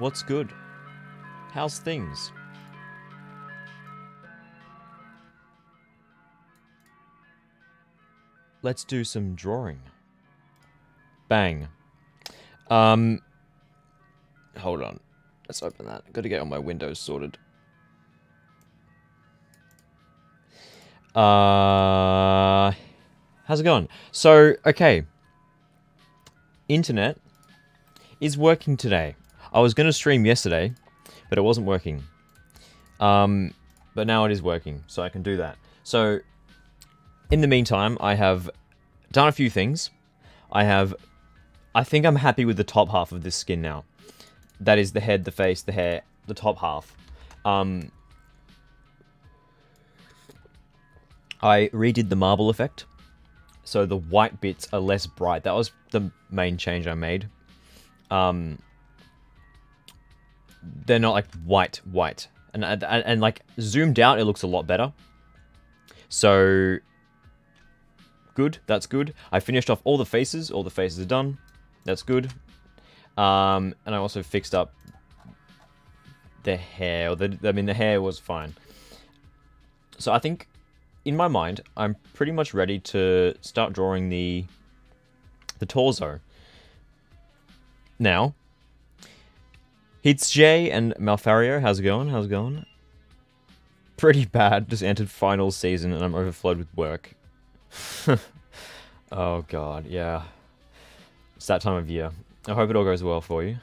What's good? How's things? Let's do some drawing. Bang. Hold on. Let's open that. Got to get all my windows sorted. How's it going? So, okay. Internet is working today. I was going to stream yesterday, but it wasn't working. But now it is working, so I can do that. So, in the meantime, I have done a few things. I think I'm happy with the top half of this skin now. That is the head, the face, the hair, the top half. I redid the marble effect. So the white bits are less bright. That was the main change I made. They're not like white. And like zoomed out, it looks a lot better. So good, that's good. I finished off all the faces are done. That's good. And I also fixed up the hair. The hair was fine. So I think, in my mind, I'm pretty much ready to start drawing the torso. Now, it's Jay and Malfario. How's it going? Pretty bad. Just entered finals season and I'm overflowed with work. Oh god, yeah. It's that time of year. I hope it all goes well for you.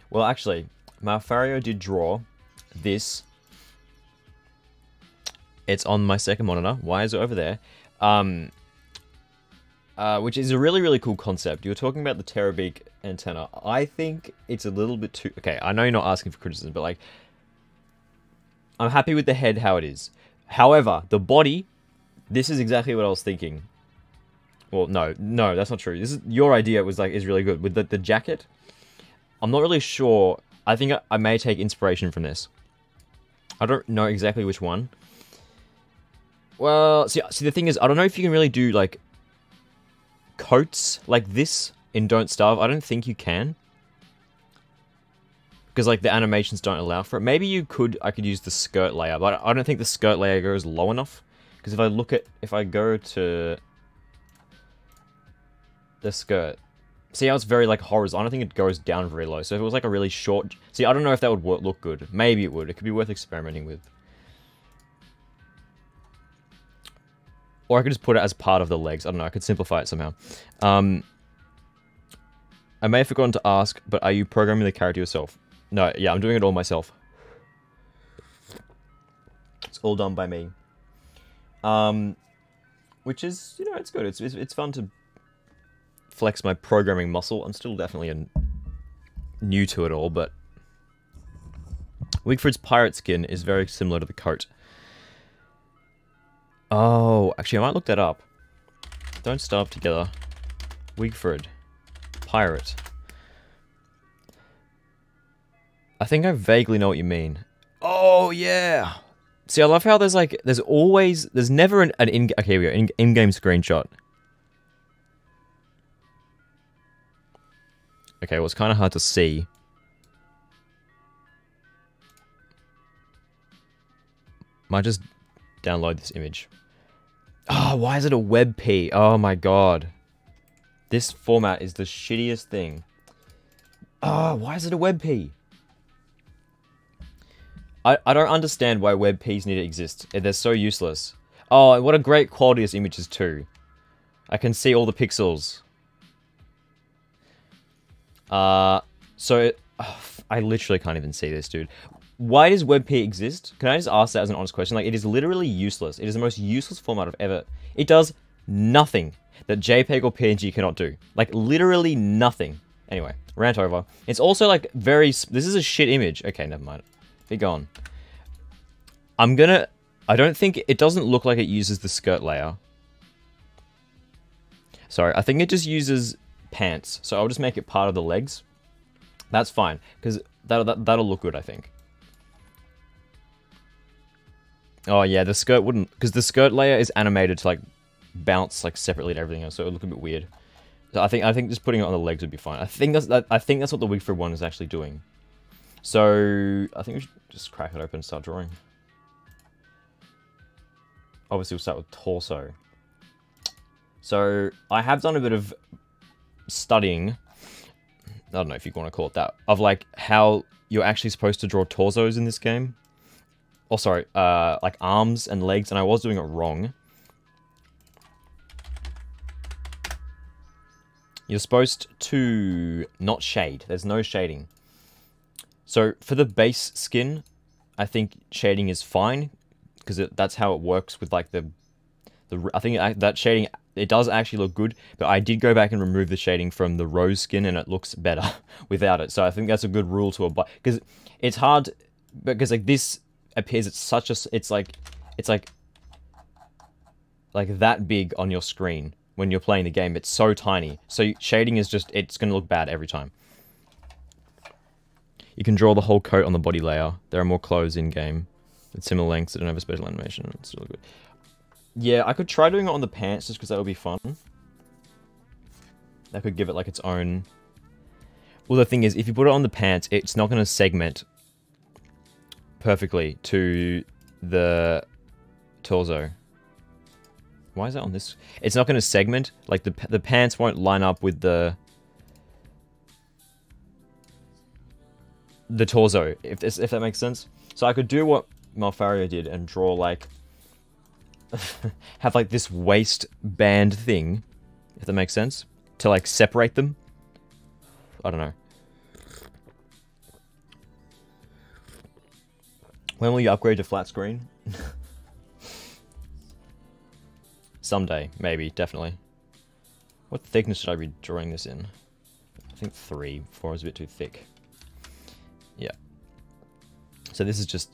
Well, actually, Malfario did draw this. It's on my second monitor. Why is it over there? Which is a really, really cool concept. You were talking about the Terabik antenna. I think it's a little bit too... Okay, I know you're not asking for criticism, but like... I'm happy with the head how it is. However, the body... This is exactly what I was thinking. Well, no, that's not true. This is your idea is really good. With the jacket, I'm not really sure. I think I may take inspiration from this. I don't know exactly which one. Well, see, the thing is, I don't know if you can really do, like, coats like this in Don't Starve. I don't think you can. Because, like, the animations don't allow for it. Maybe you could, I could use the skirt layer, but I don't think the skirt layer goes low enough. Because if I go to the skirt, see how it's very, like, horizontal? I don't think it goes down very low. So if it was, like, a really short... See, I don't know if that would look good. Maybe it would. It could be worth experimenting with. Or I could just put it as part of the legs. I don't know. I could simplify it somehow. I may have forgotten to ask, but are you programming the character yourself? No, yeah, I'm doing it all myself. It's all done by me. Which is, you know, it's good. It's fun to flex my programming muscle. I'm still definitely new to it all, but Wigford's pirate skin is very similar to the coat. Oh, actually, I might look that up. Don't Starve together. Wigford. Pirate. I think I vaguely know what you mean. Oh, yeah! See, I love how there's never an in-game... Okay, here we go. In-game screenshot. Okay, well, it's kind of hard to see. Might just download this image. Oh, why is it a WebP? Oh my god. This format is the shittiest thing. Oh, why is it a WebP? I don't understand why WebPs need to exist. They're so useless. Oh, what a great quality this image is too. I can see all the pixels. I literally can't even see this, dude. Why does WebP exist? Can I just ask that as an honest question? Like, it is literally useless. It is the most useless format I've ever... It does nothing that JPEG or PNG cannot do. Like, literally nothing. Anyway, rant over. It's also, like, very... This is a shit image. Okay, never mind. Be gone. I don't think... It doesn't look like it uses the skirt layer. Sorry, I think it just uses pants. So I'll just make it part of the legs. That's fine, because that'll look good, I think. Oh yeah, the skirt wouldn't, because the skirt layer is animated to like bounce like separately to everything else, so it would look a bit weird. So I think just putting it on the legs would be fine. I think that's what the Wigford one is actually doing. So I think we should just crack it open and start drawing. Obviously, we'll start with torso. So I have done a bit of studying. I don't know if you want to call it that, of like how you're actually supposed to draw torsos in this game. Oh, sorry, like arms and legs, and I was doing it wrong. You're supposed to not shade. There's no shading. So for the base skin, I think shading is fine because that's how it works with like the. I think that shading, it does actually look good, but I did go back and remove the shading from the rose skin, and it looks better without it. So I think that's a good rule to abide, because it's hard, because like this appears at such a, it's like that big on your screen when you're playing the game. It's so tiny, so shading is just, it's gonna look bad every time. You can draw the whole coat on the body layer. There are more clothes in game with similar lengths that don't have a special animation. It's really good. Yeah, I could try doing it on the pants just because that would be fun. That could give it like its own. Well, the thing is, if you put it on the pants, it's not going to segment perfectly to the torso. Why is that on this? It's not going to segment. Like the pants won't line up with the torso, if that makes sense. So I could do what Malfario did and draw like have like this waistband thing, if that makes sense, to like separate them. I don't know. When will you upgrade to flat screen? Someday, maybe, definitely. What thickness should I be drawing this in? I think 3. 4 is a bit too thick. Yeah. So this is just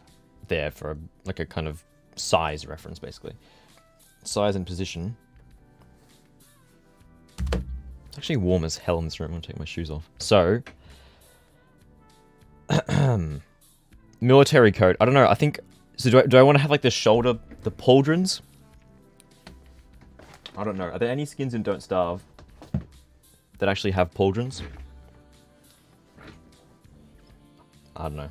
there for like a kind of size reference, basically. Size and position. It's actually warm as hell in this room. I'm gonna take my shoes off. So, military coat. I don't know. I think. So do I want to have like the shoulder, the pauldrons? I don't know. Are there any skins in Don't Starve that actually have pauldrons? I don't know.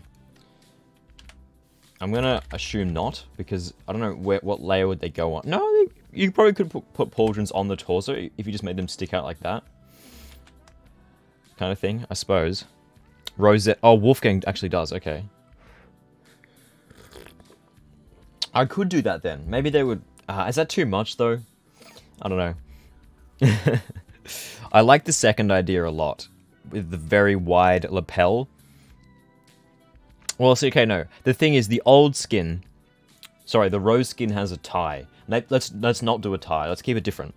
I'm gonna assume not, because I don't know what layer would they go on. No, you probably could put pauldrons on the torso if you just made them stick out like that. Kind of thing, I suppose. Rosette. Oh, Wolfgang actually does. Okay. I could do that then. Maybe they would. Is that too much though? I don't know. I like the second idea a lot, with the very wide lapel. Well, see, okay, no. The thing is, the old skin... Sorry, the rose skin has a tie. Let's not do a tie. Let's keep it different.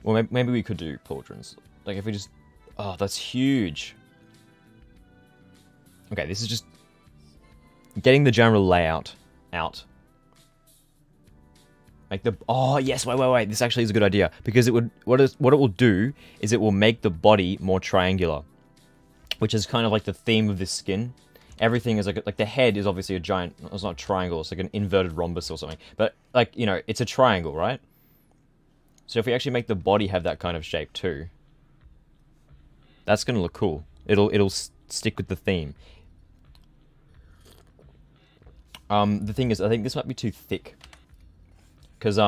Well, maybe we could do pauldrons. Like, if we just... Oh, that's huge. Okay, this is just... Getting the general layout out. Make the... Oh, yes, wait. This actually is a good idea. Because it would... What it will do is it will make the body more triangular. Which is kind of like the theme of this skin. Everything is like the head is obviously a giant, it's not a triangle, it's like an inverted rhombus or something. But like, you know, it's a triangle, right? So if we actually make the body have that kind of shape too, that's going to look cool. It'll stick with the theme. The thing is, I think this might be too thick. Because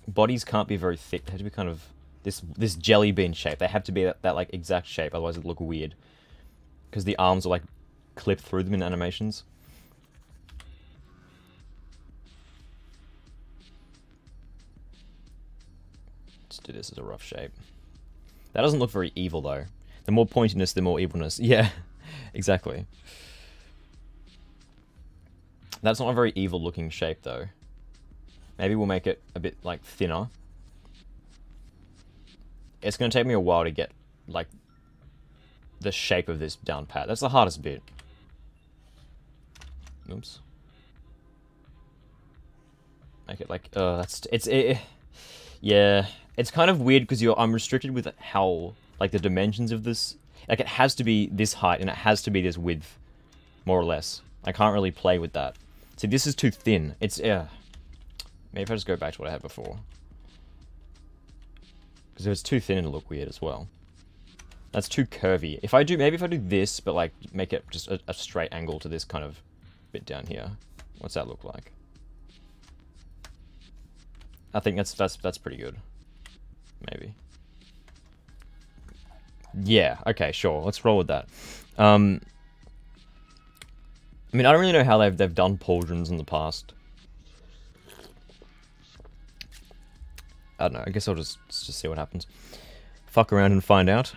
bodies can't be very thick. They have to be kind of this jelly bean shape. They have to be that like exact shape, otherwise it'll look weird. Because the arms are like clipped through them in animations. Let's do this as a rough shape. That doesn't look very evil though. The more pointiness, the more evilness. Yeah, exactly. That's not a very evil looking shape though. Maybe we'll make it a bit like thinner. It's going to take me a while to get like the shape of this down pat. That's the hardest bit. Oops. Make it like, yeah. It's kind of weird because I'm restricted with how, like, the dimensions of this. Like, it has to be this height and it has to be this width, more or less. I can't really play with that. See, this is too thin. It's, maybe if I just go back to what I had before. Because if it's too thin, it'll look weird as well. That's too curvy. If I do, maybe if I do this, but like make it just a straight angle to this kind of bit down here. What's that look like? I think that's pretty good. Maybe. Yeah, okay, sure. Let's roll with that. I mean, I don't really know how they've done pauldrons in the past. I don't know. I guess I'll just see what happens. Fuck around and find out.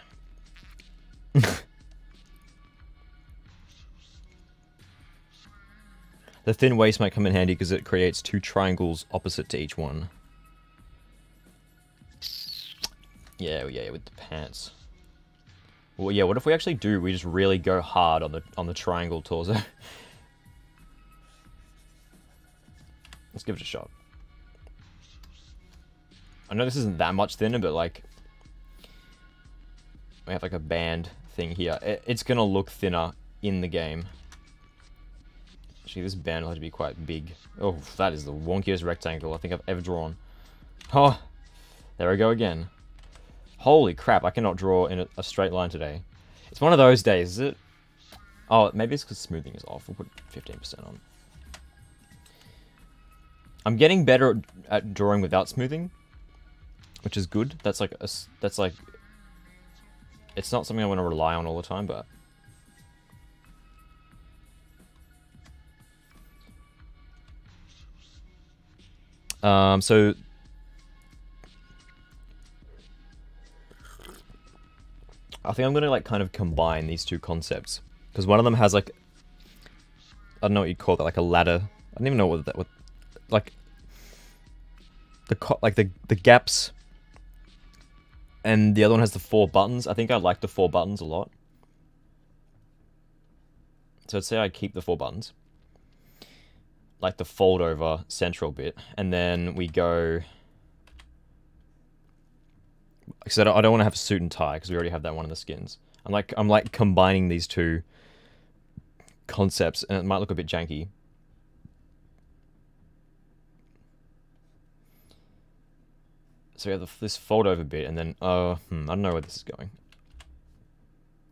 The thin waist might come in handy because it creates two triangles opposite to each one. Yeah, with the pants. Well, yeah. What if we actually do? We just really go hard on the triangle torso. Let's give it a shot. I know this isn't that much thinner, but like we have like a band thing here. It's gonna look thinner in the game. Actually, this band will have to be quite big. Oh, that is the wonkiest rectangle I think I've ever drawn. Oh, there we go again. Holy crap, I cannot draw in a straight line today. It's one of those days, is it? Oh, maybe it's because smoothing is off. We'll put 15% on. I'm getting better at drawing without smoothing, which is good. That's like it's not something I want to rely on all the time, but so I think I'm gonna like kind of combine these two concepts because one of them has like, I don't know what you'd call that, like a ladder. I don't even know what like the gaps, and the other one has the 4 buttons. I think I like the 4 buttons a lot. So let's say I keep the 4 buttons, like the fold over central bit, and then we go, because I don't want to have a suit and tie because we already have that one in the skins. I'm like combining these two concepts, and it might look a bit janky. So we have this fold over bit, and then I don't know where this is going.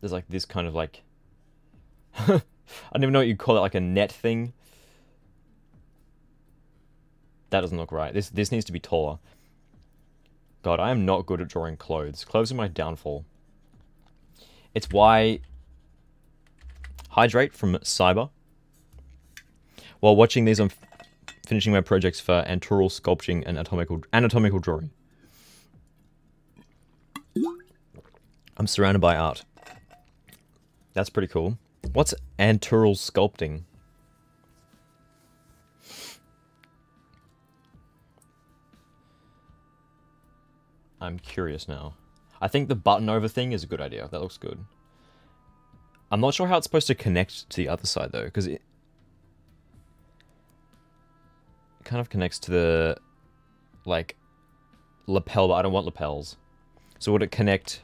There's like this kind of like I don't even know what you'd call it, like a net thing. That doesn't look right. This needs to be taller. God, I am not good at drawing clothes. Clothes are my downfall. It's why Hydrate from Cyber. While watching these, I'm finishing my projects for Antural Sculpting and anatomical drawing. I'm surrounded by art. That's pretty cool. What's Antural Sculpting? I'm curious now. I think the button over thing is a good idea. That looks good. I'm not sure how it's supposed to connect to the other side though, because it kind of connects to the like lapel, but I don't want lapels. So would it connect?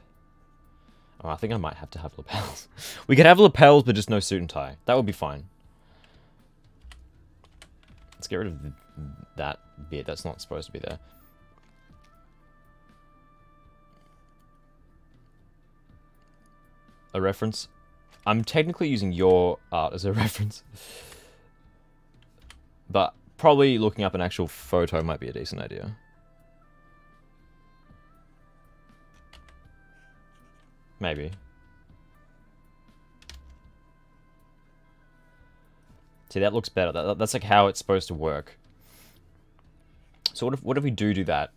Oh, I think I might have to have lapels. We could have lapels, but just no suit and tie. That would be fine. Let's get rid of that bit. That's not supposed to be there. A reference? I'm technically using your art as a reference. But probably looking up an actual photo might be a decent idea. Maybe. See, that looks better. That's like how it's supposed to work. So what if we do that?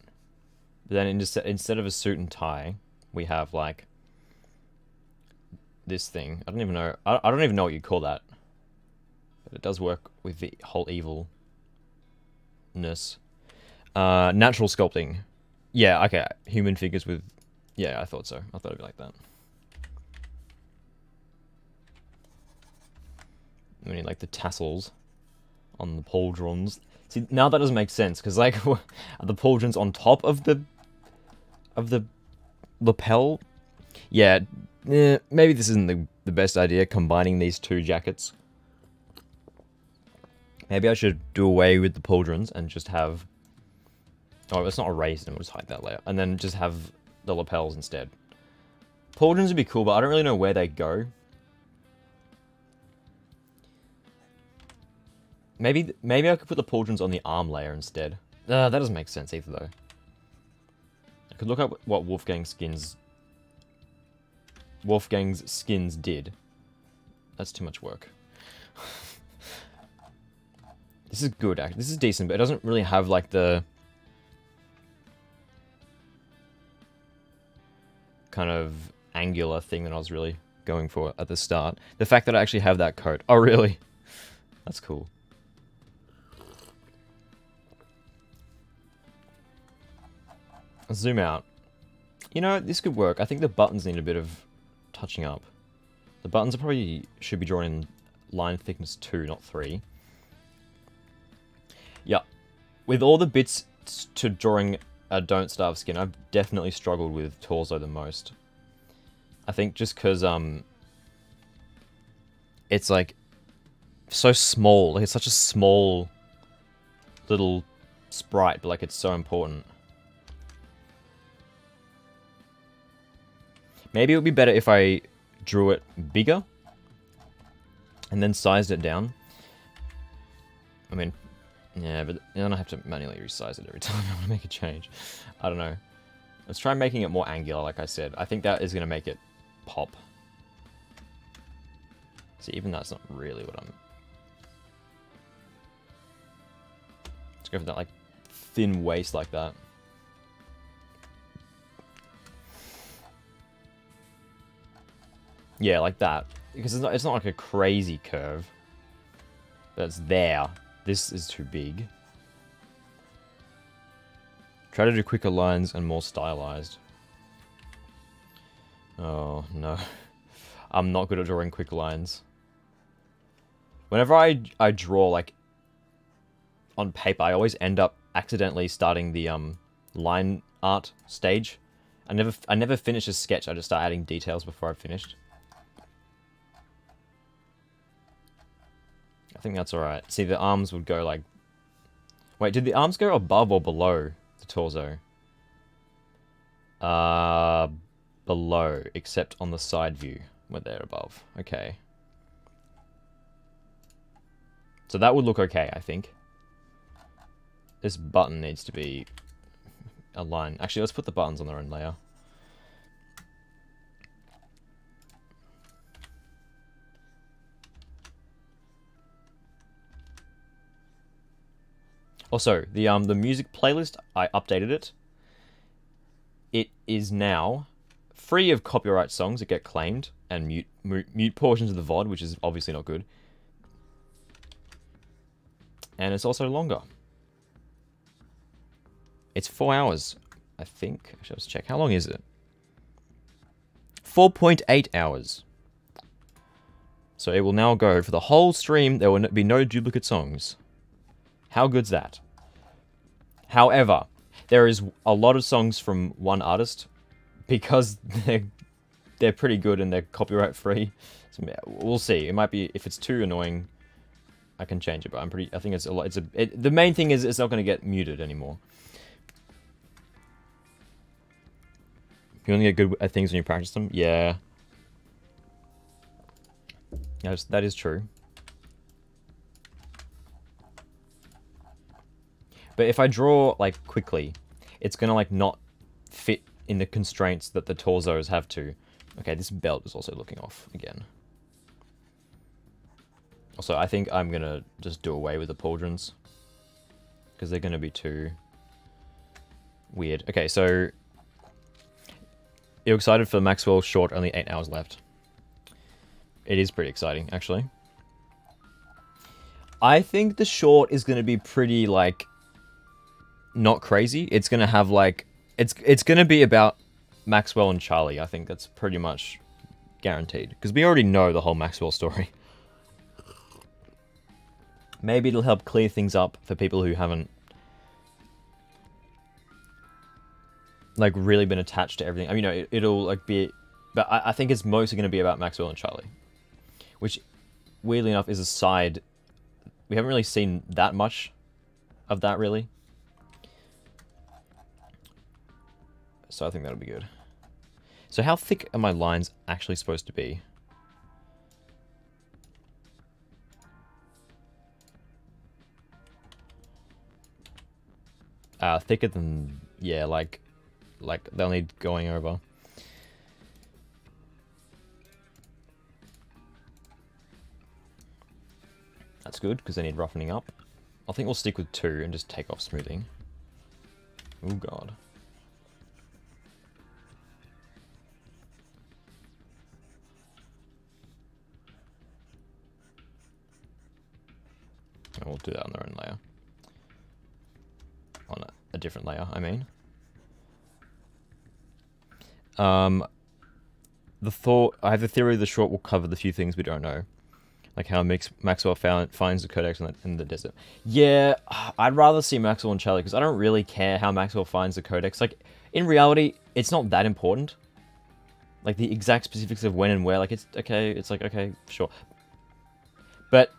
But then instead of a suit and tie, we have like this thing. I don't even know. I don't even know what you call that. But it does work with the whole evilness. Natural sculpting. Yeah, okay. Human figures with... Yeah, I thought so. I thought it'd be like that. We need like the tassels on the pauldrons. See, now that doesn't make sense because like are the pauldrons on top of the lapel? Yeah, maybe this isn't the best idea, combining these two jackets. Maybe I should do away with the pauldrons and just have... Oh, let's not erase them, we'll just hide that layer. And then just have the lapels instead. Pauldrons would be cool, but I don't really know where they go. Maybe I could put the pauldrons on the arm layer instead. That doesn't make sense either, though. I could look up what Wolfgang's skins did. That's too much work. This is good, actually. This is decent, but it doesn't really have, like, the kind of angular thing that I was really going for at the start. The fact that I actually have that coat. Oh, really? That's cool. Let's zoom out. You know, this could work. I think the buttons need a bit of touching up. The buttons probably should be drawn in line thickness 2, not 3. Yeah. With all the bits to drawing a Don't Starve skin, I've definitely struggled with torso the most. I think just because, it's like so small. Like, it's such a small little sprite, but like it's so important. Maybe it would be better if I drew it bigger and then sized it down. I mean, yeah, but then I have to manually resize it every time I want to make a change. I don't know. Let's try making it more angular, like I said. I think that is going to make it pop. See, even that's not really what I'm... Let's go for that, like, thin waist like that. Yeah, like that. Because it's not like a crazy curve. But it's there. This is too big. Try to do quicker lines and more stylized. Oh, no. I'm not good at drawing quick lines. Whenever I draw, like, on paper, I always end up accidentally starting the line art stage. I never finish a sketch, I just start adding details before I've finished. I think that's alright. See, the arms would go like... Wait, did the arms go above or below the torso? Below, except on the side view, where they're above. Okay. So that would look okay, I think. This button needs to be aligned. Actually, let's put the buttons on their own layer. Also, the music playlist, I updated it. It is now free of copyright songs that get claimed and mute portions of the VOD, which is obviously not good. And it's also longer. It's 4 hours, I think. Actually, let's check. How long is it? 4.8 hours. So it will now go for the whole stream. There will be no duplicate songs. How good's that? However, there is a lot of songs from one artist because they're pretty good and they're copyright free. So we'll see. It might be, if it's too annoying, I can change it. But I think it's a lot. The main thing is it's not going to get muted anymore. You only get good at things when you practice them. Yeah. Yes, that is true. But if I draw, like, quickly, it's gonna, like, not fit in the constraints that the torsos have to. Okay, this belt is also looking off again. Also, I think I'm gonna just do away with the pauldrons. Because they're gonna be too weird. Okay, so... You're excited for the Maxwell short, only 8 hours left. It is pretty exciting, actually. I think the short is gonna be pretty, like... not crazy. It's gonna have like it's gonna be about Maxwell and Charlie. I think that's pretty much guaranteed because we already know the whole Maxwell story. Maybe it'll help clear things up for people who haven't like really been attached to everything. I mean, you know, it'll like be, but I think it's mostly gonna be about Maxwell and Charlie, which weirdly enough is a side. We haven't really seen that much of that really. So I think that'll be good. So how thick are my lines actually supposed to be? Thicker than, yeah, like they'll need going over. That's good, because they need roughening up. I think we'll stick with 2 and just take off smoothing. Oh god. And we'll do that on their own layer. On a different layer, I mean. I have the theory the short will cover the few things we don't know. Like how Maxwell finds the codex in the desert. Yeah, I'd rather see Maxwell and Charlie, because I don't really care how Maxwell finds the codex. Like, in reality, it's not that important. Like, the exact specifics of when and where, like, it's okay, it's like, okay, sure. But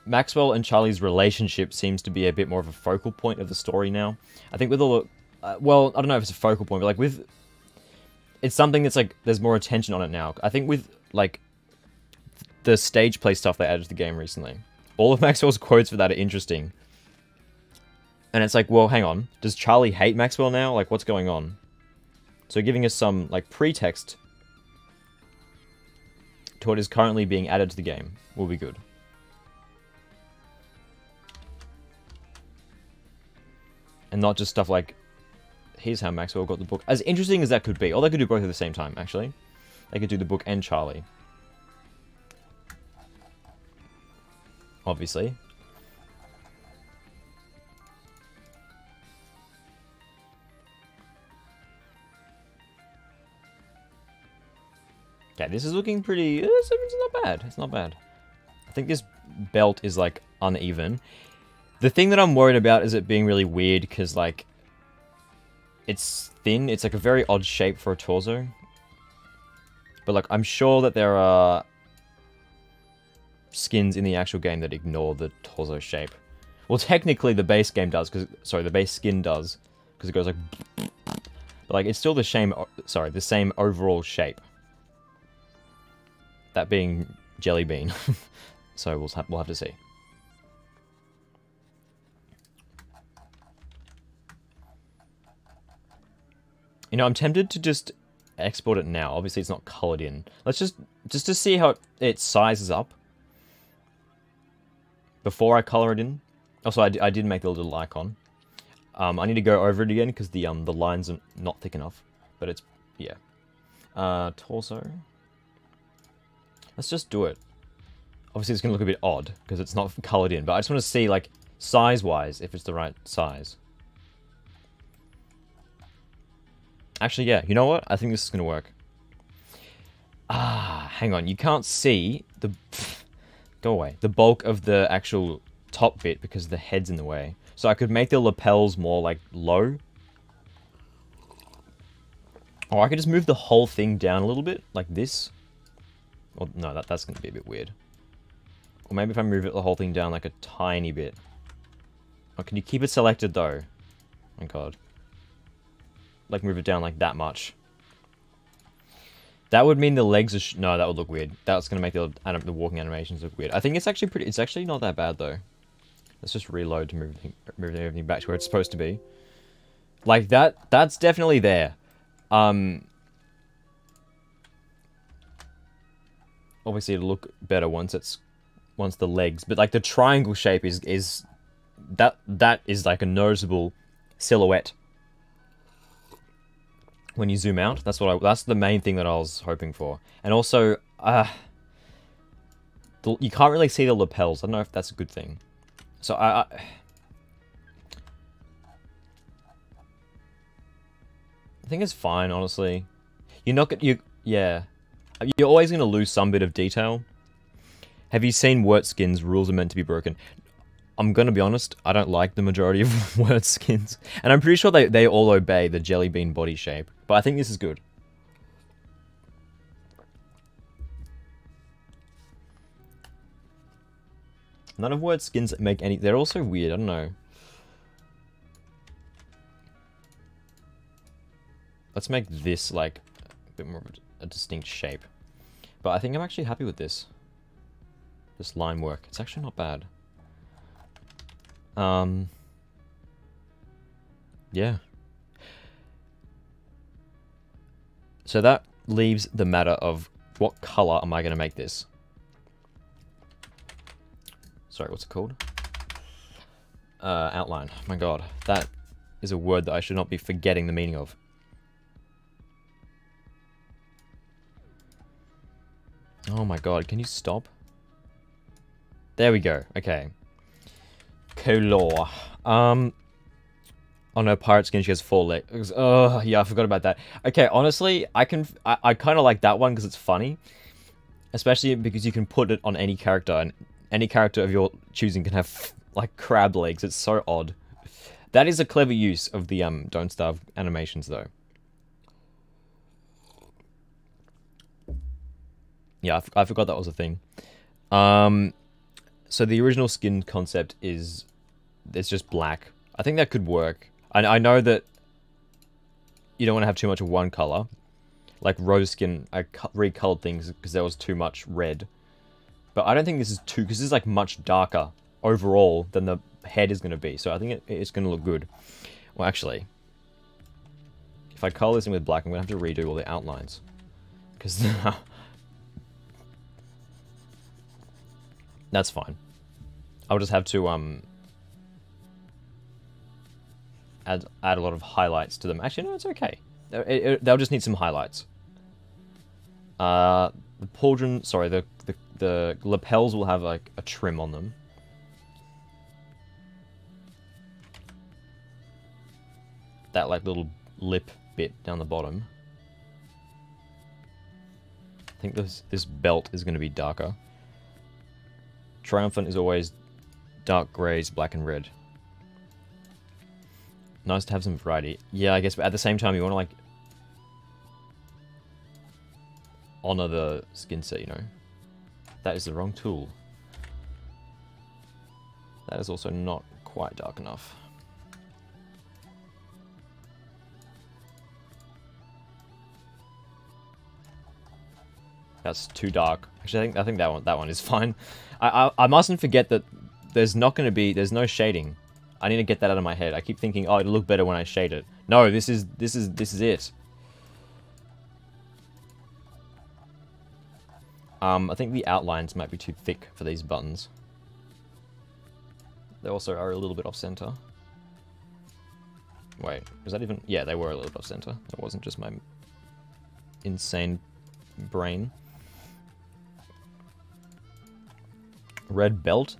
Maxwell and Charlie's relationship seems to be a bit more of a focal point of the story now. I think with all the... well, I don't know if it's a focal point, but, like, with... It's something that's, like, there's more attention on it now. I think with, like, the stage play stuff they added to the game recently, all of Maxwell's quotes for that are interesting. And it's like, well, hang on. Does Charlie hate Maxwell now? Like, what's going on? So giving us some, like, pretext to what is currently being added to the game will be good. And not just stuff like, here's how Maxwell got the book. As interesting as that could be. Or they could do both at the same time, actually. They could do the book and Charlie. Obviously. Okay, this is looking pretty... It's not bad. It's not bad. I think this belt is, like, uneven. The thing that I'm worried about is it being really weird, because, like, it's thin. It's, like, a very odd shape for a torso. But, like, I'm sure that there are skins in the actual game that ignore the torso shape. Well, technically, the base game does, because... Sorry, the base skin does, because it goes, like... But, like, it's still the same... Sorry, the same overall shape. That being Jelly Bean. So we'll have to see. You know, I'm tempted to just export it now. Obviously, it's not colored in. Let's just to see how it sizes up before I color it in. Also, I did make a little icon. I need to go over it again because the lines are not thick enough. But it's, yeah. Torso. Let's just do it. Obviously, it's going to look a bit odd because it's not colored in. But I just want to see, like, size-wise, if it's the right size. Actually, yeah. You know what? I think this is going to work. Ah, hang on. You can't see the... Go away. The bulk of the actual top bit because the head's in the way. So I could make the lapels more, like, low. Or I could just move the whole thing down a little bit, like this. Well, no, that's going to be a bit weird. Or maybe if I move the whole thing down like a tiny bit. Oh, can you keep it selected though? Oh my god. Like move it down like that much. That would mean the legs are... No, that would look weird. That's going to make the walking animations look weird. I think it's actually pretty... It's actually not that bad though. Let's just reload to move everything back to where it's supposed to be. Like that's definitely there. Obviously it'll look better once the legs, but like the triangle shape is that is like a noticeable silhouette when you zoom out. That's the main thing that I was hoping for. And also you can't really see the lapels. I don't know if that's a good thing. So I think it's fine, honestly. Yeah. You're always going to lose some bit of detail. Have you seen Wirt skins? Rules are meant to be broken. I'm going to be honest, I don't like the majority of Wirt skins. And I'm pretty sure they all obey the jelly bean body shape. But I think this is good. None of Wirt skins make any... They're also weird, I don't know. Let's make this like a bit more of a distinct shape. But I think I'm actually happy with this. This line work. It's actually not bad. Yeah. So that leaves the matter of what color am I going to make this? Sorry, what's it called? Outline. My god, that is a word that I should not be forgetting the meaning of. Oh my god, can you stop? There we go, okay. Color. Oh no, pirate skin, she has 4 legs. Oh, yeah, I forgot about that. Okay, honestly, I kind of like that one because it's funny. Especially because you can put it on any character, and any character of your choosing can have, like, crab legs. It's so odd. That is a clever use of the, Don't Starve animations, though. Yeah, I forgot that was a thing. So the original skin concept is, it's just black. I think that could work. I know that you don't want to have too much of one color. Like rose skin, I recolored things because there was too much red. But I don't think this is too, because this is like much darker overall than the head is going to be. So I think it's going to look good. Well, actually, if I color this in with black, I'm going to have to redo all the outlines. Because that's fine. I'll just have to add a lot of highlights to them. Actually, no, it's okay. They'll just need some highlights. The pauldron, sorry, the lapels will have like a trim on them. That like little lip bit down the bottom. I think this belt is going to be darker. Triumphant is always dark greys, black and red. Nice to have some variety. Yeah, I guess, but at the same time, you want to, like, honor the skin set, you know? That is the wrong tool. That is also not quite dark enough. That's too dark. Actually, I think that one is fine. I mustn't forget that there's no shading. I need to get that out of my head. I keep thinking, oh, it'll look better when I shade it. No, this is it. I think the outlines might be too thick for these buttons. They also are a little bit off center. Wait, was that even? Yeah, they were a little bit off center. That wasn't just my insane brain. Red belt.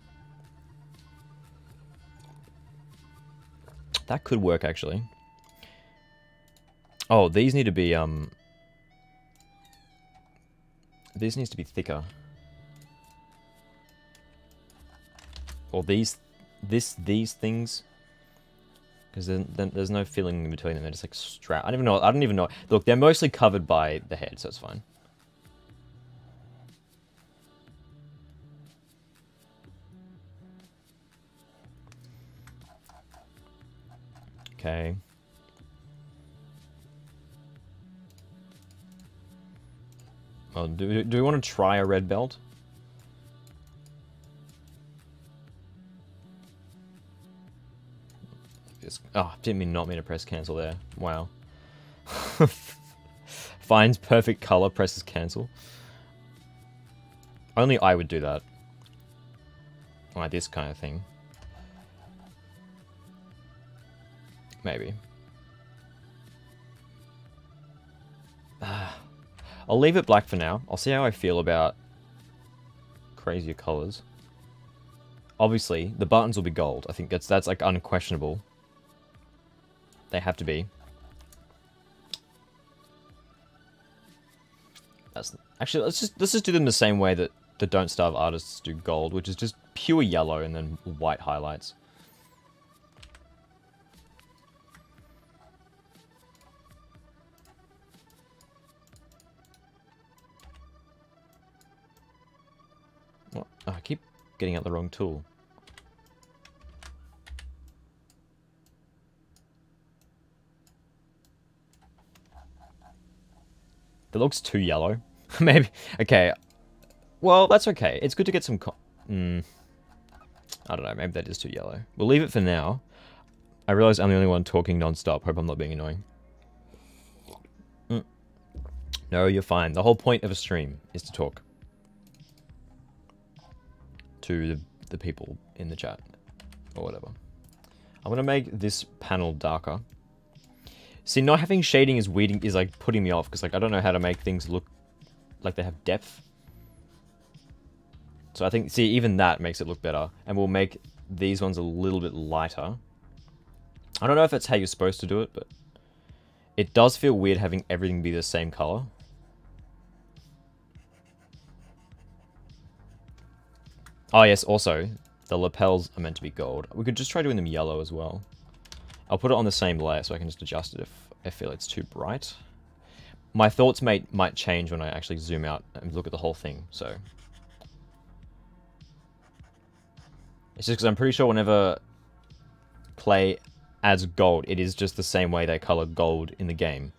That could work, actually. Oh, these need to be, this needs to be thicker. Or these things. Because then there's no filling in between them. They're just like strap. I don't even know. Look, they're mostly covered by the head, so it's fine. Okay. Well, do we want to try a red belt? Didn't not mean to press cancel there. Wow. Finds perfect color, presses cancel. Only I would do that. Like this kind of thing. Maybe. I'll leave it black for now. I'll see how I feel about crazier colors. Obviously, the buttons will be gold. I think that's like unquestionable. They have to be. Actually, let's just do them the same way that the Don't Starve artists do gold, which is just pure yellow and then white highlights. What? Oh, I keep getting out the wrong tool. That looks too yellow. Maybe. Okay. Well, that's okay. It's good to get some... I don't know. Maybe that is too yellow. We'll leave it for now. I realize I'm the only one talking non-stop. Hope I'm not being annoying. No, you're fine. The whole point of a stream is to talk to the people in the chat or whatever. I'm gonna make this panel darker. See, not having shading is weeding is like putting me off because like I don't know how to make things look like they have depth. So I think, see, even that makes it look better, and we'll make these ones a little bit lighter. I don't know if that's how you're supposed to do it, but it does feel weird having everything be the same color. Oh yes, also, the lapels are meant to be gold. We could just try doing them yellow as well. I'll put it on the same layer so I can just adjust it if I feel it's too bright. My thoughts might change when I actually zoom out and look at the whole thing, so... It's just because I'm pretty sure whenever Klei adds gold, it is just the same way they color gold in the game.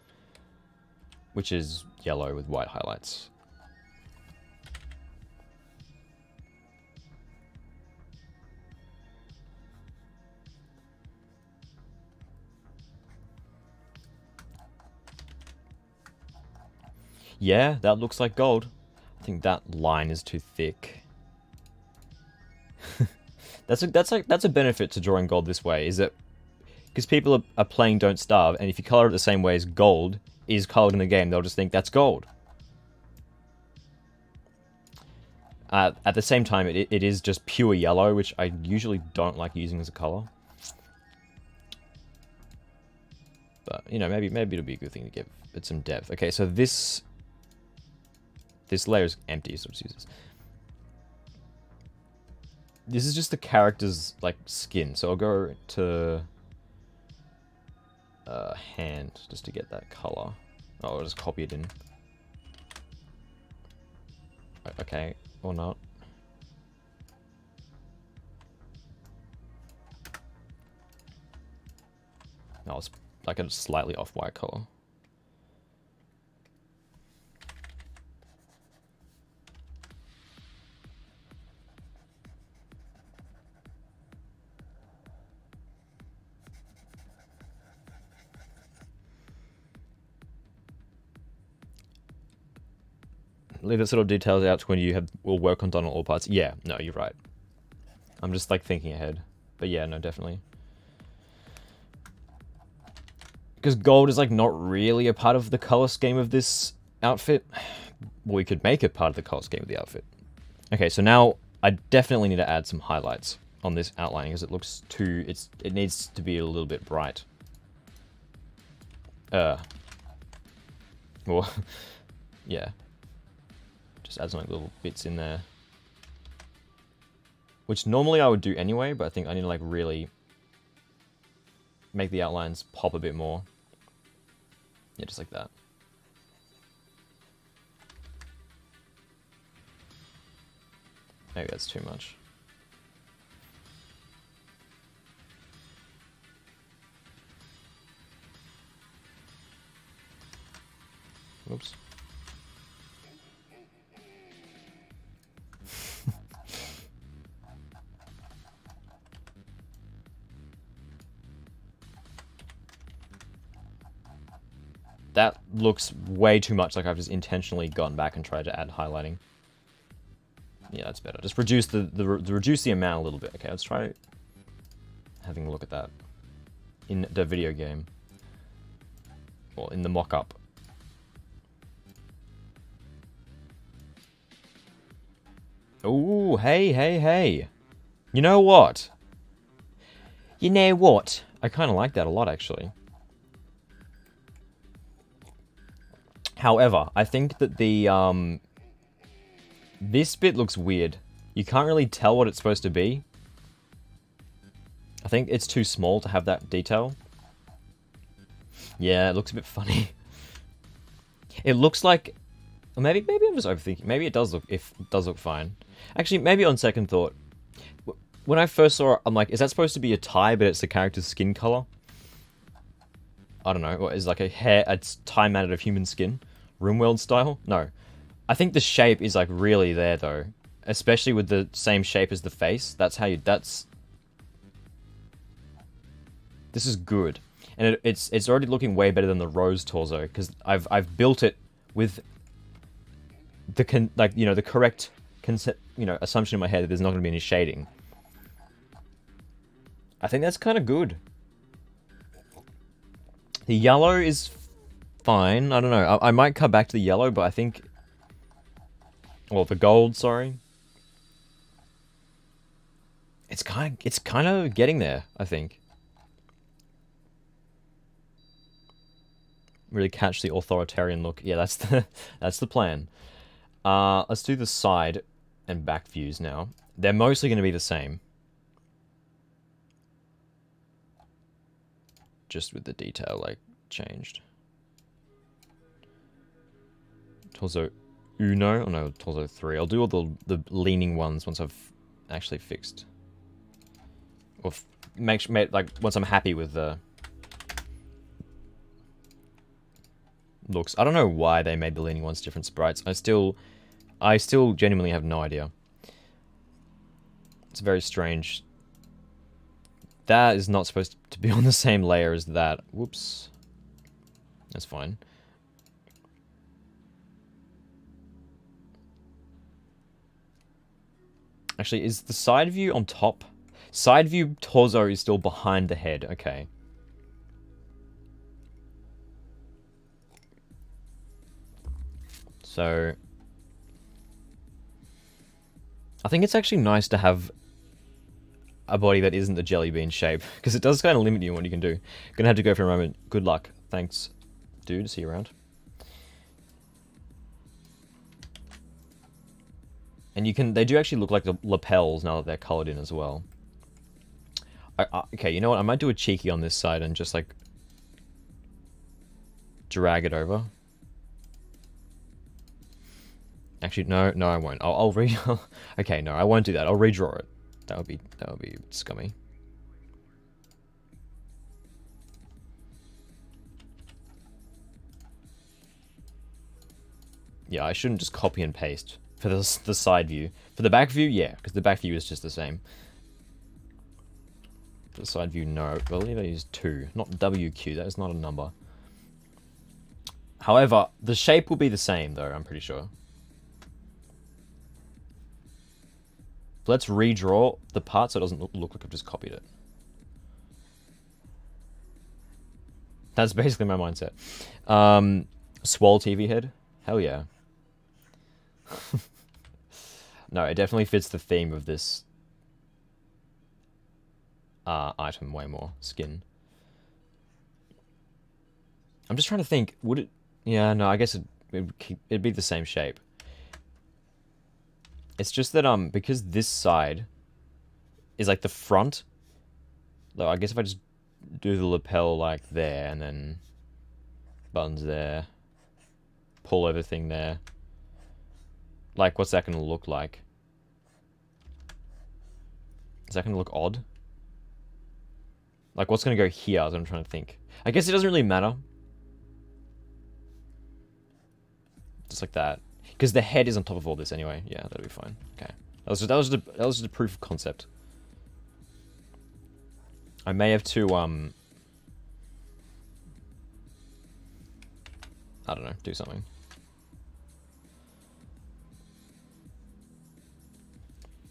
Which is yellow with white highlights. Yeah, that looks like gold. I think that line is too thick. That's a benefit to drawing gold this way, is that because people are playing Don't Starve, and if you color it the same way as gold is colored in the game, they'll just think that's gold. At the same time, it is just pure yellow, which I usually don't like using as a color. But you know, maybe it'll be a good thing to give it some depth. Okay, so this layer is empty, so let's use this. This is just the character's, like, skin. So I'll go to hand, just to get that color. Oh, I'll just copy it in. Okay, or not. No, it's like a slightly off-white color. Leave the sort of details out to when you will work on Donald all parts. Yeah, no, you're right. I'm just like thinking ahead. But yeah, no, definitely. Because gold is like not really a part of the color scheme of this outfit. Well, we could make it part of the color scheme of the outfit. Okay, so now I definitely need to add some highlights on this outline because it looks too... it needs to be a little bit bright. Well, yeah. Just add some like little bits in there. Which normally I would do anyway, but I think I need to like really make the outlines pop a bit more. Yeah, just like that. Maybe that's too much. Oops. That looks way too much like I've just intentionally gone back and tried to add highlighting. Yeah, that's better. Just reduce reduce the amount a little bit. Okay, let's try having a look at that in the video game. Or in the mock-up. Ooh, hey. You know what? You know what? I kind of like that a lot, actually. However, I think that the, this bit looks weird. You can't really tell what it's supposed to be. I think it's too small to have that detail. Yeah, it looks a bit funny. It looks like... Maybe I'm just overthinking. Maybe it does look fine. Actually, maybe on second thought, when I first saw it, I'm like, is that supposed to be a tie, but it's the character's skin color? I don't know. Or is like a tie made out of human skin? RimWorld style? No. I think the shape is like really there though. Especially with the same shape as the face. That's how you... This is good. And it's already looking way better than the Rose torso. Because I've built it with the the correct concept, assumption in my head that there's not going to be any shading. I think that's kind of good. The yellow is fine. I don't know. I might come back to the yellow, but I think... Well, the gold, sorry. It's kind of getting there, I think. Really catch the authoritarian look. Yeah, that's the plan. Let's do the side and back views now. They're mostly going to be the same. Just with the detail, like, changed. Torso Uno? Oh no, Torso 3. I'll do all the leaning ones once I've actually fixed. Or like, once I'm happy with the looks. I don't know why they made the leaning ones different sprites. I still genuinely have no idea. It's very strange. That is not supposed to be on the same layer as that. Whoops. That's fine. Actually, is the side view on top? Side view torso is still behind the head. Okay. So... I think it's actually nice to have a body that isn't the jelly bean shape, because it does kind of limit you on what you can do. Gonna have to go for a moment. Good luck. Thanks, dude. See you around. And they do actually look like the lapels now that they're colored in as well. Okay, you know what? I might do a cheeky on this side and just like drag it over. Actually, no, I won't. I'll okay, no, I won't do that. I'll redraw it. That would be scummy. Yeah, I shouldn't just copy and paste for the side view. For the back view, yeah, because the back view is just the same. For the side view, no. I believe I used 2, not WQ. That is not a number. However, the shape will be the same, though, I'm pretty sure. Let's redraw the part so it doesn't look like I've just copied it. That's basically my mindset. Swole TV head? Hell yeah. No, it definitely fits the theme of this item way more. Skin. I'm just trying to think, would it... Yeah, no, I guess it'd be the same shape. It's just that, because this side is like the front, though I guess if I just do the lapel like there, and then buttons there, pull everything there, like, what's that going to look like? Is that going to look odd? Like, what's going to go here is what I'm trying to think. I guess it doesn't really matter. Just like that. Because the head is on top of all this anyway. Yeah, that'll be fine. Okay. That was just a proof of concept. I may have to, I don't know, do something.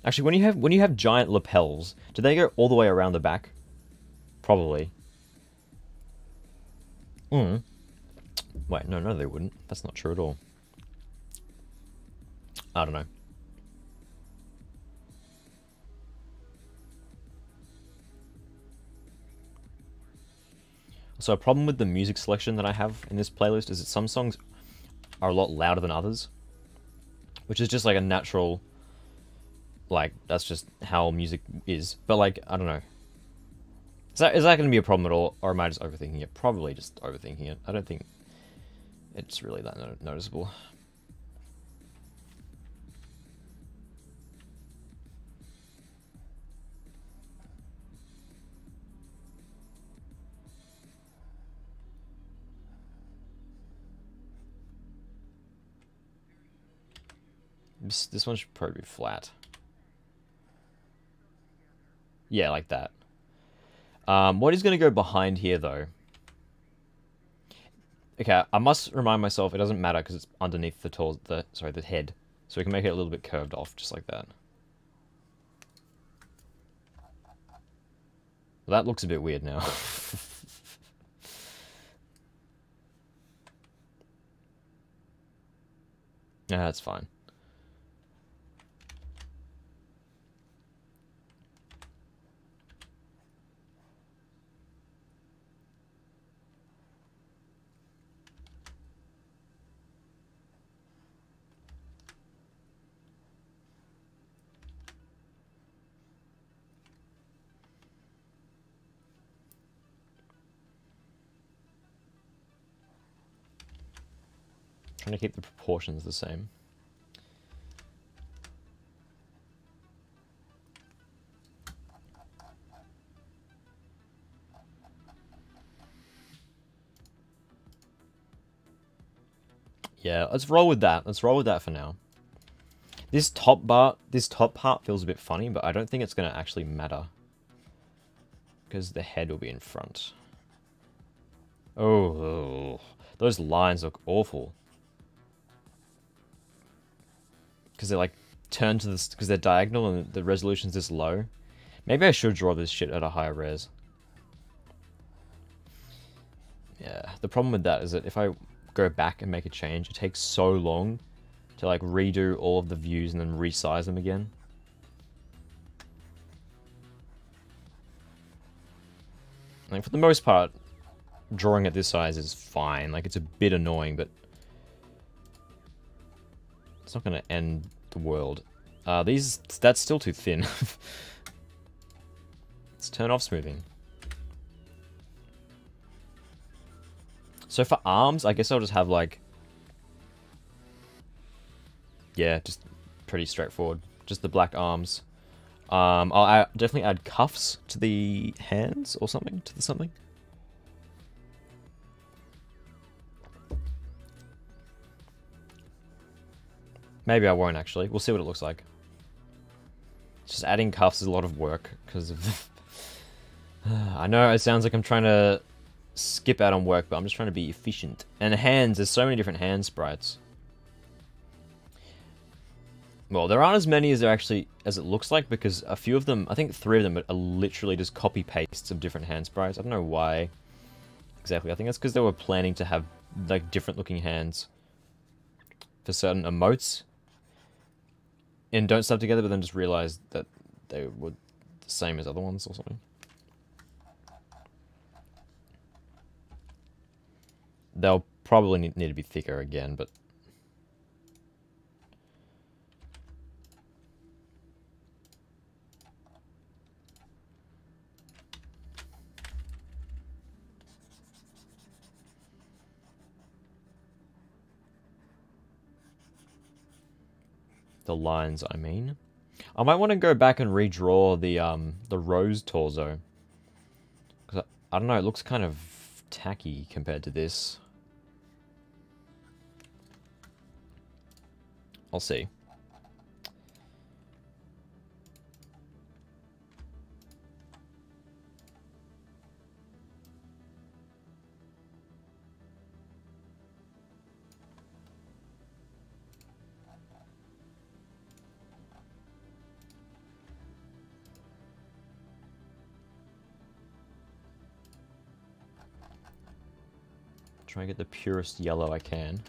Actually, when you have giant lapels, do they go all the way around the back? Probably. Wait, no, they wouldn't. That's not true at all. I don't know. So a problem with the music selection that I have in this playlist is that some songs are a lot louder than others, which is just like a natural, like, that's just how music is. But like, I don't know. Is that going to be a problem at all, or am I just overthinking it? Probably just overthinking it. I don't think it's really that noticeable. This one should probably be flat. Yeah, like that. What is going to go behind here, though? Okay, I must remind myself it doesn't matter because it's underneath the head. So we can make it a little bit curved off, just like that. Well, that looks a bit weird now. Yeah, that's fine. Trying to keep the proportions the same. Yeah, let's roll with that. Let's roll with that for now. This top part feels a bit funny, but I don't think it's going to actually matter. Because the head will be in front. Oh, those lines look awful. Because they're like turned to this, because they're diagonal and the resolution's this low. Maybe I should draw this shit at a higher res. Yeah, the problem with that is that if I go back and make a change, it takes so long to like redo all of the views and then resize them again. Like for the most part, drawing at this size is fine. Like it's a bit annoying, but it's not going to end the world. That's still too thin. Let's turn off smoothing. So for arms, I guess I'll just have like, yeah, just pretty straightforward. Just the black arms. I'll definitely add cuffs to the hands or something, to the something. Maybe I won't actually. We'll see what it looks like. Just adding cuffs is a lot of work because of... I know it sounds like I'm trying to skip out on work, but I'm just trying to be efficient. And hands, there's so many different hand sprites. Well, there aren't as many as it looks like, because a few of them, I think 3 of them are literally just copy pastes of different hand sprites. I don't know why exactly. I think that's because they were planning to have like different looking hands for certain emotes in Don't Starve Together, but then just realized that they were the same as other ones or something. They'll probably need to be thicker again, but... the lines, I mean. I might want to go back and redraw the rose torso. Because I don't know, it looks kind of tacky compared to this. I'll see. Try and get the purest yellow I can.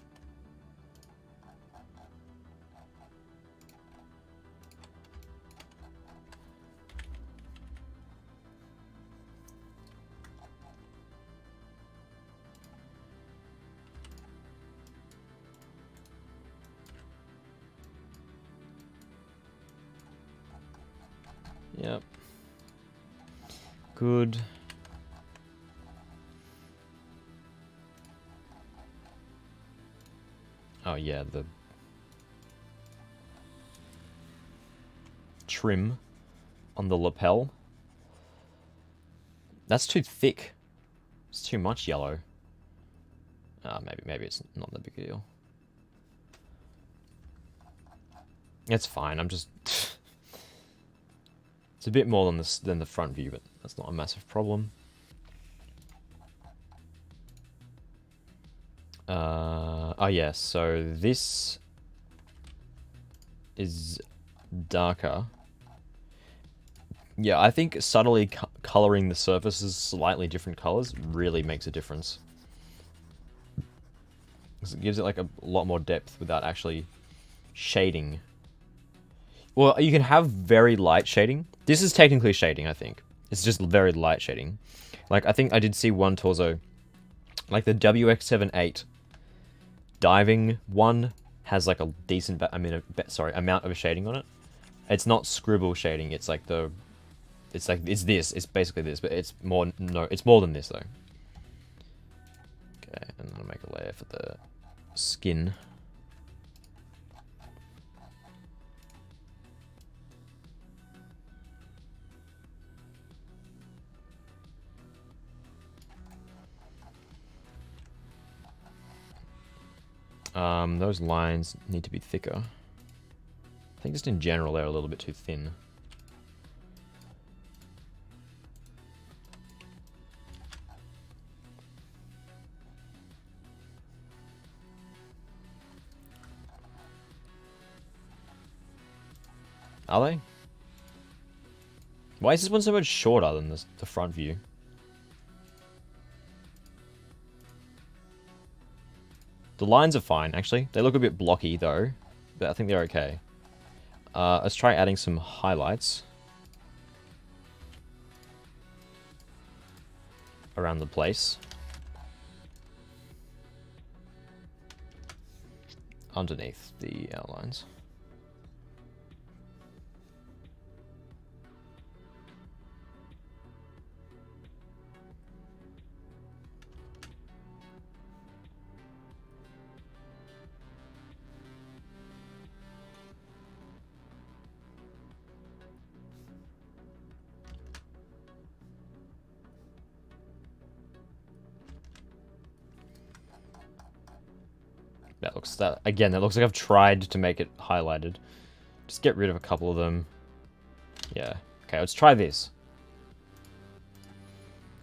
Yep. Good. Oh yeah, the trim on the lapel. That's too thick. It's too much yellow. Maybe it's not that big a deal. It's fine. I'm just... It's a bit more than the front view, but that's not a massive problem. Oh yeah, so this is darker. Yeah, I think subtly coloring the surfaces slightly different colors really makes a difference. It gives it like a lot more depth without actually shading. Well, you can have very light shading. This is technically shading, I think. It's just very light shading. Like, I think I did see one torso, like the WX78 diving one has like a decent, amount of shading on it. It's not scribble shading. It's like it's basically this, but it's more, no, it's more than this though. Okay, and then I'll make a layer for the skin. Those lines need to be thicker. I think just in general they're a little bit too thin. Are they? Why is this one so much shorter than the front view? The lines are fine, actually. They look a bit blocky, though, but I think they're okay. Let's try adding some highlights around the place. Underneath the outlines. That looks like I've tried to make it highlighted. Just get rid of a couple of them. Yeah. Okay, let's try this.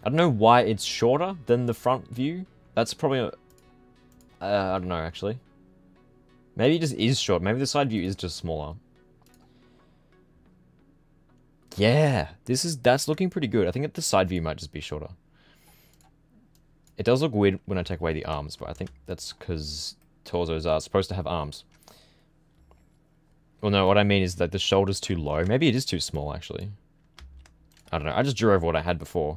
I don't know why it's shorter than the front view. That's probably I don't know, actually. Maybe it just is short. Maybe the side view is just smaller. Yeah, that's looking pretty good. I think the side view might just be shorter. It does look weird when I take away the arms, but I think that's because torsos are supposed to have arms. Well, no, what I mean is that the shoulder's too low. Maybe it is too small, actually. I don't know. I just drew over what I had before.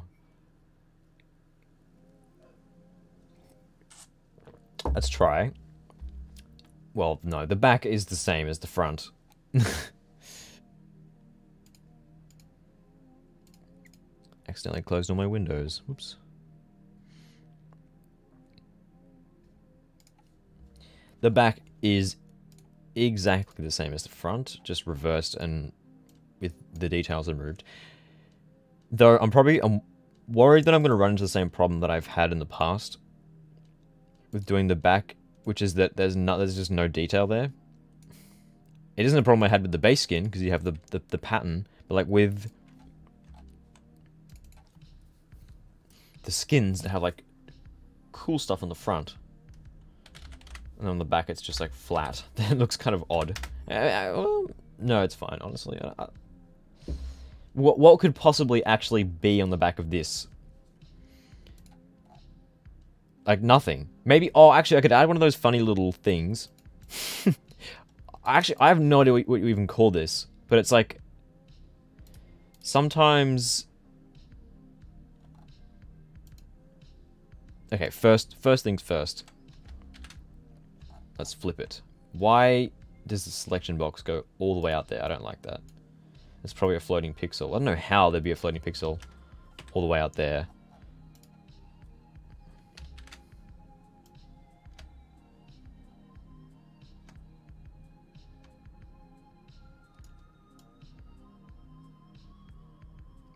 Let's try. Well, no, the back is the same as the front. Accidentally closed all my windows. Whoops. The back is exactly the same as the front, just reversed and with the details removed. Though I'm worried that I'm going to run into the same problem that I've had in the past with doing the back, which is that there's just no detail there. It isn't a problem I had with the base skin because you have the pattern, but like with the skins that have like cool stuff on the front. And on the back, it's just like flat. That looks kind of odd. Well, no, it's fine, honestly. What could possibly actually be on the back of this? Like nothing. Maybe. Oh, actually, I could add one of those funny little things. Actually, I have no idea what you even call this, but it's like sometimes. Okay, first things first. Let's flip it. Why does the selection box go all the way out there? I don't like that. It's probably a floating pixel. I don't know how there'd be a floating pixel all the way out there.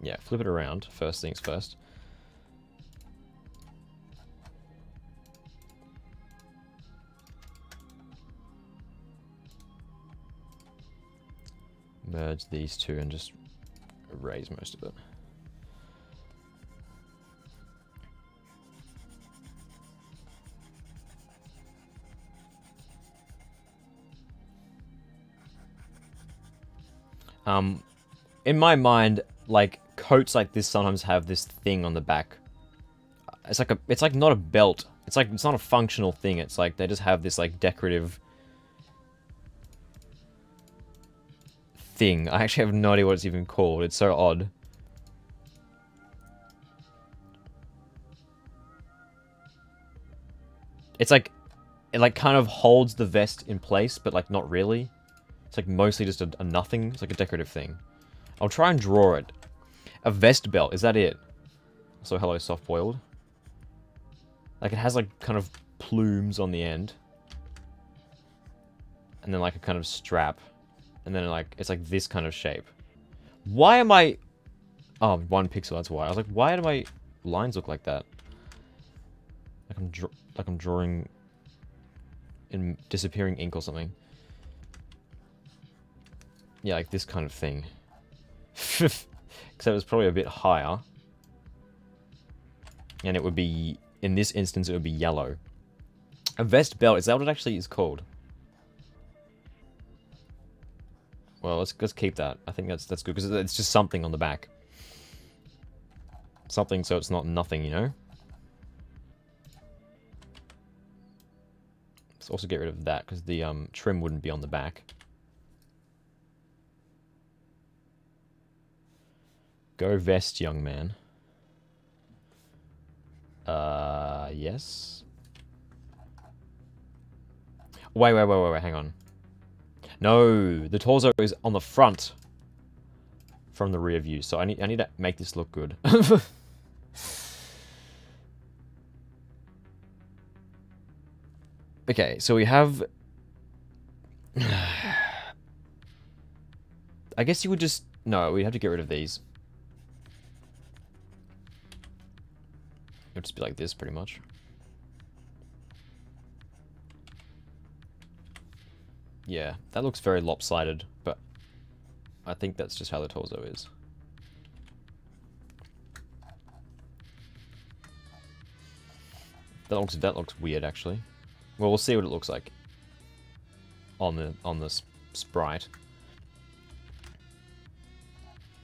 Yeah, flip it around. First things first. Merge these two and just erase most of it. In my mind, like, coats like this sometimes have this thing on the back. It's like not a belt. It's not a functional thing. It's like they just have this like decorative thing. I actually have no idea what it's even called. It's so odd. It's like, it like kind of holds the vest in place, but like not really. It's like mostly just a nothing. It's like a decorative thing. I'll try and draw it. A vest belt, is that it? So hello, soft boiled. Like it has like kind of plumes on the end. And then like a kind of strap. And then like, it's like this kind of shape. Why am I... Oh, 1 pixel, that's why. I was like, why do my lines look like that? Like I'm drawing in disappearing ink or something. Yeah, like this kind of thing. Except it's probably a bit higher. And it would be, in this instance, it would be yellow. A vest belt, is that what it actually is called? Well, let's keep that. I think that's good, because it's just something on the back. Something so it's not nothing, you know? Let's also get rid of that, because the trim wouldn't be on the back. Go vest, young man. Yes. Wait, hang on. No, the torso is on the front from the rear view, so I need to make this look good. Okay, so we have... I guess you would just... No, we'd have to get rid of these. It would just be like this, pretty much. Yeah, that looks very lopsided, but I think that's just how the torso is. That looks weird, actually. Well, we'll see what it looks like on the sprite.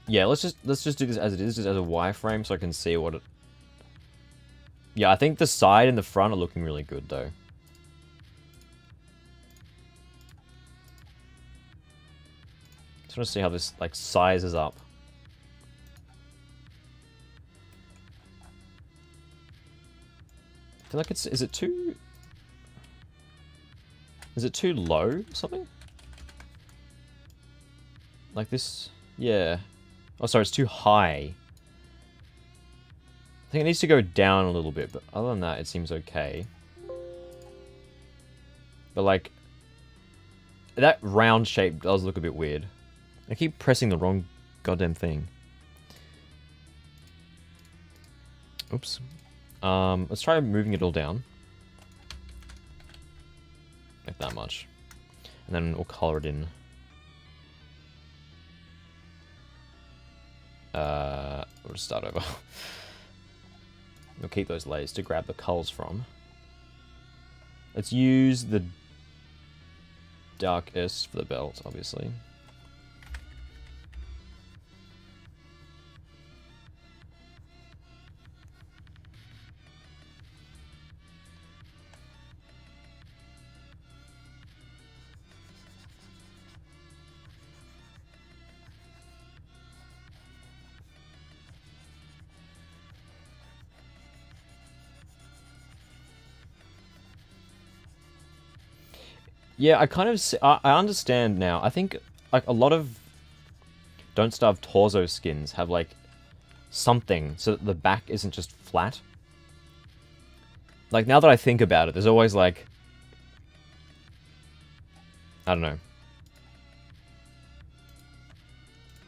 Yeah, let's just do this as it is, just as a wireframe, so I can see what it. Yeah, I think the side and the front are looking really good, though. Just want to see how this like sizes up. I feel like it's. Is it too low or something? Like this? Yeah. Oh, sorry, it's too high. I think it needs to go down a little bit, but other than that, it seems okay. But like, that round shape does look a bit weird. I keep pressing the wrong goddamn thing. Oops. Let's try moving it all down. Like that much. And then we'll color it in. We'll just start over. We'll keep those layers to grab the colors from. Let's use the darkest for the belt, obviously. Yeah, I kind of... I understand now. I think, like, a lot of Don't Starve torso skins have, like, something so that the back isn't just flat. Like, now that I think about it, there's always, like... I don't know.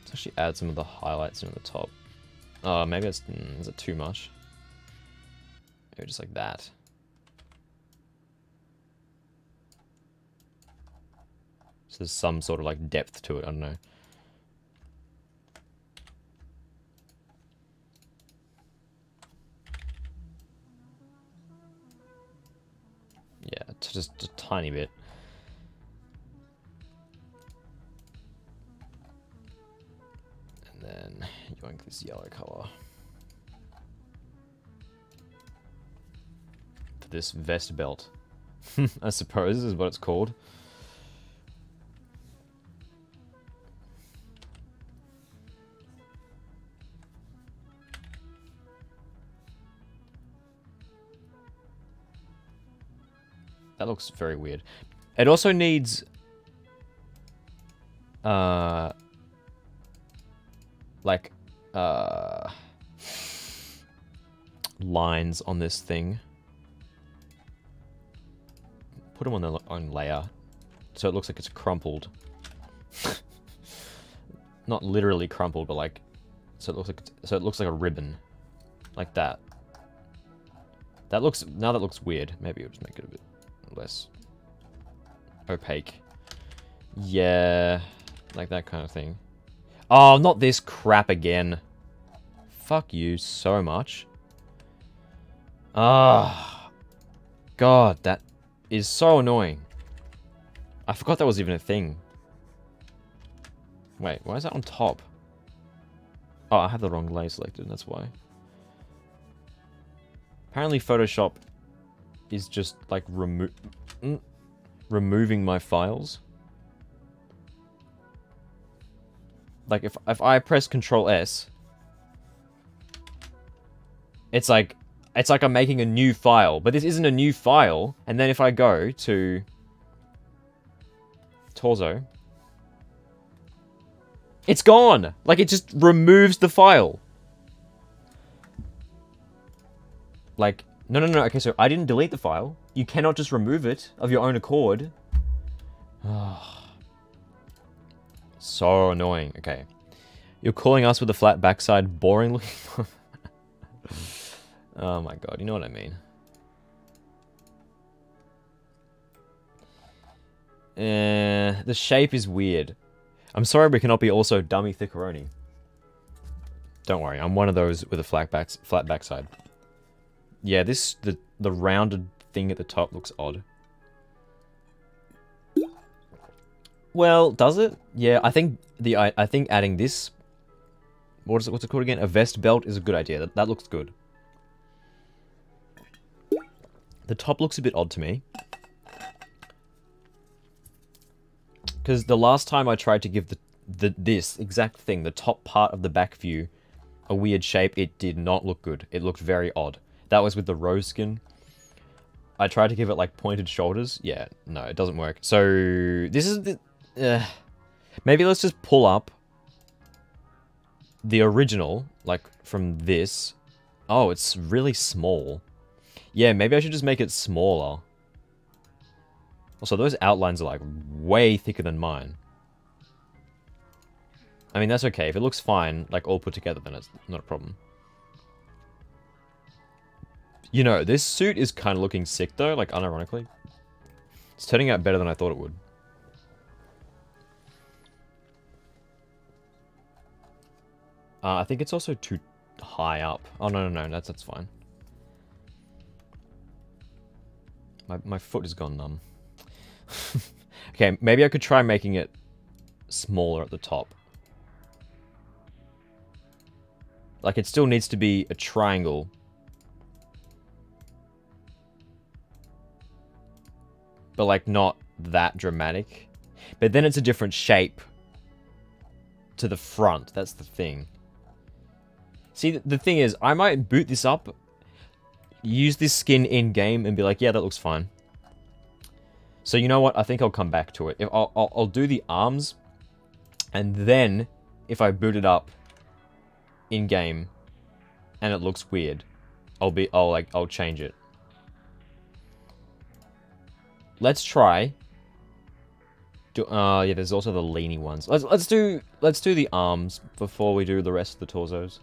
Let's actually add some of the highlights in the top. Oh, maybe it's... is it too much? Maybe just like that. So there's some sort of like depth to it, I don't know. just a tiny bit. And then yoink this yellow color. For this vest belt. I suppose is what it's called. That looks very weird. It also needs like lines on this thing. Put them on their own layer so it looks like it's crumpled. Not literally crumpled, but like so it looks like a ribbon. Like that. That looks weird. Maybe we'll just make it a bit less opaque. Yeah, like that kind of thing. Oh, not this crap again. Fuck you so much. Ah, God, that is so annoying. I forgot that was even a thing. Wait, why is that on top? Oh, I have the wrong layer selected, that's why. Apparently Photoshop is just like removing my files. Like if I press Control S, it's like I'm making a new file, but this isn't a new file. And then if I go to torso, it's gone. Like it just removes the file. Like no. Okay, so I didn't delete the file. You cannot just remove it of your own accord. So annoying. Okay. You're calling us with a flat backside boring looking... Oh my god, you know what I mean. The shape is weird. I'm sorry we cannot be also dummy thickeroni. Don't worry, I'm one of those with a flat backside. Yeah, the rounded thing at the top looks odd. Well, does it? Yeah, I think adding this, what's it called again? A vest belt is a good idea. That looks good. The top looks a bit odd to me. Because the last time I tried to give this exact thing, the top part of the back view, a weird shape, it did not look good. It looked very odd. That was with the rose skin. I tried to give it like pointed shoulders. Yeah, no, it doesn't work. So this is the... maybe let's just pull up the original, like from this. Oh, it's really small. Yeah, maybe I should just make it smaller. Also, those outlines are like way thicker than mine. I mean, that's okay. If it looks fine, like all put together, then it's not a problem. You know, this suit is kind of looking sick though, like unironically. It's turning out better than I thought it would. I think it's also too high up. Oh, no, that's fine. My foot has gone numb. Okay, maybe I could try making it smaller at the top. Like, it still needs to be a triangle. But, like, not that dramatic. But then it's a different shape to the front. That's the thing. See, the thing is, I might boot this up, use this skin in-game, and be like, yeah, that looks fine. So you know what? I think I'll come back to it. I'll do the arms, and then, if I boot it up in-game, and it looks weird, I'll change it. Let's try. Yeah, there's also the leany ones. Let's do the arms before we do the rest of the torsos.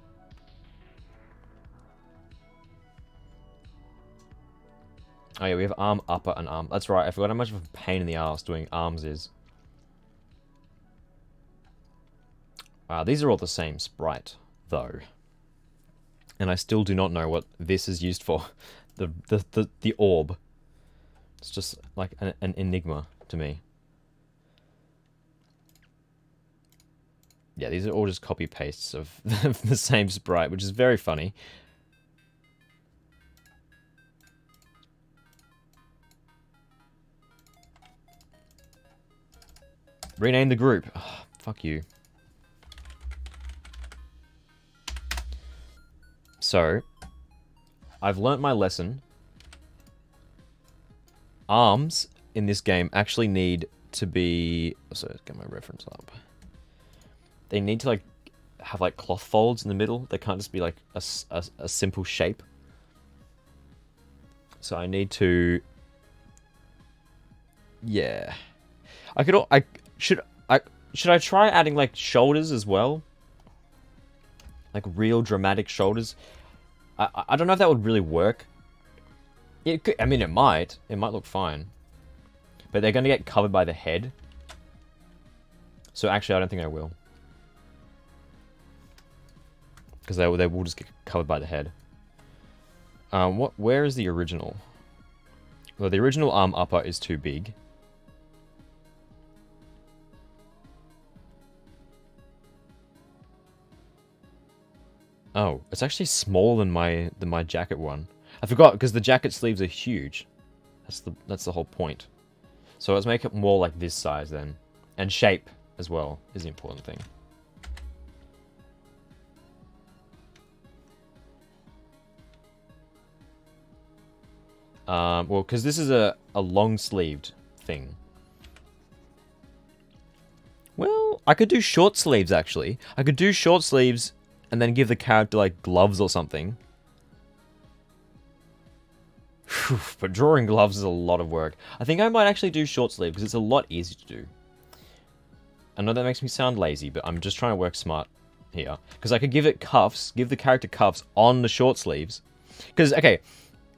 Oh yeah, we have arm, upper, and arm. That's right, I forgot how much of a pain in the ass doing arms is. These are all the same sprite, though. And I still do not know what this is used for. The orb. It's just like an enigma to me. Yeah, these are all just copy-pastes of the same sprite, which is very funny. Rename the group. Oh, fuck you. So, I've learnt my lesson. Arms in this game actually need to be... So, let's get my reference up. They need to, like, have, like, cloth folds in the middle. They can't just be, like, a simple shape. So I need to... Yeah. Should I try adding, like, shoulders as well? Like, real dramatic shoulders? I don't know if that would really work. It could, I mean, it might. It might look fine. But they're going to get covered by the head. So actually, I don't think I will. Because they will just get covered by the head. Where is the original? Well, the original arm upper is too big. Oh, it's actually smaller than my jacket one. I forgot because the jacket sleeves are huge. That's the whole point. So let's make it more like this size then, and shape as well is the important thing. Well, because this is a long-sleeved thing. Well, I could do short sleeves, actually. I could do short sleeves and then give the character, like, gloves or something. Whew, but drawing gloves is a lot of work. I think I might actually do short sleeve because it's a lot easier to do. I know that makes me sound lazy, but I'm just trying to work smart here. Because I could give it cuffs, give the character cuffs on the short sleeves. Because, okay...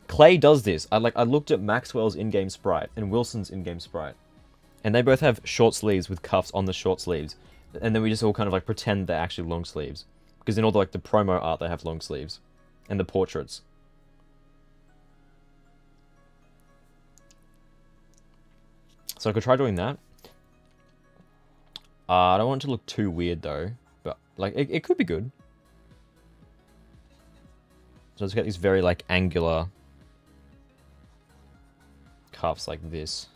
Clay does this. I looked at Maxwell's in-game sprite and Wilson's in-game sprite. And they both have short sleeves with cuffs on the short sleeves. And then we just all kind of like pretend they're actually long sleeves. Because in all the promo art they have long sleeves. And the portraits. So I could try doing that. I don't want it to look too weird though. But like it could be good. So let's get these very like angular cuffs like this.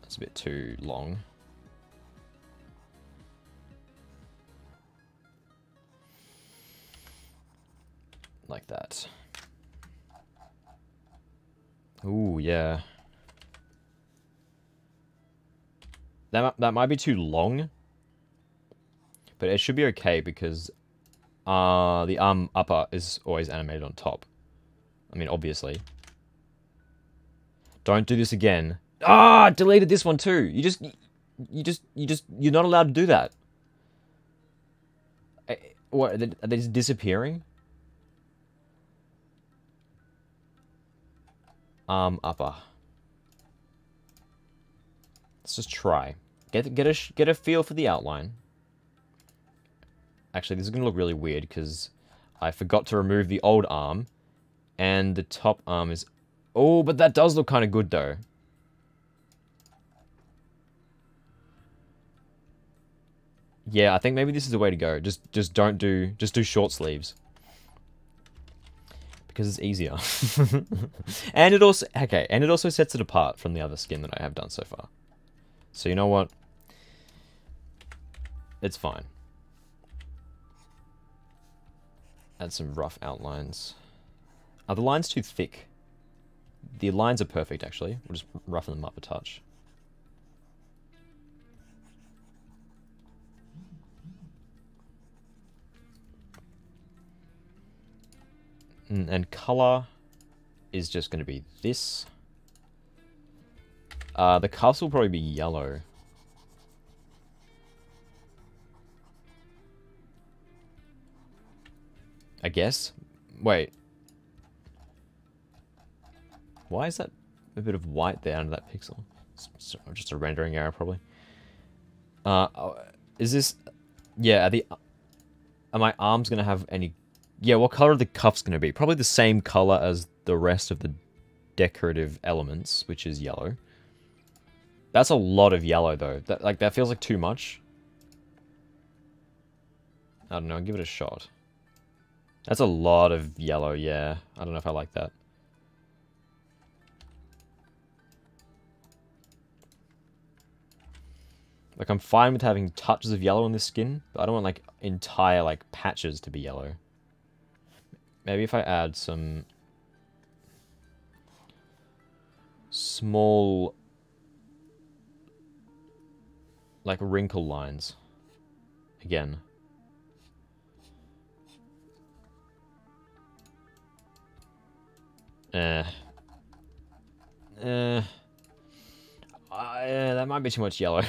That's a bit too long. Like that. Ooh, yeah. That might be too long. But it should be okay because the arm upper is always animated on top. I mean, obviously. Don't do this again. Ah, deleted this one too. You're not allowed to do that. What, are they just disappearing? Upper. Let's just try. Get a feel for the outline. Actually, this is gonna look really weird because I forgot to remove the old arm, and the top arm is. Oh, but that does look kind of good though. Yeah, I think maybe this is the way to go. Just do short sleeves. Because it's easier. And it also sets it apart from the other skin that I have done so far. So you know what? It's fine. Add some rough outlines. Are the lines too thick? The lines are perfect, actually. We'll just roughen them up a touch. And color is just going to be this. The cuffs will probably be yellow. I guess. Wait. Why is that a bit of white there under that pixel? It's just a rendering error, probably. Is this... Yeah, are my arms going to have any... Yeah, what color are the cuffs going to be? Probably the same color as the rest of the decorative elements, which is yellow. That's a lot of yellow, though. That feels like too much. I don't know, give it a shot. That's a lot of yellow, yeah. I don't know if I like that. Like, I'm fine with having touches of yellow on this skin, but I don't want, like, entire, like, patches to be yellow. Maybe if I add some small, like, wrinkle lines. Again. That might be too much yellow.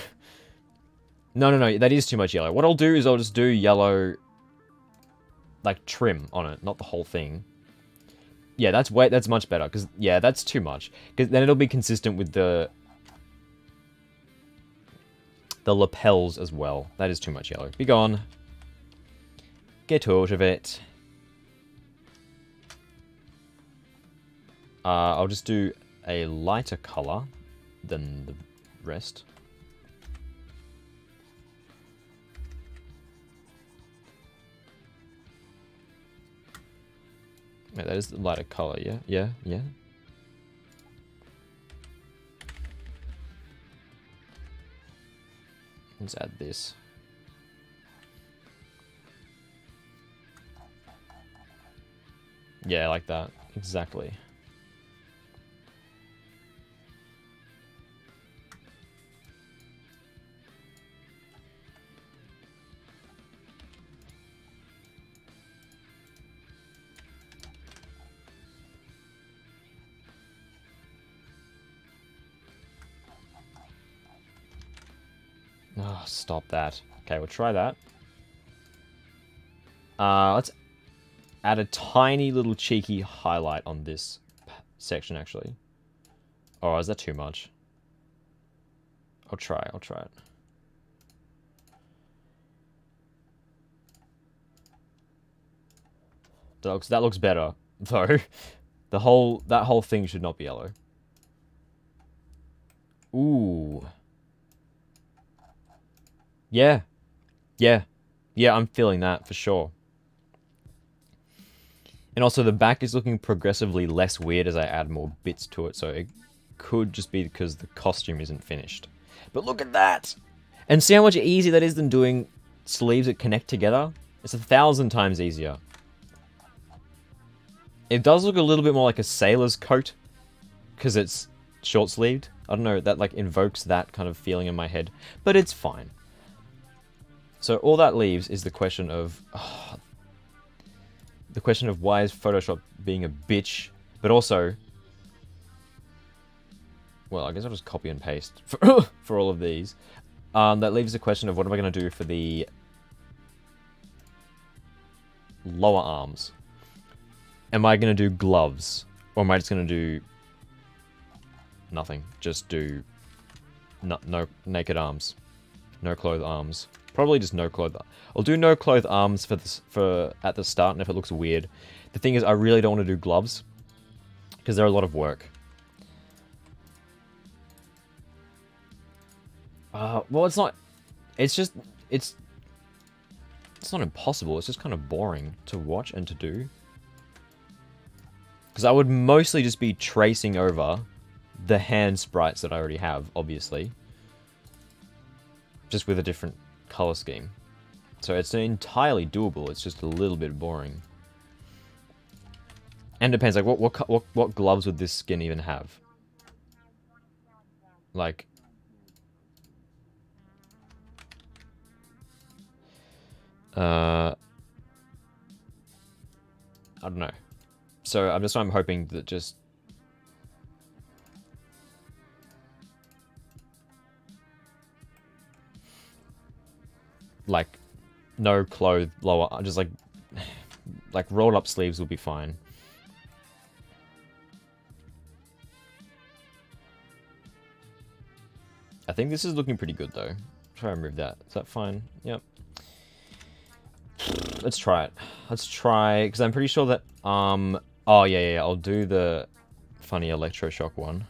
No, that is too much yellow. What I'll do is I'll just do yellow, like, trim on it, not the whole thing. Yeah, that's much better, because, yeah, that's too much. Because then it'll be consistent with the lapels as well. That is too much yellow. Be gone. Get out of it. I'll just do a lighter color than the rest. Yeah, that is the lighter color, yeah. Let's add this. Yeah, like that. Exactly. Oh, stop that. Okay, we'll try that. Let's add a tiny little cheeky highlight on this section, actually. Oh, is that too much? I'll try it. That looks better, though. That whole thing should not be yellow. Ooh. Yeah, I'm feeling that for sure. And also the back is looking progressively less weird as I add more bits to it, so it could just be because the costume isn't finished. But look at that! And see how much easier that is than doing sleeves that connect together? It's 1,000 times easier. It does look a little bit more like a sailor's coat, because it's short-sleeved. I don't know, that like invokes that kind of feeling in my head, but it's fine. So all that leaves is the question of why is Photoshop being a bitch, but also, well, I guess I'll just copy and paste for all of these. That leaves the question of what am I going to do for the lower arms? Am I going to do gloves, or am I just going to do nothing? Just do no naked arms, no clothed arms. Probably just no clothed. I'll do no clothed arms for at the start, and if it looks weird. The thing is, I really don't want to do gloves because they're a lot of work. Well, it's not. It's not impossible. It's just kind of boring to watch and to do. Because I would mostly just be tracing over the hand sprites that I already have, obviously, just with a different color scheme. So it's entirely doable, it's just a little bit boring. And depends, like, what gloves would this skin even have? Like... I don't know. So I'm hoping that just... like, no clothes lower, just like rolled up sleeves will be fine. I think this is looking pretty good though. Try and remove that. Is that fine? Yep. Let's try it. Let's try, because I'm pretty sure that, oh yeah, I'll do the funny electroshock one.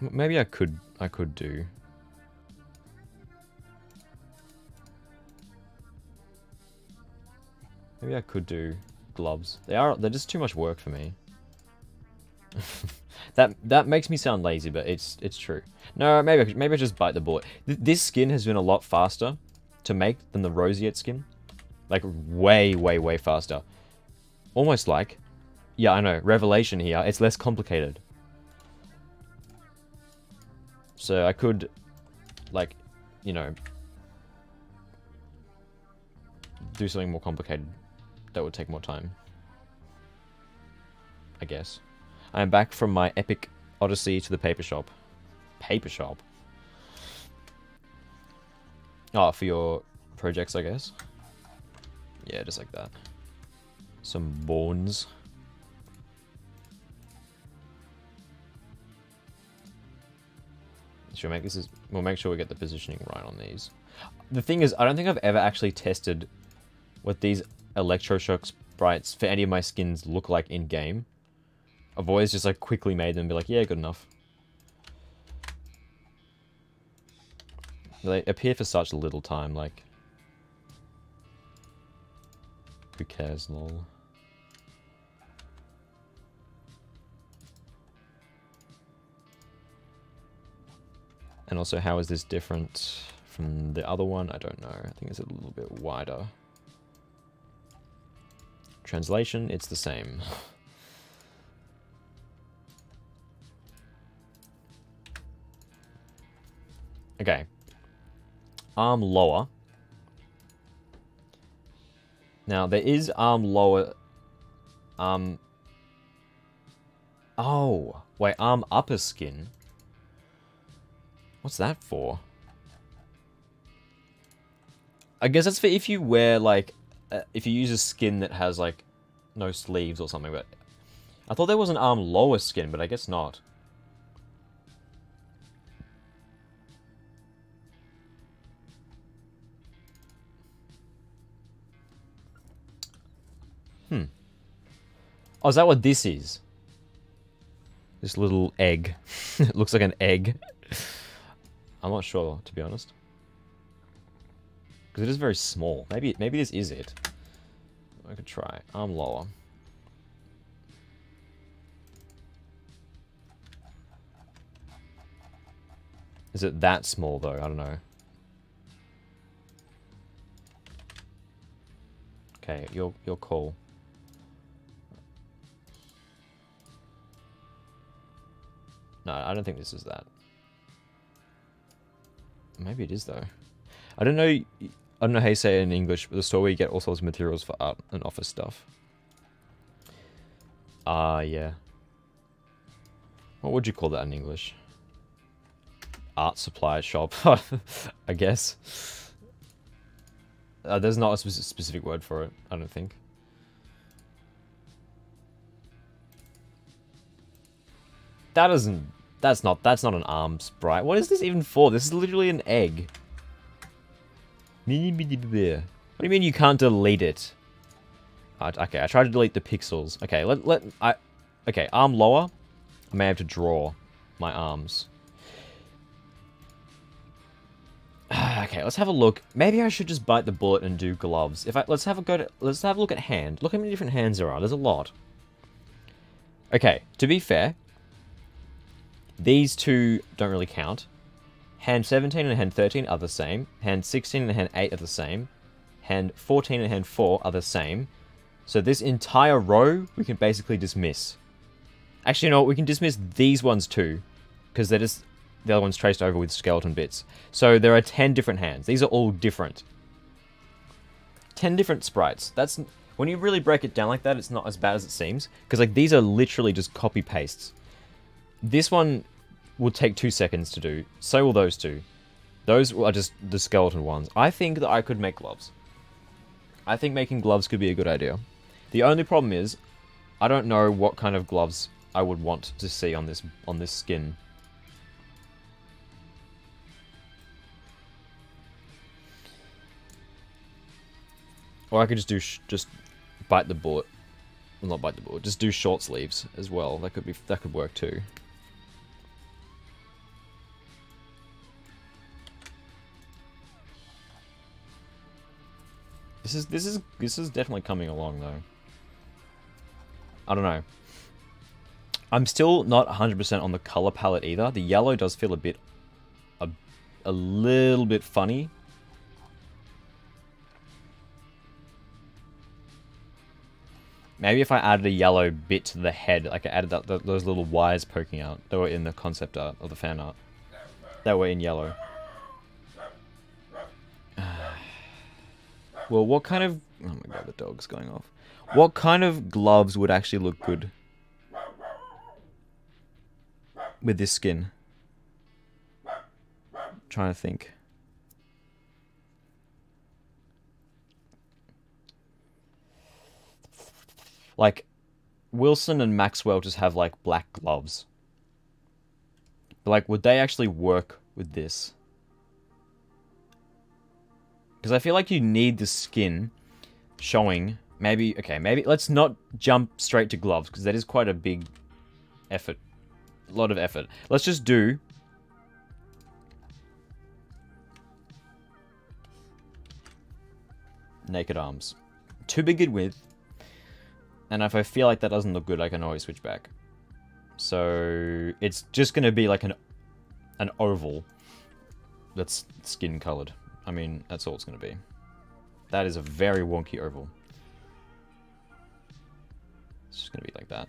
Maybe I could do. Maybe I could do gloves. They're just too much work for me. that makes me sound lazy, but it's true. No, maybe I just bite the bullet. This skin has been a lot faster to make than the roseate skin. Like way faster. Almost like, yeah, I know, Revelation here. It's less complicated. So I could, like, you know, do something more complicated that would take more time. I guess. I am back from my epic odyssey to the paper shop. Paper shop? Oh, for your projects, I guess. Yeah, just like that. Some bones. Should we make this? We'll make sure we get the positioning right on these. The thing is, I don't think I've ever actually tested what these electroshock sprites for any of my skins look like in game. I've always just like quickly made them and be like, yeah, good enough. They appear for such little time, like, who cares, lol. And also, how is this different from the other one? I don't know. I think it's a little bit wider. Translation, it's the same. Okay. Arm lower. Now, there is arm lower... Oh! Wait, arm upper skin? What's that for? I guess that's for if you wear, like... if you use a skin that has, like, no sleeves or something, but... I thought there was an arm lower skin, but I guess not. Oh, is that what this is? This little egg. It looks like an egg. I'm not sure, to be honest. Because it is very small. Maybe this is it. I could try. Arm lower. Is it that small, though? I don't know. Okay, your call. No, I don't think this is that. Maybe it is, though. I don't know how you say it in English, but the store where you get all sorts of materials for art and office stuff. Yeah. What would you call that in English? Art supply shop, I guess. There's not a specific word for it, I don't think. That's not an arm sprite. What is this even for? This is literally an egg. What do you mean you can't delete it? Okay, I tried to delete the pixels. Okay, okay, arm lower. I may have to draw my arms. Okay, let's have a look. Maybe I should just bite the bullet and do gloves. Let's have a look at hand. Look how many different hands there are. There's a lot. Okay, to be fair, these two don't really count. Hand 17 and hand 13 are the same. Hand 16 and hand 8 are the same. Hand 14 and hand 4 are the same. So this entire row, we can basically dismiss. Actually, you know what? We can dismiss these ones too. Because they're just... the other one's traced over with skeleton bits. So there are 10 different hands. These are all different. 10 different sprites. That's... when you really break it down like that, it's not as bad as it seems. Because, like, these are literally just copy-pastes. This one will take 2 seconds to do. So will those two. Those are just the skeleton ones. I think that I could make gloves. I think making gloves could be a good idea. The only problem is, I don't know what kind of gloves I would want to see on this skin. Or I could just do just bite the bullet. Well, not bite the bullet. Just do short sleeves as well. That could work too. This is definitely coming along though. I don't know. I'm still not 100% on the color palette either. The yellow does feel a little bit funny. Maybe if I added a yellow bit to the head, like I added those little wires poking out that were in the concept art or the fan art, that were in yellow. Well, what kind of... Oh my god, the dog's going off. What kind of gloves would actually look good with this skin? Trying to think. Like, Wilson and Maxwell just have, like, black gloves. But, like, would they actually work with this? Because I feel like you need the skin showing. Maybe, okay, maybe let's not jump straight to gloves, because that is quite a big effort. A lot of effort. Let's just do... naked arms. To begin with. And if I feel like that doesn't look good, I can always switch back. So it's just going to be like an oval that's skin colored. I mean, that's all it's going to be. That is a very wonky oval. It's just going to be like that.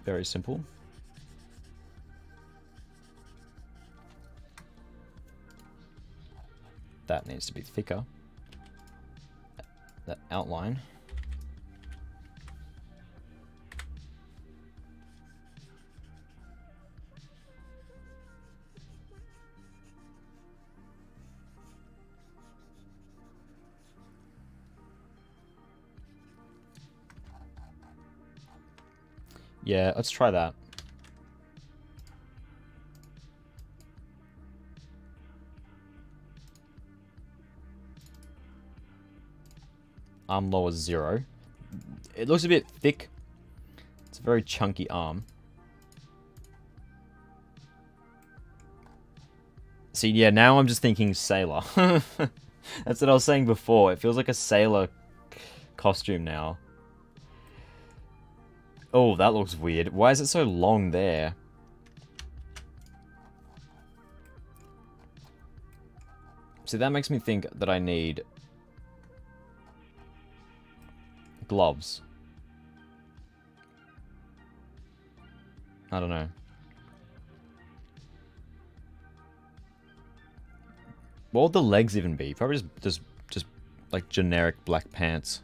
Very simple. That needs to be thicker. That outline. Yeah, let's try that. Arm lower 0. It looks a bit thick. It's a very chunky arm. See, yeah, now I'm just thinking sailor. That's what I was saying before. It feels like a sailor costume now. Oh, that looks weird. Why is it so long there? See, that makes me think that I need gloves. I don't know. What would the legs even be? Probably just like generic black pants.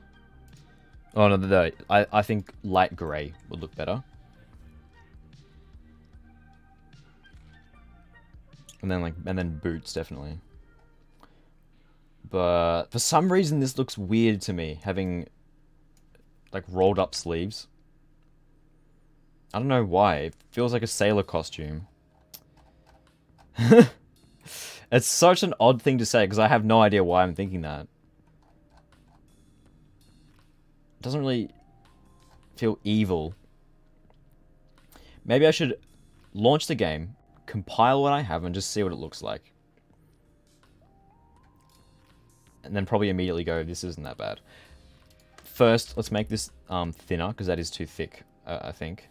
Oh no, I think light grey would look better. And then boots definitely. But for some reason this looks weird to me, having like rolled up sleeves. I don't know why. It feels like a sailor costume. It's such an odd thing to say because I have no idea why I'm thinking that. Doesn't really feel evil. Maybe I should launch the game, compile what I have, and just see what it looks like. And then probably immediately go, this isn't that bad. First, let's make this thinner, because that is too thick, I think.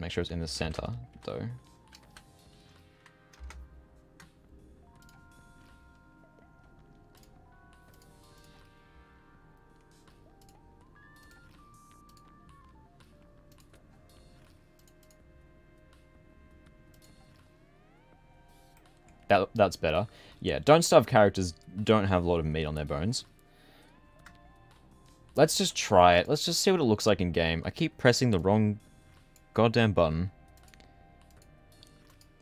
Make sure it's in the center, though. That's better. Yeah, Don't Starve characters don't have a lot of meat on their bones. Let's just try it. Let's just see what it looks like in game. I keep pressing the wrong goddamn button.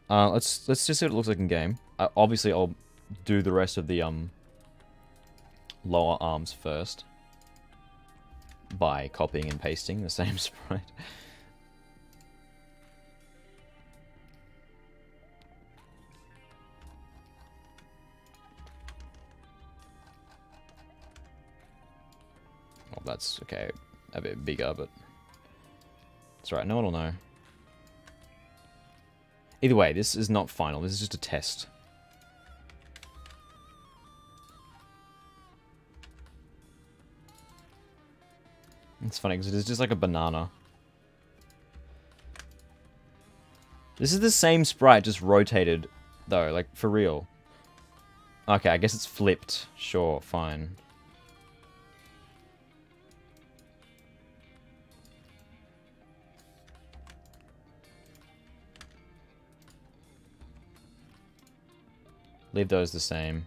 Let's just see what it looks like in game. Obviously, I'll do the rest of the lower arms first by copying and pasting the same sprite. Well, that's okay, a bit bigger, but it's right. No one will know. Either way, this is not final. This is just a test. It's funny because it is just like a banana. This is the same sprite, just rotated, though, like, for real. Okay, I guess it's flipped. Sure, fine. Leave those the same.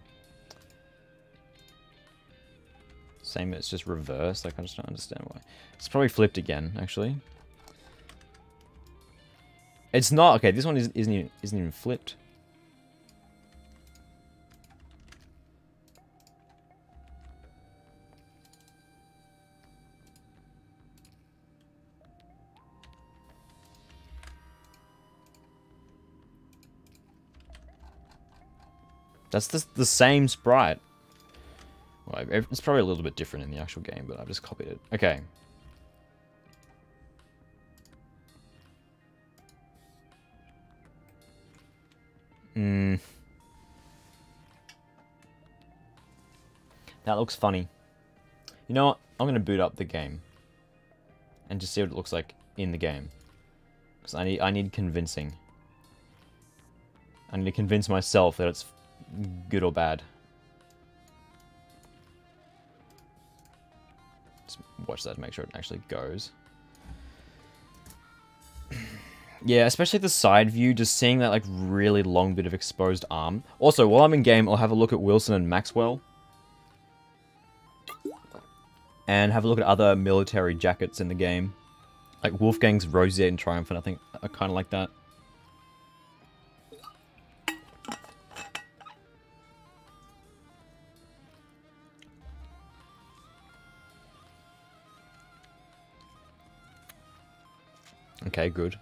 Same, it's just reversed. Like, I just don't understand why. It's probably flipped again, actually. It's not. Okay, this one isn't even flipped. That's the same sprite. Well, it's probably a little bit different in the actual game, but I've just copied it. Okay. That looks funny. You know what? I'm going to boot up the game. And just see what it looks like in the game. Because I need convincing. I need to convince myself that it's good or bad. Just watch that to make sure it actually goes. Yeah, especially the side view, just seeing that like really long bit of exposed arm. Also, while I'm in game, I'll have a look at Wilson and Maxwell. And have a look at other military jackets in the game. Like Wolfgang's Roseate and Triumphant, I think are kind of like that. Okay, good.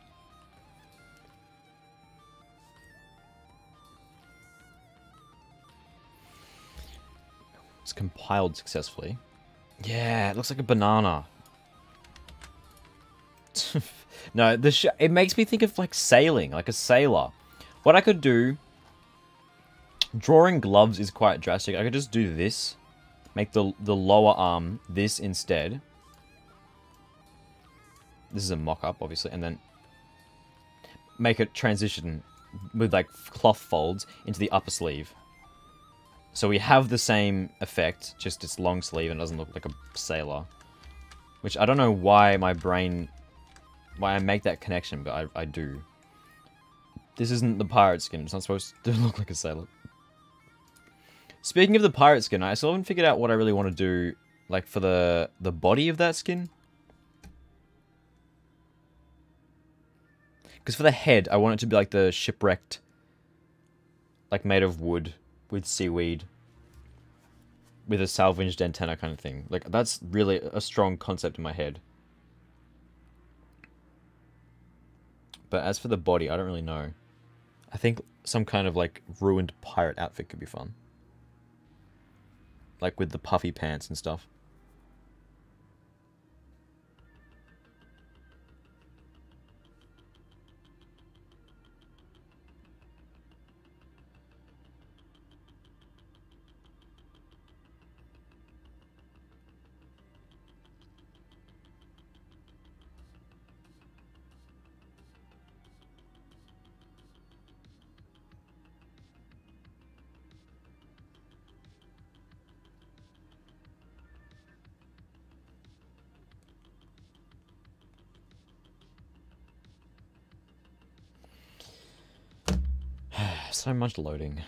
It's compiled successfully. Yeah, it looks like a banana. No, it makes me think of like sailing, like a sailor. What I could do, drawing gloves is quite drastic. I could just do this, make the lower arm this instead. This is a mock-up, obviously, and then make it transition with like cloth folds into the upper sleeve. So we have the same effect, just it's long sleeve and doesn't look like a sailor. Which I don't know why why I make that connection, but I do. This isn't the pirate skin, it's not supposed to look like a sailor. Speaking of the pirate skin, I still haven't figured out what I really want to do, like for the body of that skin. Because for the head, I want it to be like the shipwrecked, like made of wood with seaweed, with a salvaged antenna kind of thing. Like, that's really a strong concept in my head. But as for the body, I don't really know. I think some kind of like ruined pirate outfit could be fun. Like with the puffy pants and stuff. So much loading.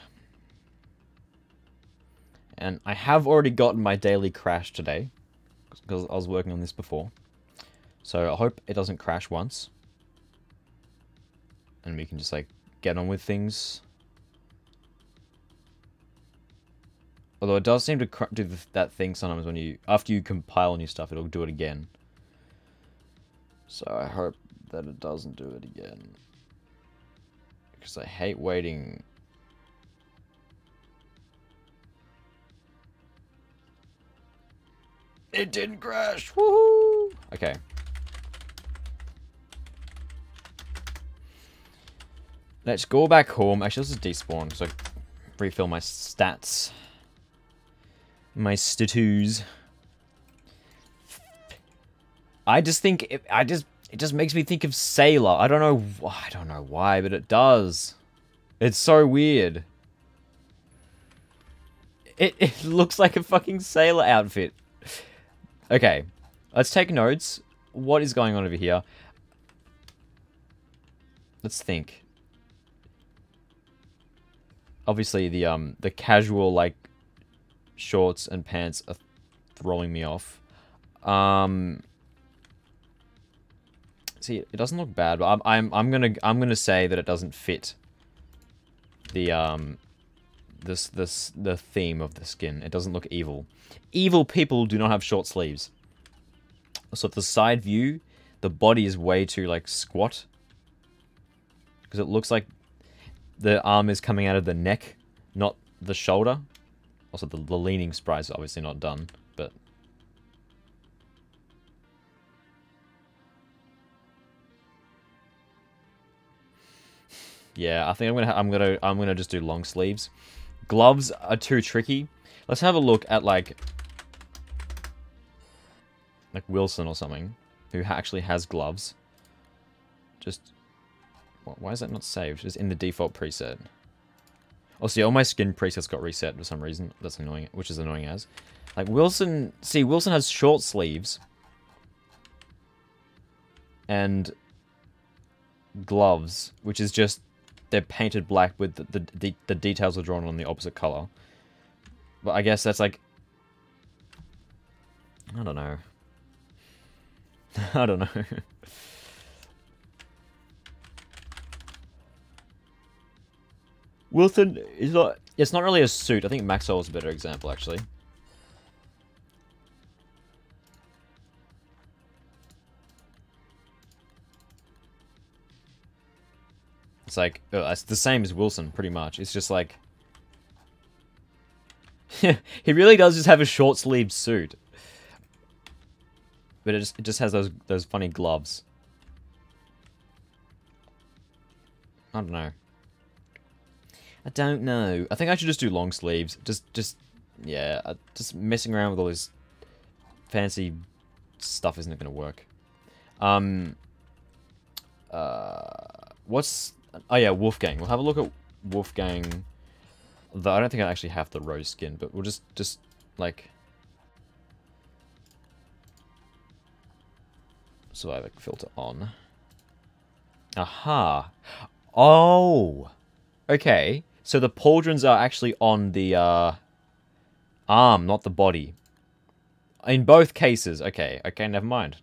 And I have already gotten my daily crash today, because I was working on this before. So I hope it doesn't crash once. And we can just, like, get on with things. Although it does seem to do that thing sometimes when you... After you compile new stuff, it'll do it again. So I hope that it doesn't do it again. Because I hate waiting. It didn't crash! Woohoo! Okay. Let's go back home. Actually, let's just despawn, so I refill my stats. My status. I just think it just makes me think of Sailor. I don't know why, but it does. It's so weird. It looks like a fucking Sailor outfit. Okay, let's take notes. What is going on over here? Let's think. Obviously, the casual, like, shorts and pants are throwing me off. See, it doesn't look bad, but I'm gonna say that it doesn't fit the the theme of the skin. It doesn't look evil. Evil people do not have short sleeves. So the side view, the body is way too, like, squat. Because it looks like the arm is coming out of the neck, not the shoulder. Also, the leaning sprite is obviously not done, but... Yeah, I think I'm gonna just do long sleeves. Gloves are too tricky. Let's have a look at, like Wilson or something, who actually has gloves. Just, why is that not saved? It's in the default preset. Oh, see, all my skin presets got reset for some reason. That's annoying, which is annoying as. Like, Wilson... See, Wilson has short sleeves. And gloves, which is just... They're painted black with the details are drawn on the opposite color. But I guess that's like... I don't know. I don't know. Wilson is not... It's not really a suit. I think Maxwell is a better example, actually. It's like... it's the same as Wilson, pretty much. It's just like... he really does just have a short-sleeved suit. But it just has those funny gloves. I don't know. I don't know. I think I should just do long sleeves. Yeah, just messing around with all this fancy stuff isn't going to work. What's... Oh yeah, Wolfgang. We'll have a look at Wolfgang. Though I don't think I actually have the rose skin, but we'll just like... Survivor filter on. Aha! Oh! Okay, so the pauldrons are actually on the arm, not the body. In both cases, okay, never mind.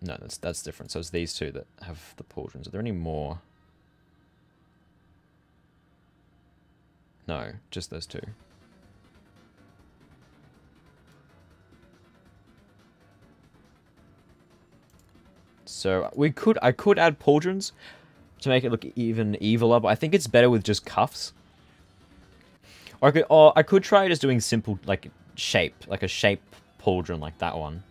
No, that's different. So it's these two that have the pauldrons. Are there any more? No, just those two. So I could add pauldrons to make it look even eviler, but I think it's better with just cuffs. Or I could try just doing simple, like, shape, like a shape pauldron like that one.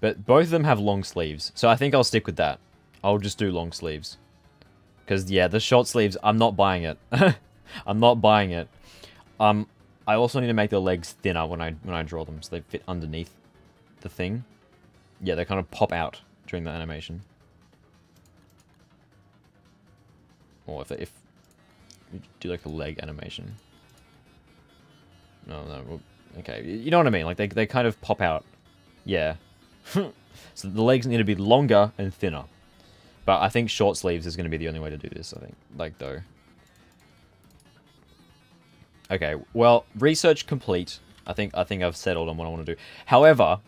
But both of them have long sleeves, so I think I'll stick with that. I'll just do long sleeves. Because, yeah, the short sleeves, I'm not buying it. I'm not buying it. I also need to make the legs thinner when I draw them, so they fit underneath the thing. Yeah, they kind of pop out during the animation. Or if you do like a leg animation. No, okay, you know what I mean? Like they kind of pop out. Yeah. So the legs need to be longer and thinner. But I think short sleeves is going to be the only way to do this, I think. Like, though. Okay, well, research complete. I think I've settled on what I want to do. However,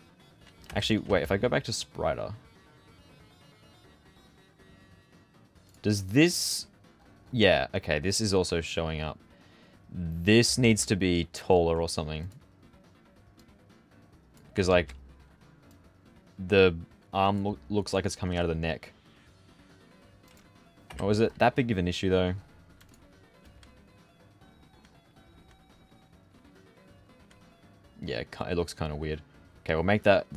actually, wait, if I go back to Spriter. Does this... Yeah, okay, this is also showing up. This needs to be taller or something. Because, like, the arm looks like it's coming out of the neck. Oh, is it that big of an issue, though? Yeah, it looks kind of weird. Okay, we'll make that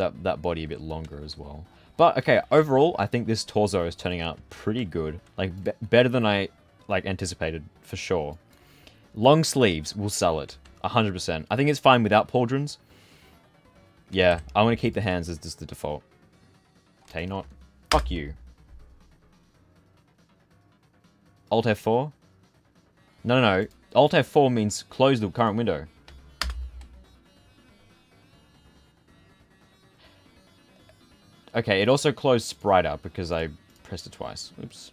body a bit longer as well. But, okay, overall, I think this torso is turning out pretty good. Like, better than I, like, anticipated, for sure. Long sleeves will sell it. 100%. I think it's fine without pauldrons. Yeah, I want to keep the hands as just the default. Okay, not. Fuck you. Alt F4? No. Alt F4 means close the current window. Okay, it also closed Spriter because I pressed it twice. Oops.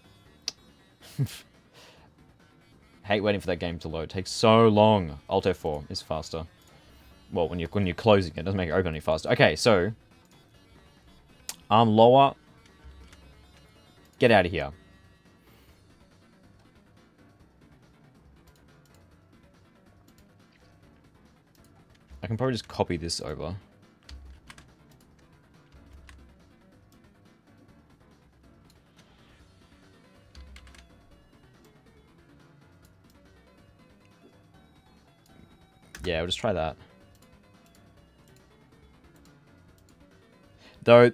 Hate waiting for that game to load. It takes so long. Alt F4 is faster. Well, when you're closing it, doesn't make it open any faster. Okay, so arm lower. Get out of here. I can probably just copy this over. Yeah, we'll just try that. Though,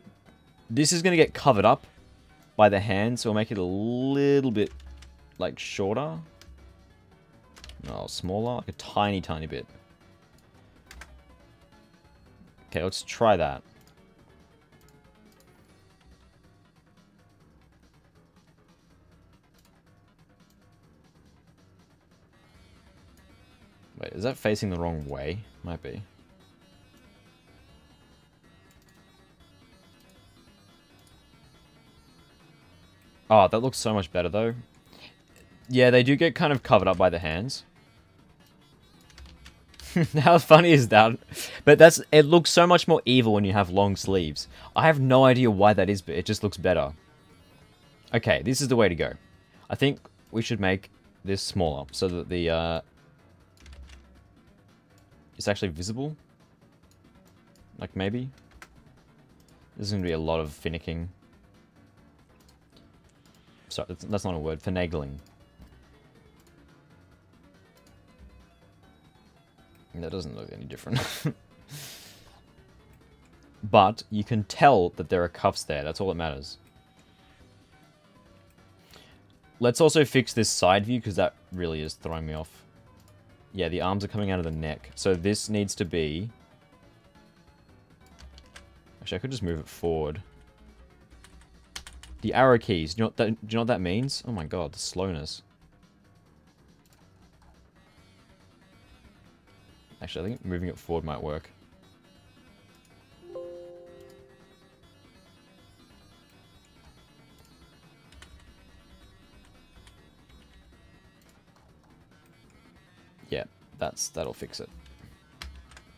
this is going to get covered up by the hand, so we'll make it a little bit, like, shorter. No, smaller. Like a tiny, tiny bit. Okay, let's try that. Wait, is that facing the wrong way? Might be. Oh, that looks so much better, though. Yeah, they do get kind of covered up by the hands. How funny is that? But it looks so much more evil when you have long sleeves. I have no idea why that is, but it just looks better. Okay, this is the way to go. I think we should make this smaller so that the it's actually visible. Like, maybe. There's going to be a lot of finicking. Sorry, that's not a word. Finagling. That doesn't look any different. But you can tell that there are cuffs there. That's all that matters. Let's also fix this side view, because that really is throwing me off. Yeah, the arms are coming out of the neck. So this needs to be... Actually, I could just move it forward. The arrow keys. Do you know what that means? Oh my god, the slowness. Actually, I think moving it forward might work. Yeah, that'll fix it.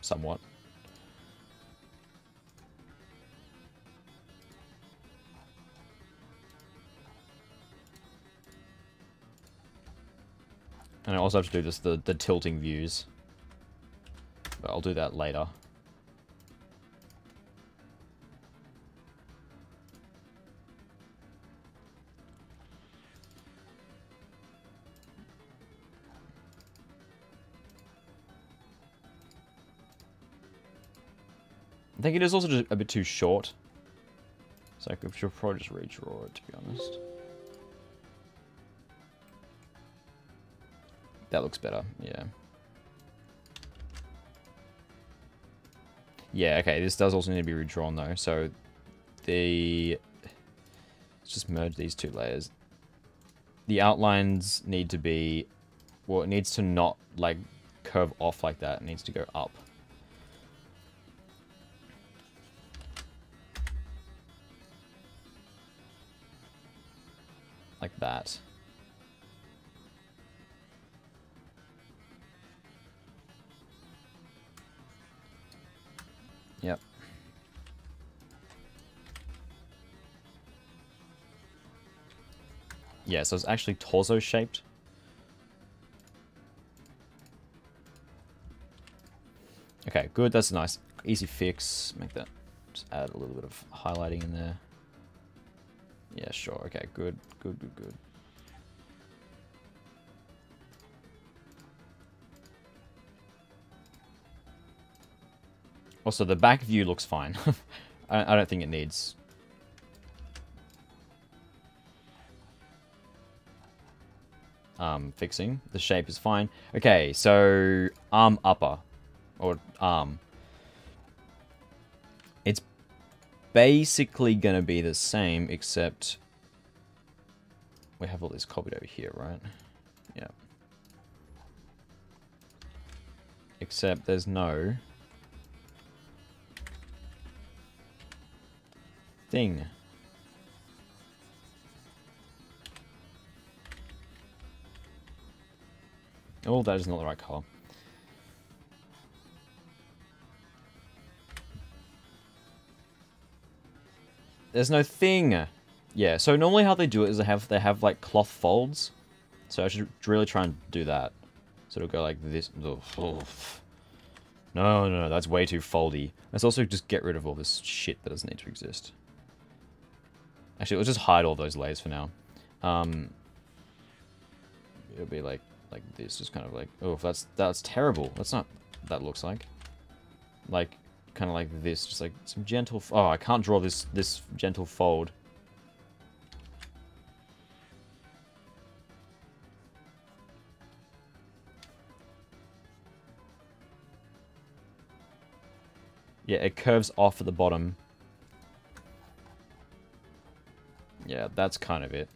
Somewhat. And I also have to do just the tilting views. But I'll do that later. I think it is also just a bit too short. So I should probably just redraw it, to be honest. That looks better, yeah. Yeah, okay, this does also need to be redrawn though, so let's just merge these two layers. The outlines need to be, well, it needs to not, like, curve off like that. It needs to go up. Like that. Yep. Yeah, so it's actually torso shaped. Okay, good. That's nice. Easy fix. Make that. Just add a little bit of highlighting in there. Yeah, sure. Okay, good. Good, good, good. Also, the back view looks fine. I don't think it needs... fixing. The shape is fine. Okay, so arm upper. Or arm. It's basically going to be the same, except we have all this copied over here, right? Yeah. Except there's no thing. Oh, that is not the right color. There's no thing. Yeah, so normally how they do it is they have like cloth folds. So I should really try and do that. So it'll go like this. Oh. No, that's way too foldy. Let's also just get rid of all this shit that doesn't need to exist. Actually, let's just hide all those layers for now. It'll be like this, just kind of like, oh, that's terrible. That's not what that looks like. Like, kind of like this, just like some gentle... Oh, I can't draw this gentle fold. Yeah, it curves off at the bottom. Yeah, that's kind of it.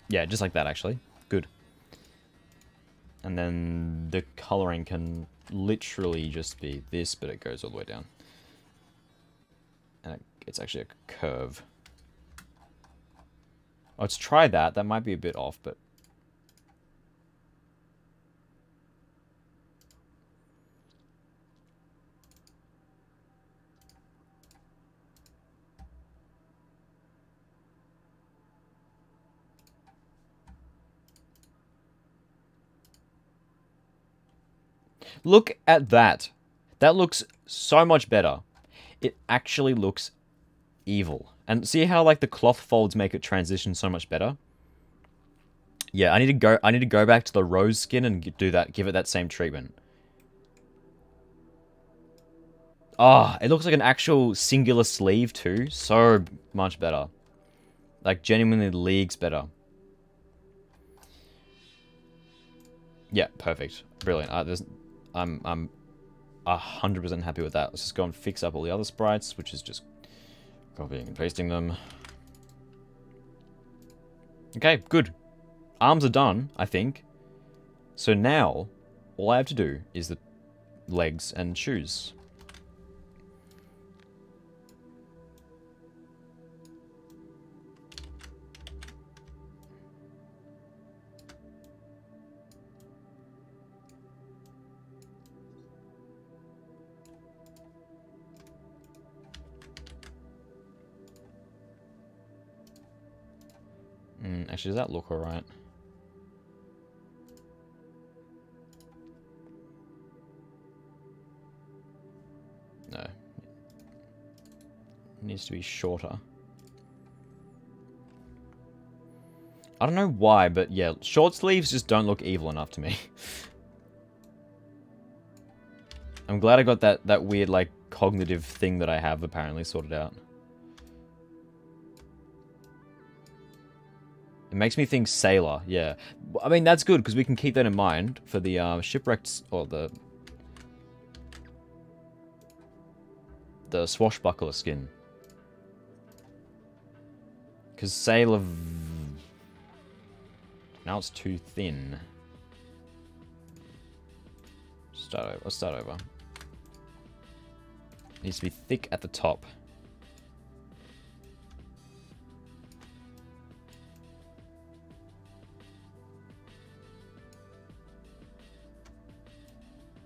Yeah, just like that, actually. Good. And then the coloring can literally just be this, but it goes all the way down. And it's actually a curve. Let's try that. That might be a bit off, but... Look at that. That looks so much better. It actually looks evil. And see how like the cloth folds make it transition so much better? Yeah, I need to go back to the rose skin and do that, give it that same treatment. Ah, it looks like an actual singular sleeve too. So much better. Like genuinely leagues better. Yeah, perfect. Brilliant. I'm 100% happy with that. Let's just go and fix up all the other sprites, which is just copying and pasting them. Okay, good. Arms are done, I think. So now, all I have to do is the legs and shoes. Actually, does that look alright? No. It needs to be shorter. I don't know why, but yeah, short sleeves just don't look evil enough to me. I'm glad I got that weird, like, cognitive thing that I have apparently sorted out. It makes me think sailor, yeah. I mean, that's good, because we can keep that in mind for the shipwrecked, or the swashbuckler skin. Because sailor Now it's too thin. Start over. Let's start over. Needs to be thick at the top.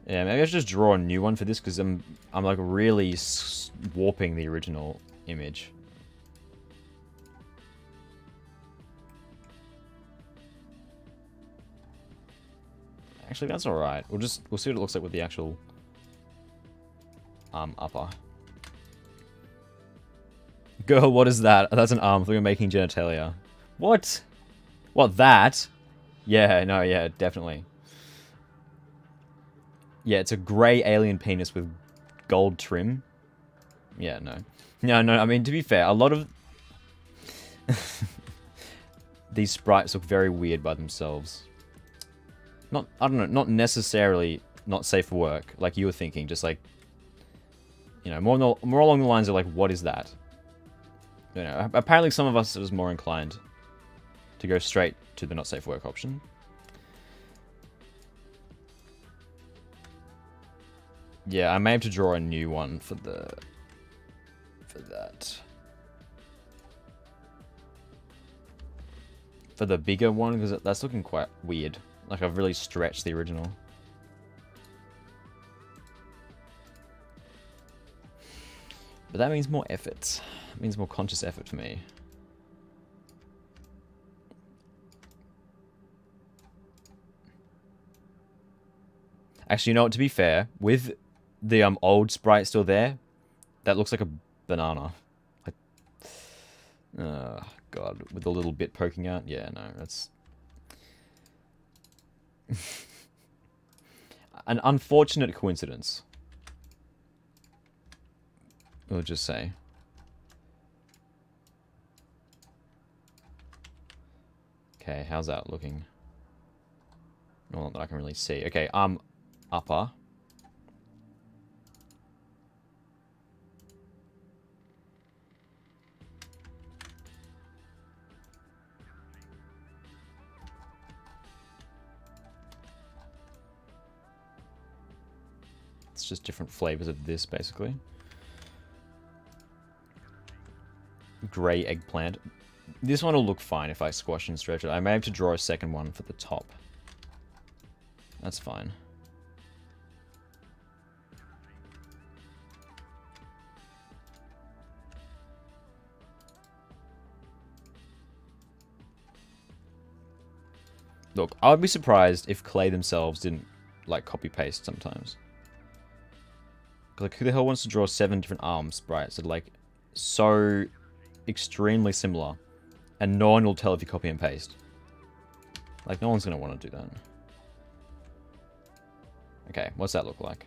Yeah, maybe I should just draw a new one for this because I'm like really warping the original image. Actually, that's all right. We'll see what it looks like with the actual upper. Girl, what is that? That's an arm. We're making genitalia. What? What, that? Yeah, no, yeah, definitely. Yeah, it's a grey alien penis with gold trim. Yeah, no. No, I mean, to be fair, a lot of... these sprites look very weird by themselves. I don't know, not necessarily not safe for work, like you were thinking, just like... You know, more along the lines of like, what is that? You know, apparently some of us was more inclined to go straight to the not safe for work option. Yeah, I may have to draw a new one for that. For the bigger one, because that's looking quite weird. Like, I've really stretched the original. But that means more effort. It means more conscious effort for me. Actually, you know what, to be fair, with the old sprite still there, that looks like a banana. Like, God, with a little bit poking out. Yeah, no, that's an unfortunate coincidence. We'll just say. Okay, how's that looking? Well, not that I can really see. Okay, upper. It's just different flavors of this, basically. Grey eggplant. This one will look fine if I squash and stretch it. I may have to draw a second one for the top. That's fine. Look, I would be surprised if Clay themselves didn't, like, copy-paste sometimes. Like, who the hell wants to draw 7 different arm sprites that are, like, so extremely similar, and no one will tell if you copy and paste? Like, no one's going to want to do that. Okay, what's that look like?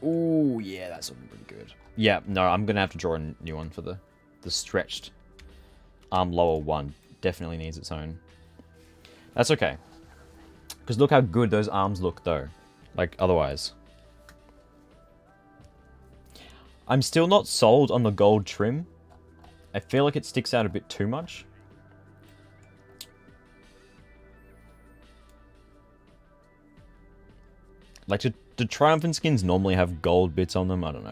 Ooh, yeah, that's looking pretty good. Yeah, no, I'm going to have to draw a new one for the stretched arm lower one. Definitely needs its own. That's okay. Because look how good those arms look, though. Like, otherwise. I'm still not sold on the gold trim. I feel like it sticks out a bit too much. Like, do Triumphant skins normally have gold bits on them? I don't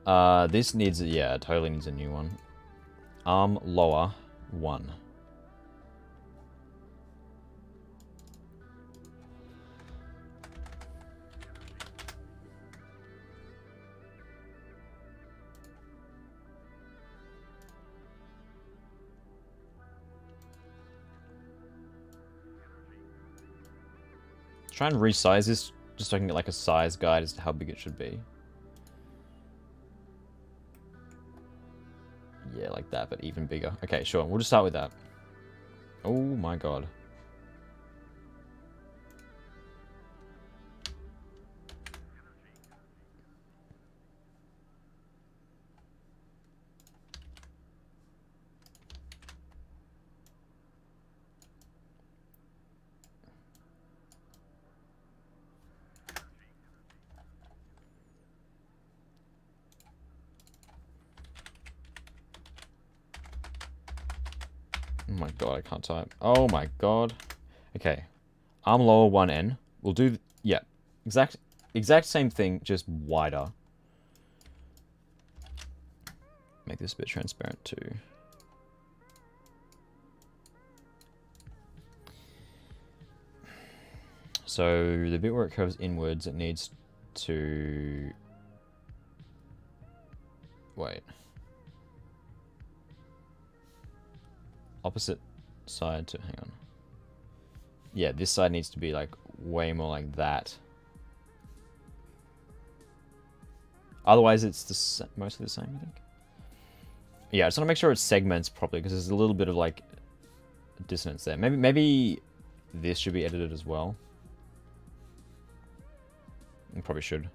know. This needs, yeah, it totally needs a new one. Arm lower 1. Try and resize this just so I can get like a size guide as to how big it should be. Yeah, like that, but even bigger. Okay, sure. We'll just start with that. Oh my god. god, I can't type. Oh my god. Okay. Arm lower 1N. We'll do, yeah. Exact same thing, just wider. Make this a bit transparent too. So the bit where it curves inwards, it needs to... Wait. Opposite side to... Hang on. Yeah, this side needs to be like way more like that. Otherwise, it's mostly the same, I think. Yeah, I just want to make sure it segments properly because there's a little bit of like dissonance there. Maybe this should be edited as well. It probably should.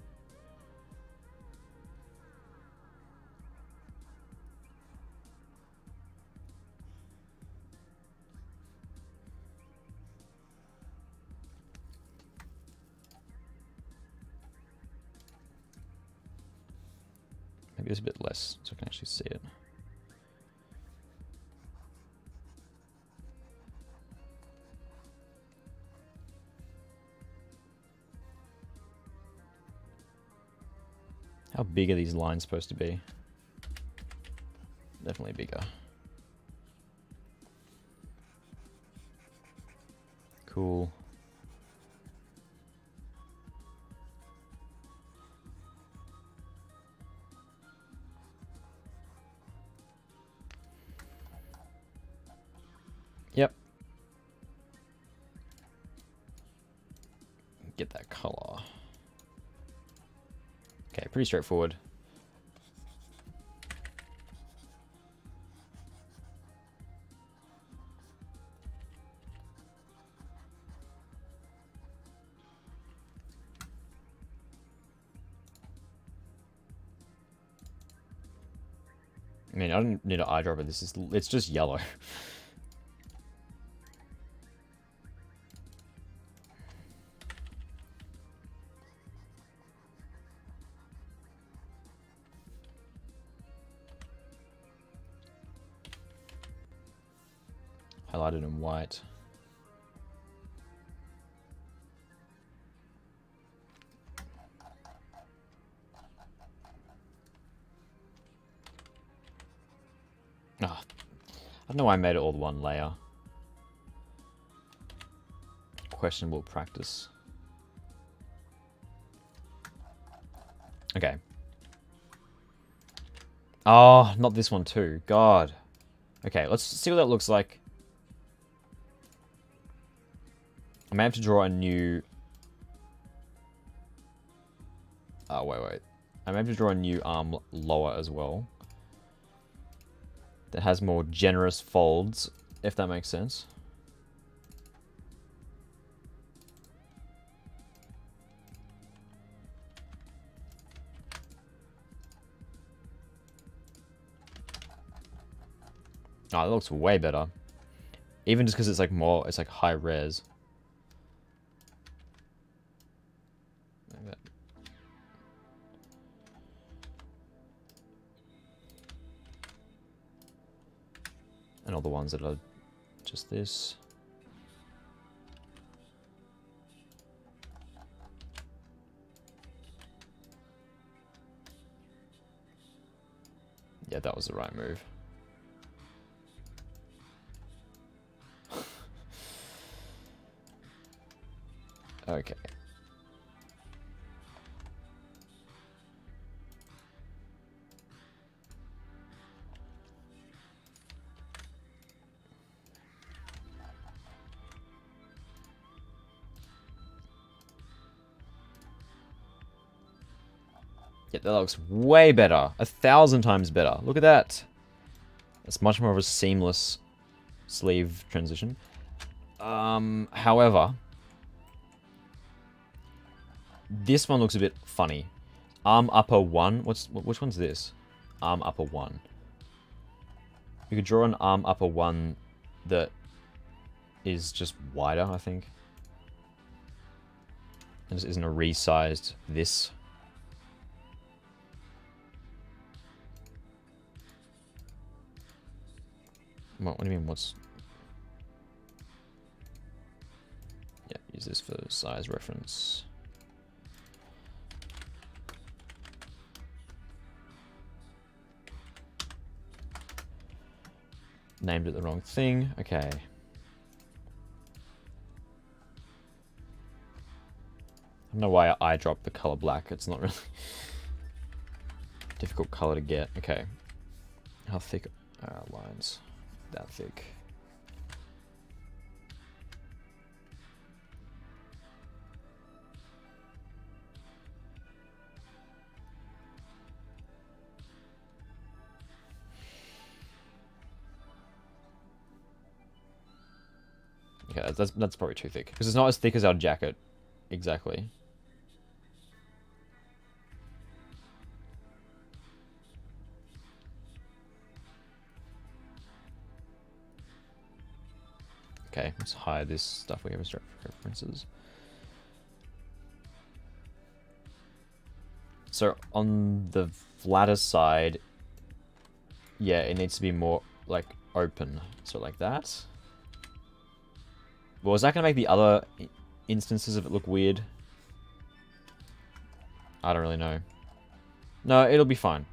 Maybe it's a bit less so I can actually see it. How big are these lines supposed to be? Definitely bigger. Cool. Yep. Get that color. Okay, pretty straightforward. I mean, I don't need an eyedropper. It's just yellow. Highlighted in white. Ah, I don't know why I made it all one layer. Questionable practice. Okay. Oh, not this one too. God. Okay, let's see what that looks like. I may have to draw a new... Oh, wait. I may have to draw a new arm lower as well. That has more generous folds, if that makes sense. Oh, that looks way better. Even just because it's like more, it's like high res. Like that. And all the ones that are just this. Yeah, that was the right move. Okay. Yeah, that looks way better. 1,000 times better. Look at that. It's much more of a seamless sleeve transition. However, this one looks a bit funny. Arm upper 1. Which one's this? Arm upper 1. You could draw an arm upper 1 that is just wider, I think. And this isn't a resized this. What do you mean? What's... use this for size reference. Named it the wrong thing. Okay. I don't know why I dropped the color black. It's not really difficult color to get. Okay. How thick are our lines? That thick. Okay, that's probably too thick. Because it's not as thick as our jacket. Exactly. Okay, let's hide this stuff we have as references. So on the flatter side, yeah, it needs to be more like open. So like that. Well, is that going to make the other instances of it look weird? I don't really know. No, it'll be fine.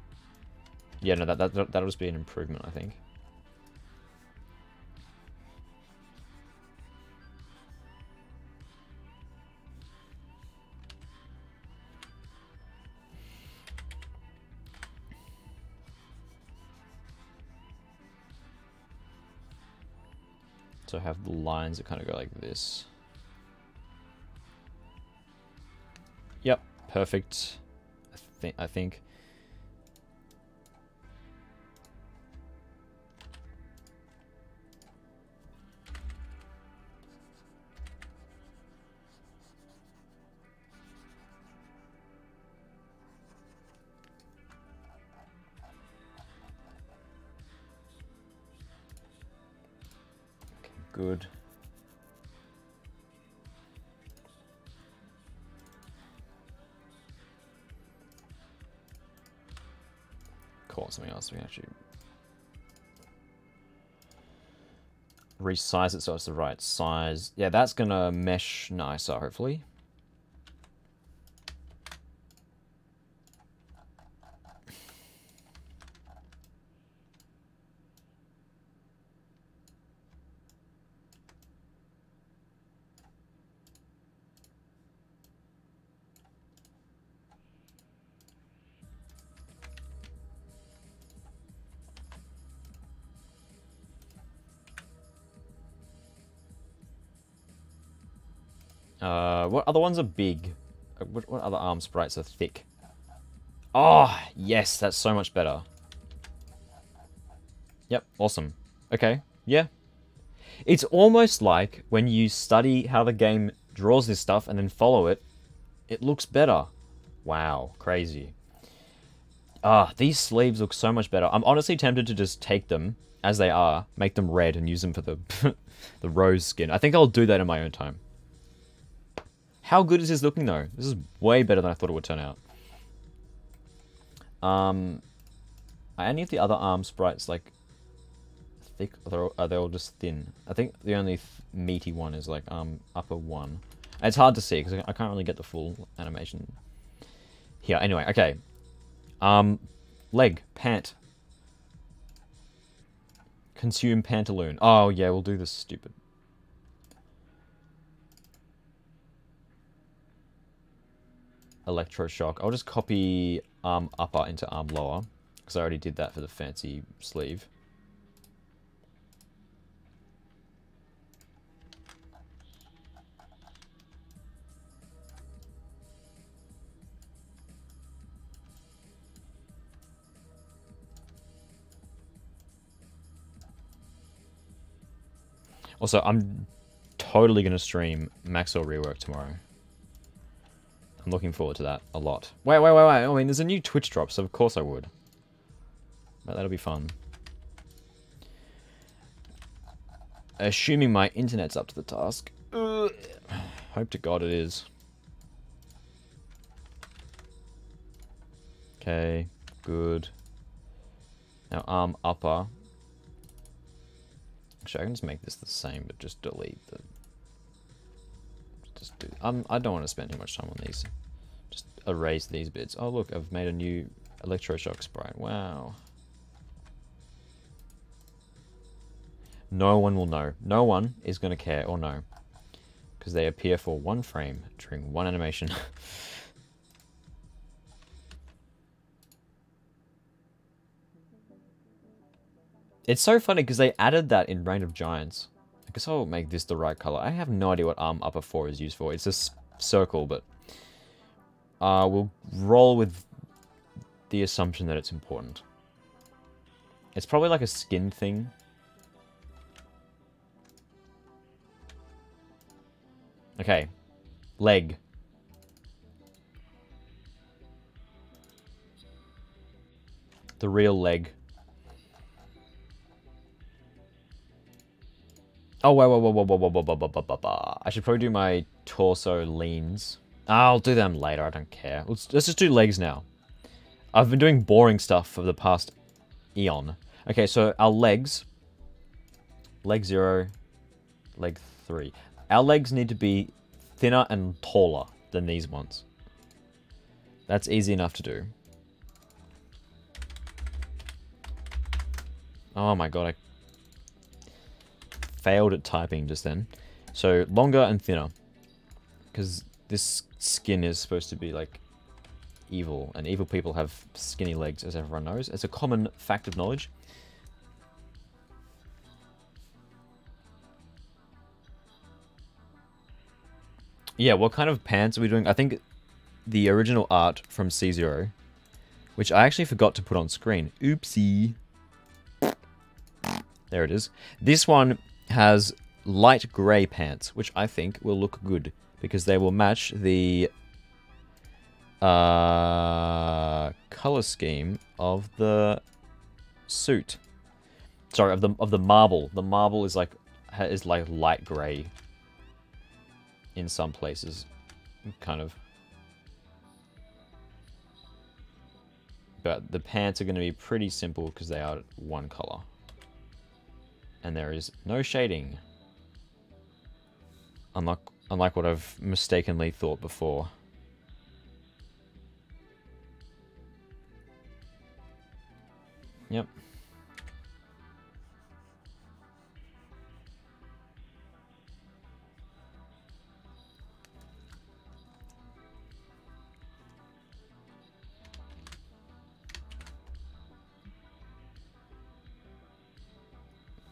Yeah, no, that'll just be an improvement, I think. So I have the lines that kind of go like this. Yep, perfect. I think. Good. Cool, something else we can actually resize it so it's the right size. Yeah, that's gonna mesh nicer, hopefully. What other ones are big? What other arm sprites are thick? Oh, yes, that's so much better. Yep, awesome. Okay, yeah. It's almost like when you study how the game draws this stuff and then follow it, it looks better. Wow, crazy. Ah, these sleeves look so much better. I'm honestly tempted to just take them as they are, make them red, and use them for the the rose skin. I think I'll do that in my own time. How good is this looking, though? This is way better than I thought it would turn out. Are any of the other arm sprites, like, thick? Or are they all just thin? I think the only meaty one is, like, upper one. And it's hard to see, because I can't really get the full animation here. Anyway, okay. Leg. Pant. Consume pantaloon. Oh, yeah, we'll do this stupid. Electroshock. I'll just copy arm upper into arm lower, because I already did that for the fancy sleeve. Also, I'm totally going to stream Maxwell Rework tomorrow. I'm looking forward to that a lot. Wait. I mean, there's a new Twitch drop, so of course I would. But that'll be fun. Assuming my internet's up to the task. Hope to God it is. Okay, good. Now arm upper. Actually, I can just make this the same, but just delete the... just do... I don't want to spend too much time on these. Just erase these bits. Oh, look, I've made a new electroshock sprite. Wow. No one will know. No one is going to care or know. Because they appear for 1 frame during 1 animation. It's so funny because they added that in Reign of Giants. I guess I'll make this the right color. I have no idea what arm upper 4 is used for. It's a circle, but we'll roll with the assumption that it's important. It's probably like a skin thing. Okay. Leg. The real leg. Oh, whoa. I should probably do my torso leans. I'll do them later, I don't care. Let's just do legs now. I've been doing boring stuff for the past eon. Okay, so our legs. Leg 0. Leg 3. Our legs need to be thinner and taller than these ones. That's easy enough to do. Oh my god, I failed at typing just then. So, longer and thinner. Because this skin is supposed to be, like, evil. And evil people have skinny legs, as everyone knows. It's a common fact of knowledge. Yeah, what kind of pants are we doing? I think the original art from C0, which I actually forgot to put on screen. Oopsie. There it is. This one has light grey pants, which I think will look good because they will match the color scheme of the suit. Sorry, of the marble. The marble is like light grey in some places, kind of. But the pants are going to be pretty simple because they are 1 color. And there is no shading. Unlike what I've mistakenly thought before. Yep.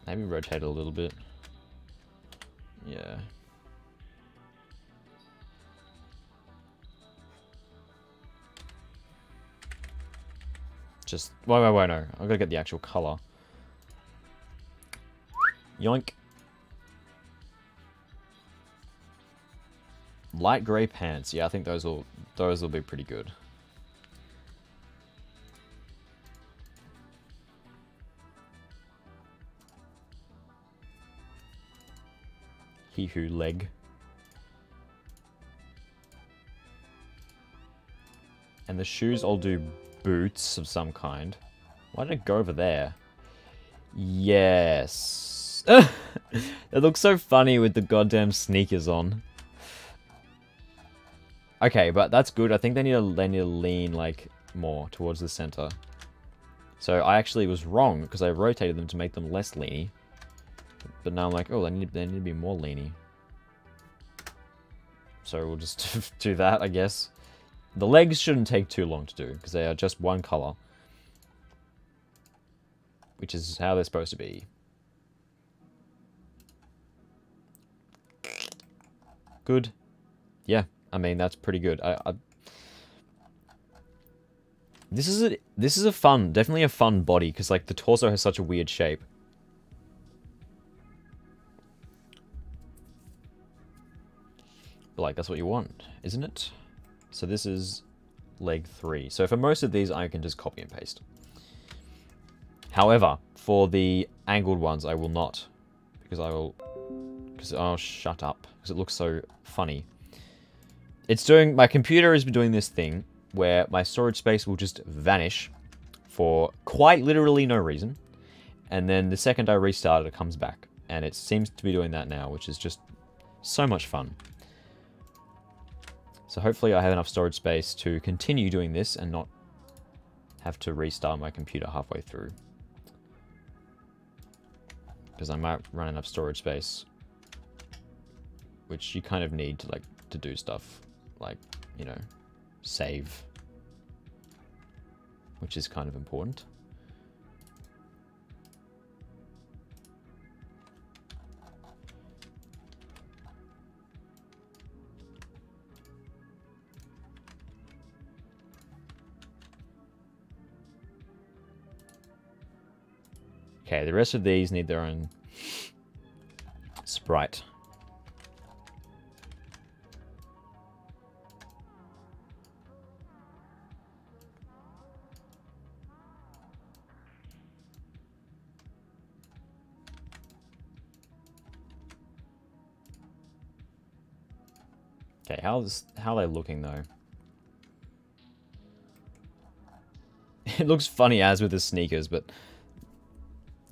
Maybe rotate it a little bit. Yeah. Just... Wait, no. I've got to get the actual color. Yoink. Light grey pants. Yeah, I think those will be pretty good. He who leg. And the shoes, I'll do boots of some kind. Why did it go over there? Yes. It looks so funny with the goddamn sneakers on. Okay, but that's good. I think they need to lean like more towards the center. So I actually was wrong because I rotated them to make them less leany. But now I'm like, oh, they need to be more leany. So we'll just do that, I guess. The legs shouldn't take too long to do, because they are just 1 color. Which is how they're supposed to be. Good. Yeah, I mean, that's pretty good. This is a fun, definitely a fun body, because like the torso has such a weird shape. But like, that's what you want, isn't it? So this is leg 3. So for most of these, I can just copy and paste. However, for the angled ones, I will not. Because oh, shut up. Because it looks so funny. My computer has been doing this thing where my storage space will just vanish for quite literally no reason. And then the second I restart it, it comes back. And it seems to be doing that now, which is just so much fun. So hopefully I have enough storage space to continue doing this and not have to restart my computer halfway through. Because I might run enough storage space, which you kind of need to, like, to do stuff like, you know, save, which is kind of important. Okay, the rest of these need their own sprite. Okay, how are they looking though? It looks funny as with the sneakers, but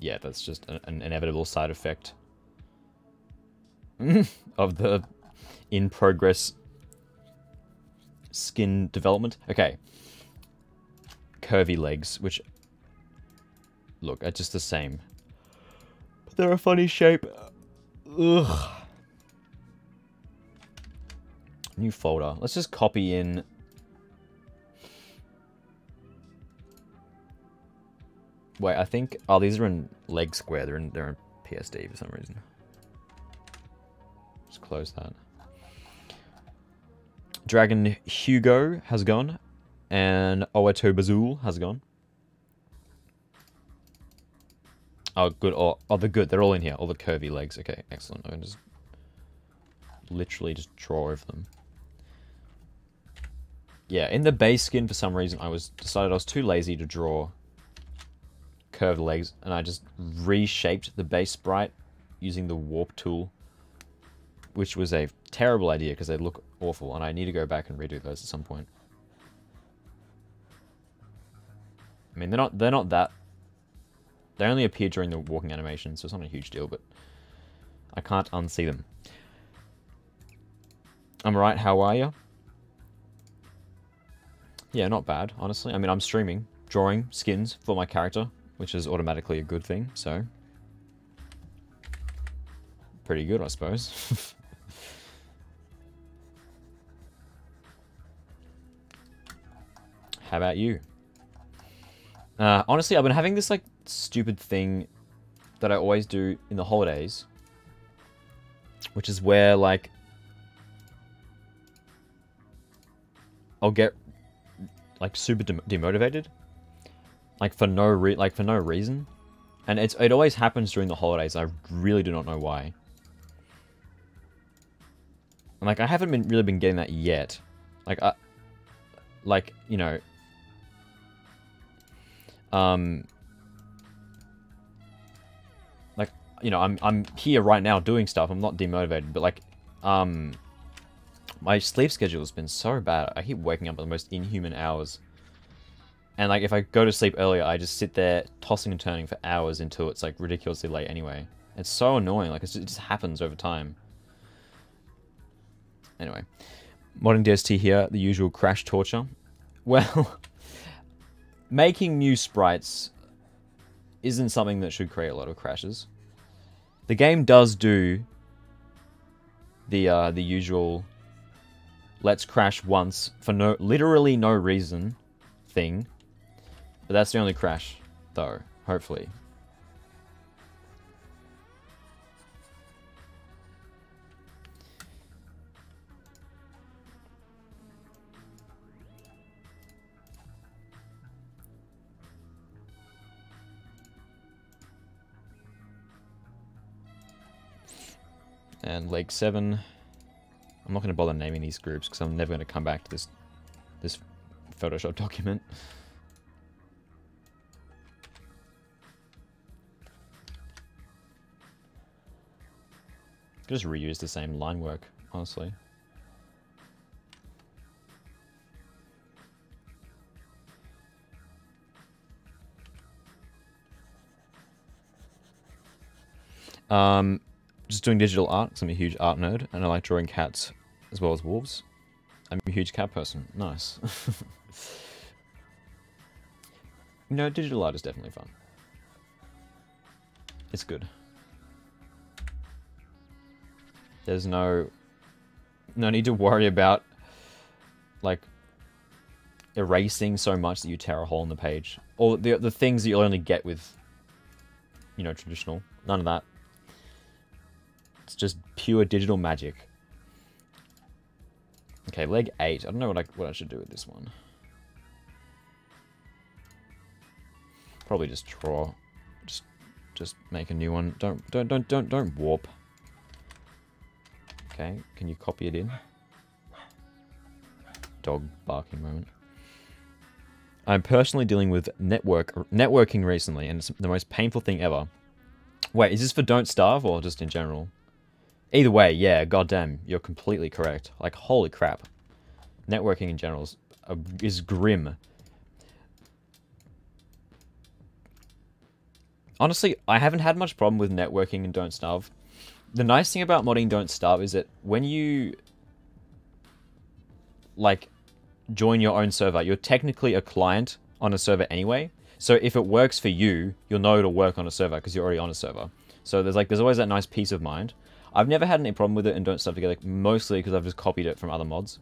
yeah, that's just an inevitable side effect of the in-progress skin development. Okay. Curvy legs, which look, are just the same. But they're a funny shape. Ugh. New folder. Let's just copy in. Wait, I think... Oh, these are in leg square. They're in PSD for some reason. Just close that. Dragon Hugo has gone. And Oeto Bazul has gone. Oh, good. Oh, they're good. They're all in here. All the curvy legs. Okay, excellent. I can just... literally just draw over them. Yeah, in the base skin, for some reason, decided I was too lazy to draw curved legs, and I just reshaped the base sprite using the warp tool, which was a terrible idea because they look awful, and I need to go back and redo those at some point. I mean, they're not that. They only appear during the walking animation, so it's not a huge deal, but I can't unsee them. I'm right. How are you? Yeah, not bad, honestly. I mean, I'm streaming, drawing skins for my character, which is automatically a good thing, so... pretty good, I suppose. How about you? Honestly, I've been having this, like, stupid thing that I always do in the holidays, which is where, like, I'll get... like super demotivated, like for no reason, and it always happens during the holidays. I really do not know why. And like I haven't really been getting that yet. Like you know, like you know, I'm here right now doing stuff. I'm not demotivated, but like my sleep schedule has been so bad. I keep waking up at the most inhuman hours. And, like, if I go to sleep earlier, I just sit there tossing and turning for hours until it's, like, ridiculously late anyway. It's so annoying. Like, it just happens over time. Anyway. Modding DST here. The usual crash torture. Well, making new sprites isn't something that should create a lot of crashes. The game does do the usual... let's crash once for literally no reason thing. But that's the only crash, though, hopefully. And Lake 7. I'm not going to bother naming these groups because I'm never going to come back to this Photoshop document. Just reuse the same line work, honestly. Just doing digital art because I'm a huge art nerd and I like drawing cats as well as wolves. I'm a huge cat person. Nice. No, digital art is definitely fun. It's good. There's no need to worry about, like, erasing so much that you tear a hole in the page. Or the things that you'll only get with, you know, traditional. None of that. It's just pure digital magic. Okay, leg 8. I don't know what I should do with this one. Probably just draw. Just make a new one. Don't warp. Okay, can you copy it in? Dog barking moment. I'm personally dealing with networking recently, and it's the most painful thing ever. Wait, is this for Don't Starve or just in general? Either way, yeah, goddamn, you're completely correct. Like, holy crap. Networking in general is grim. Honestly, I haven't had much problem with networking in Don't Starve. The nice thing about modding Don't Starve is that when you, like, join your own server, you're technically a client on a server anyway. So if it works for you, you'll know it'll work on a server because you're already on a server. So there's always that nice peace of mind. I've never had any problem with it in Don't Starve Together, mostly because I've just copied it from other mods.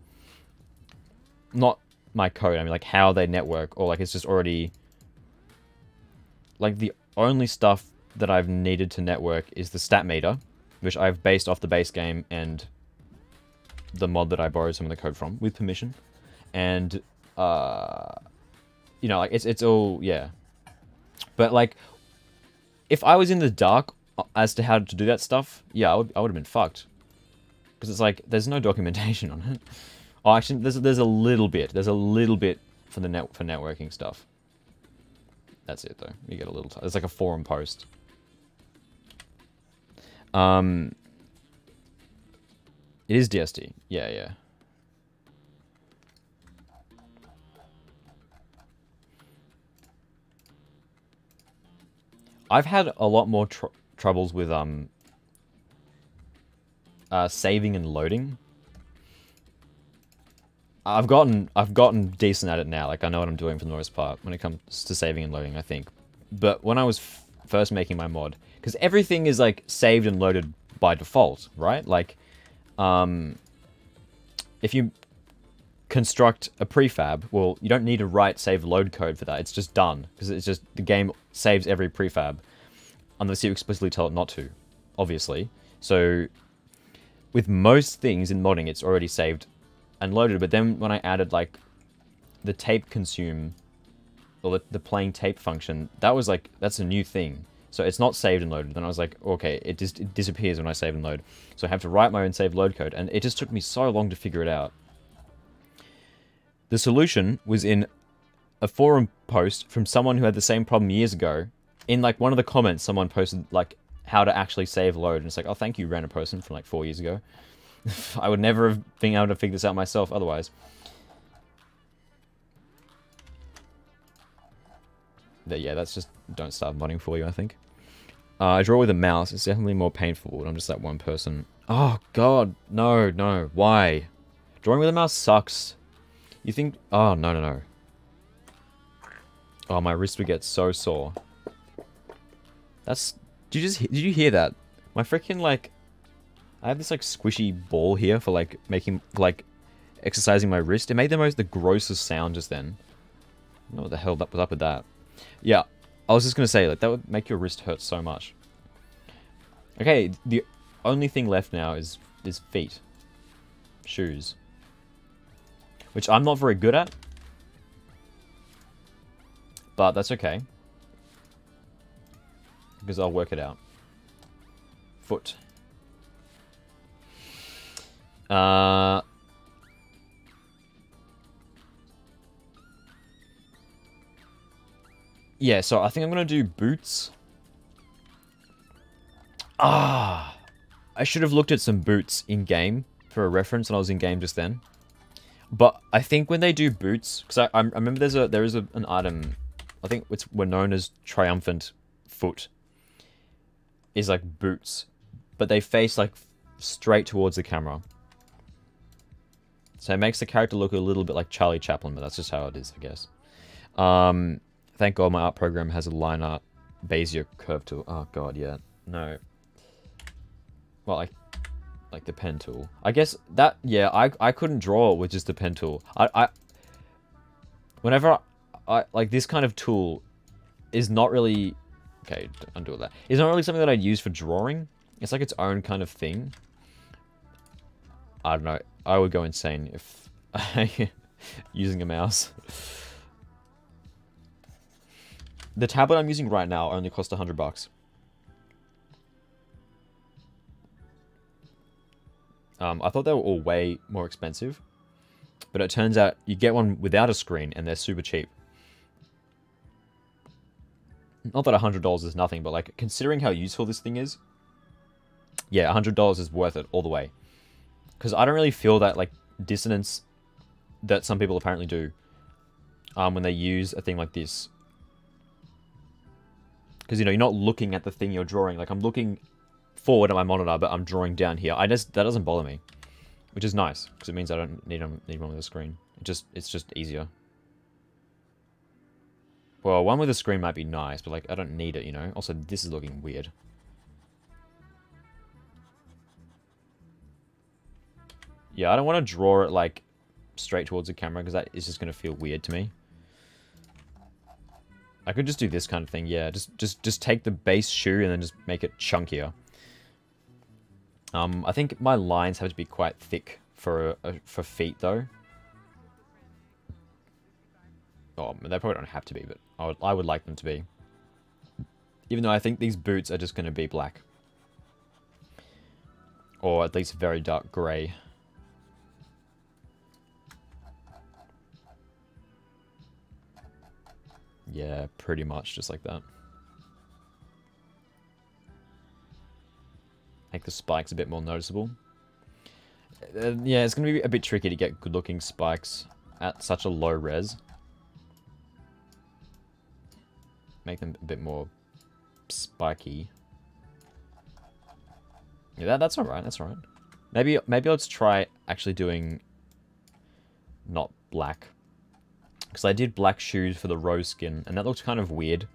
Not my code, I mean like how they network, or like it's just already... Like the only stuff that I've needed to network is the stat meter, which I've based off the base game and the mod that I borrowed some of the code from, with permission. And, you know, like, it's all, yeah. But, like, if I was in the dark as to how to do that stuff, yeah, I would have been fucked. Because it's like, there's no documentation on it. Oh, actually, there's a little bit. There's a little bit for the networking stuff. That's it, though. You get a little... It's like a forum post. It is DST. Yeah, yeah. I've had a lot more troubles with saving and loading. I've gotten decent at it now. Like, I know what I'm doing for the most part when it comes to saving and loading, I think. But when I was first making my mod, because everything is like saved and loaded by default, right? Like, if you construct a prefab, well, you don't need to write save load code for that. It's just done, because it's just the game saves every prefab unless you explicitly tell it not to, obviously. So with most things in modding, it's already saved and loaded. But then when I added like the tape consume, or the playing tape function, that was like, that's a new thing. So it's not saved and loaded. Then I was like, okay, it disappears when I save and load. So I have to write my own save load code, and it just took me so long to figure it out. The solution was in a forum post from someone who had the same problem years ago. In like one of the comments, someone posted like how to actually save load, and it's like, oh, thank you, random person from like 4 years ago. I would never have been able to figure this out myself otherwise. But yeah, that's just Don't Starve modding for you, I think. I draw with a mouse. It's definitely more painful when I'm just that one person. Oh, God. No, no. Why? Drawing with a mouse sucks. You think... Oh, no, no, no. Oh, my wrist would get so sore. That's... Did you hear that? My freaking, like... I have this, like, squishy ball here for, like, making... Like, exercising my wrist. It made the grossest sound just then. I don't know what the hell was up with that. Yeah, I was just going to say, like, that would make your wrist hurt so much. Okay, the only thing left now is feet. Shoes. Which I'm not very good at. But that's okay. Because I'll work it out. Foot. Yeah, so I think I'm going to do boots. Ah! I should have looked at some boots in-game for a reference when I was in-game just then. But I think when they do boots... Because I remember there is an item... I think we're known as Triumphant Foot. Is like boots. But they face like straight towards the camera. So it makes the character look a little bit like Charlie Chaplin, but that's just how it is, I guess. Thank God my art program has a line art Bezier curve tool. Oh god, yeah. No. Well, like the pen tool. I guess that, yeah, I couldn't draw it with just the pen tool. Whenever I like this kind of tool is not really, okay, undo all that. It's not really something that I'd use for drawing. It's like its own kind of thing. I don't know. I would go insane if using a mouse. The tablet I'm using right now only cost $100. I thought they were all way more expensive, but it turns out you get one without a screen and they're super cheap. Not that $100 is nothing, but like considering how useful this thing is, yeah, $100 is worth it all the way. Because I don't really feel that like dissonance that some people apparently do when they use a thing like this. Because, you know, you're not looking at the thing you're drawing. Like, I'm looking forward at my monitor, but I'm drawing down here. That doesn't bother me, which is nice because it means I don't need one with a screen. It's just easier. Well, one with a screen might be nice, but like I don't need it, you know. Also, this is looking weird. Yeah, I don't want to draw it like straight towards the camera because that is just going to feel weird to me. I could just do this kind of thing, yeah. Just take the base shoe and then just make it chunkier. I think my lines have to be quite thick for feet, though. Oh, they probably don't have to be, but I would like them to be. Even though I think these boots are just going to be black. Or at least very dark grey. Yeah, pretty much just like that. Make the spikes a bit more noticeable. Yeah, it's going to be a bit tricky to get good-looking spikes at such a low res. Make them a bit more spiky. Yeah, that's alright, that's alright. Maybe let's try actually doing not black. Because I did black shoes for the rose skin, and that looked kind of weird.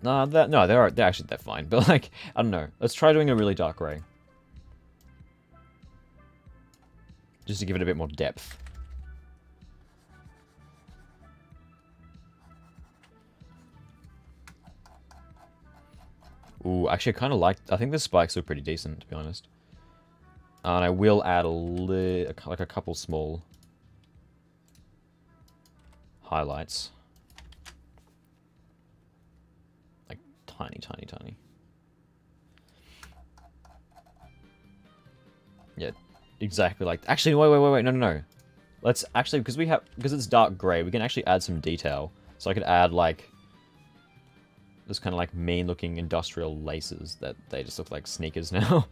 No, they're fine. But like, I don't know. Let's try doing a really dark grey. Just to give it a bit more depth. Ooh, actually I kind of like, I think the spikes look pretty decent, to be honest. And I will add like a couple small highlights. Like tiny, tiny, tiny. Yeah, exactly like, actually, wait, no. Let's actually, because it's dark grey, we can actually add some detail. So I could add like, this kind of like mean looking industrial laces that they just look like sneakers now.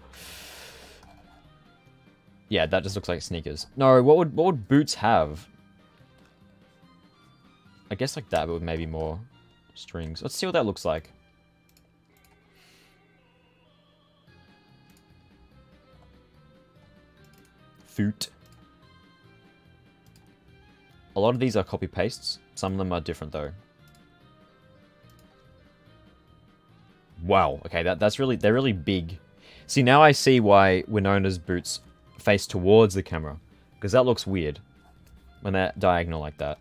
Yeah, that just looks like sneakers. No, what would boots have? I guess like that, but with maybe more strings. Let's see what that looks like. Foot. A lot of these are copy pastes. Some of them are different though. Wow. Okay, they're really big. See, now I see why Winona's boots face towards the camera, because that looks weird when they're diagonal like that.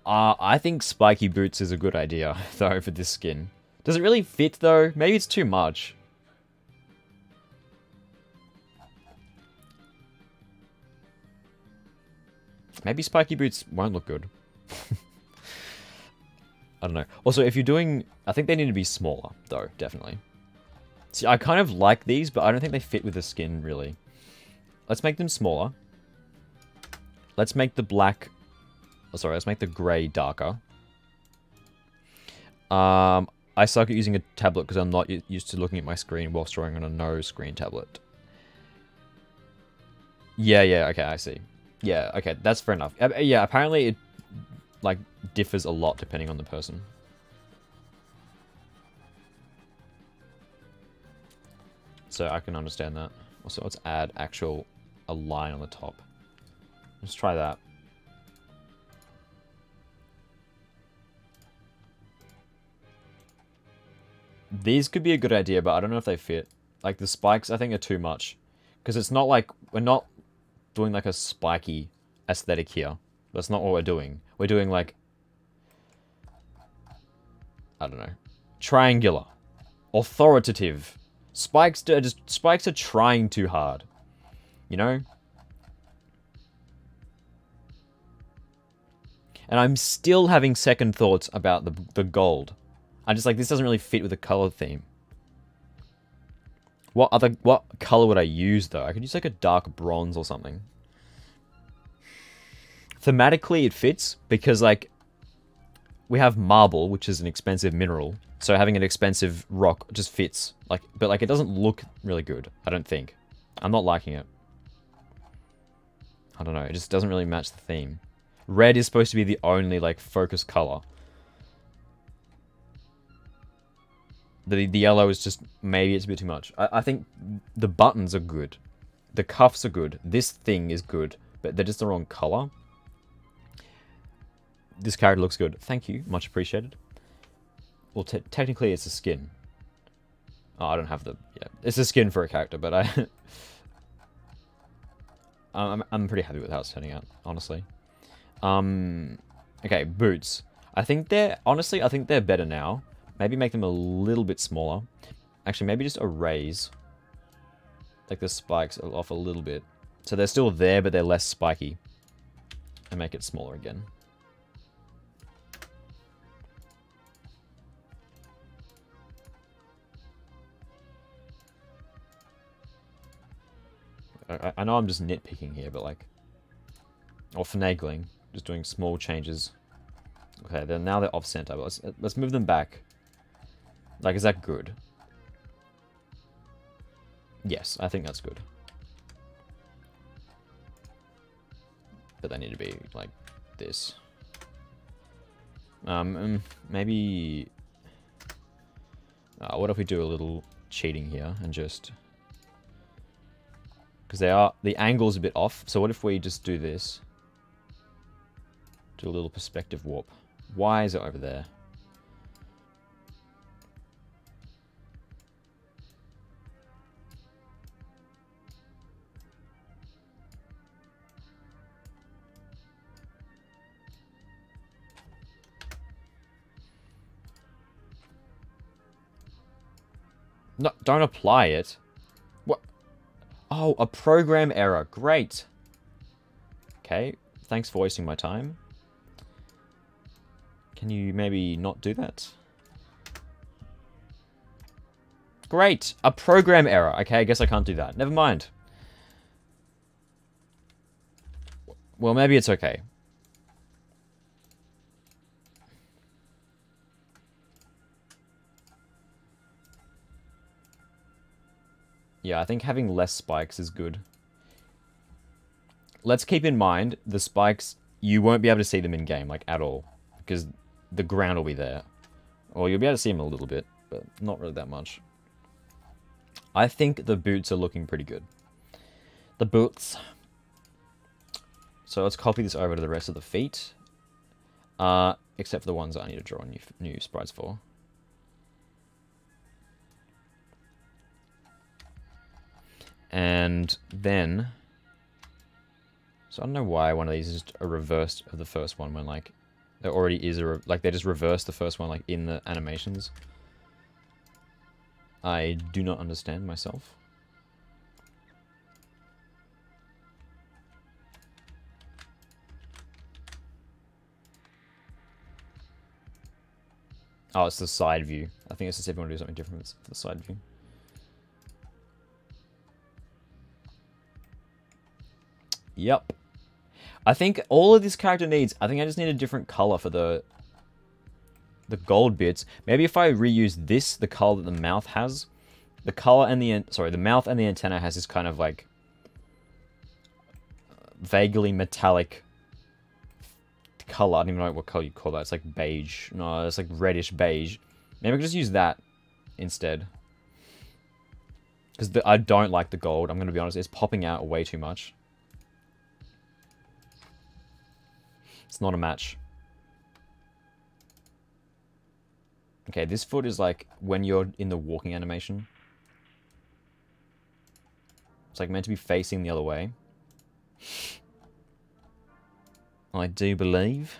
I think spiky boots is a good idea though for this skin. Does it really fit though? Maybe it's too much. Maybe spiky boots won't look good. I don't know. Also, if you're doing, I think they need to be smaller though, definitely. See, I kind of like these, but I don't think they fit with the skin really. Let's make them smaller. Let's make the black... Oh, sorry, let's make the grey darker. I suck at using a tablet because I'm not used to looking at my screen whilst drawing on a no-screen tablet. Yeah, okay, I see. Yeah, okay, that's fair enough. Yeah, apparently it, like, differs a lot depending on the person. So I can understand that. So let's add a line on the top. Let's try that. These could be a good idea, but I don't know if they fit. Like, the spikes, I think, are too much. Because it's not like... We're not doing, like, a spiky aesthetic here. That's not what we're doing. We're doing, like... I don't know. Triangular. Authoritative. Spikes are trying too hard. You know? And I'm still having second thoughts about the gold. I'm just like, this doesn't really fit with the color theme. What color would I use, though? I could use, like, a dark bronze or something. Thematically, it fits, because, like, we have marble, which is an expensive mineral. So having an expensive rock just fits. Like, but, like, it doesn't look really good, I don't think. I'm not liking it. I don't know, it just doesn't really match the theme. Red is supposed to be the only, like, focus color. The yellow is just, maybe it's a bit too much. I think the buttons are good. The cuffs are good. This thing is good, but they're just the wrong color. This character looks good. Thank you. Much appreciated. Well, technically it's a skin. Oh, I don't have the... Yeah, it's a skin for a character, but I'm pretty happy with how it's turning out, honestly. Okay, boots. I think they're... Honestly, I think they're better now. Maybe make them a little bit smaller. Actually, maybe just erase, like, the spikes off a little bit. So they're still there, but they're less spiky. And make it smaller again. I know I'm just nitpicking here, but, like... Or finagling. Just doing small changes. Okay, then now they're off-center, but let's move them back. Like, is that good? Yes, I think that's good. But they need to be like this. Maybe... what if we do a little cheating here and just... Because the angle's a bit off, so what if we just do this? Do a little perspective warp. Why is it over there? No, don't apply it. What? Oh, a program error. Great. Okay, thanks for wasting my time. Can you maybe not do that? Great, a program error. Okay, I guess I can't do that. Never mind. Well, maybe it's okay. Yeah, I think having less spikes is good. Let's keep in mind, the spikes, you won't be able to see them in-game, like, at all. Because the ground will be there. Or you'll be able to see them a little bit, but not really that much. I think the boots are looking pretty good. The boots. So let's copy this over to the rest of the feet. Except for the ones that I need to draw new sprites for. And then... So I don't know why one of these is a reverse of the first one when, like, there already is like, they just reverse the first one, like, in the animations. I do not understand myself. Oh, it's the side view. I think it's just if you want to do something different for the side view. Yep. I think all of this character needs... I think I just need a different color for the gold bits. Maybe if I reuse this, the color that the mouth has, the color and the... Sorry, the mouth and the antenna has this kind of, like, vaguely metallic color. I don't even know what color you call that. It's like beige. No, it's like reddish beige. Maybe I could just use that instead. Because I don't like the gold, I'm going to be honest. It's popping out way too much. It's not a match. Okay, this foot is like when you're in the walking animation. It's like meant to be facing the other way. I do believe.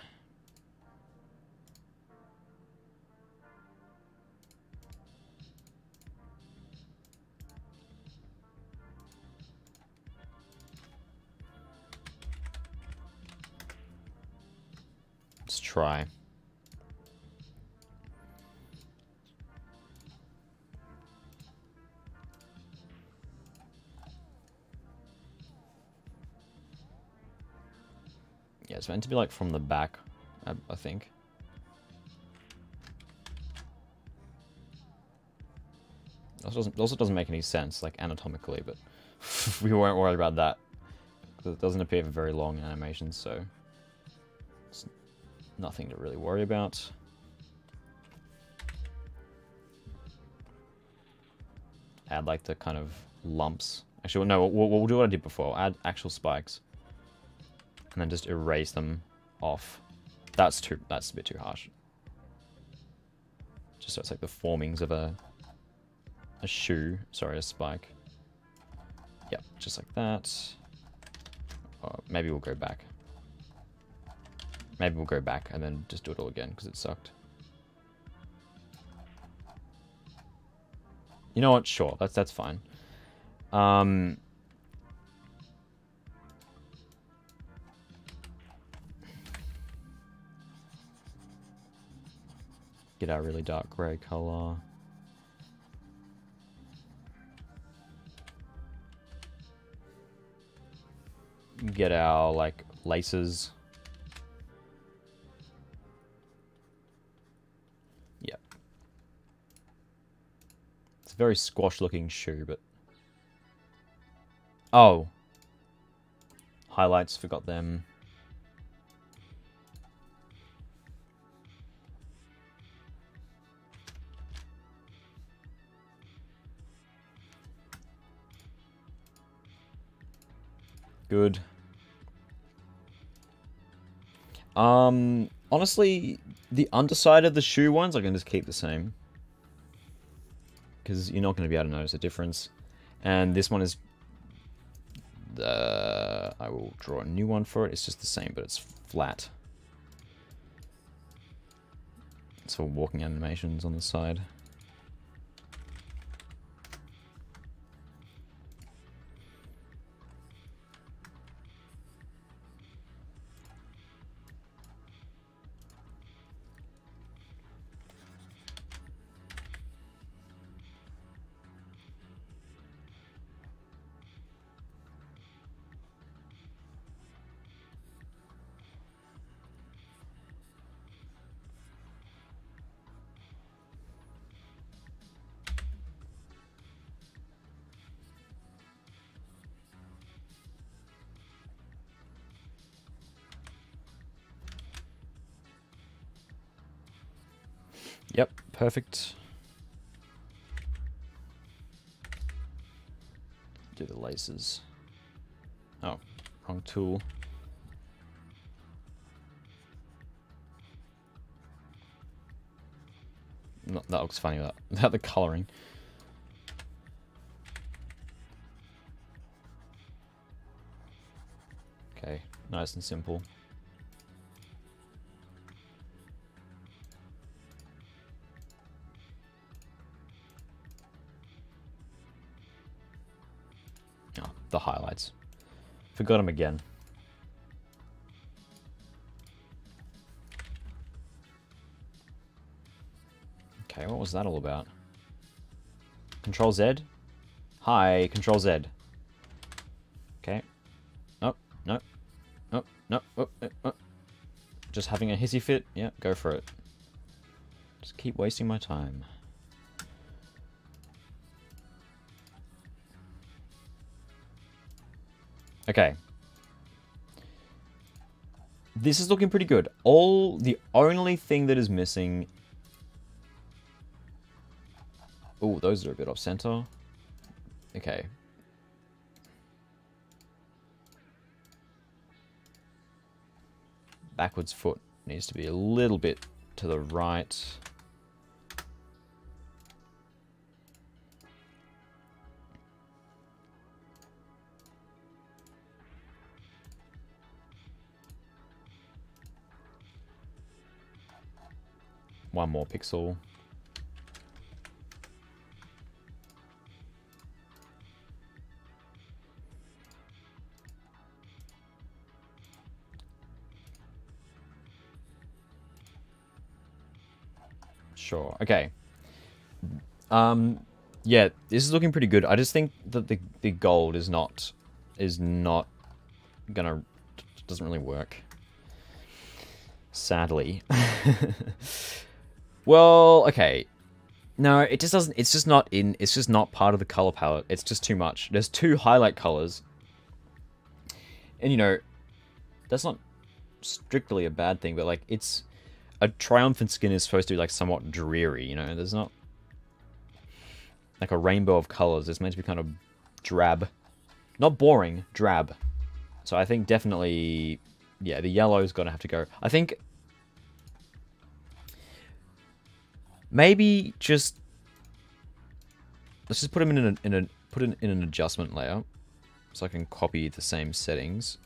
Let's try. Yeah, it's meant to be like from the back, I think. Also doesn't make any sense, like anatomically, but we won't worry about that. Because it doesn't appear for very long animations, so it's nothing to really worry about. Add like the kind of lumps. Actually, no, we'll do what I did before. Add actual spikes. And then just erase them off. That's a bit too harsh. Just so it's like the formings of a shoe. Sorry, a spike. Yep, just like that. Maybe we'll go back. Maybe we'll go back and then just do it all again because it sucked. You know what? Sure, that's fine. Get our really dark grey color. Get our, like, laces. Yep. It's a very squash-looking shoe, but... Oh. Highlights, forgot them. Good. Honestly, the underside of the shoe ones I can just keep the same. Because you're not going to be able to notice a difference. And this one is... I will draw a new one for it. It's just the same, but it's flat. It's for walking animations on the side. Yep, perfect. Do the laces. Oh, wrong tool. No, that looks funny, that the coloring. Okay, nice and simple. Oh, the highlights. Forgot them again. Okay, what was that all about? Control Z? Hi, Control Z. Okay. Nope, nope, nope, nope, nope. Just having a hissy fit? Yeah, go for it. Just keep wasting my time. Okay. This is looking pretty good. The only thing that is missing... Oh, those are a bit off center. Okay. Backwards foot needs to be a little bit to the right. One more pixel. Sure. Okay. Yeah, this is looking pretty good. I just think that the gold is not gonna doesn't really work. Sadly. Well, okay. No, it just doesn't. It's just not in. It's just not part of the color palette. It's just too much. There's two highlight colors, and you know, that's not strictly a bad thing. But like, it's a triumphant skin is supposed to be like somewhat dreary. You know, there's not like a rainbow of colors. It's meant to be kind of drab, not boring, drab. So I think definitely, yeah, the yellow's gonna have to go. I think maybe just let's just put him in an adjustment layer, so I can copy the same settings.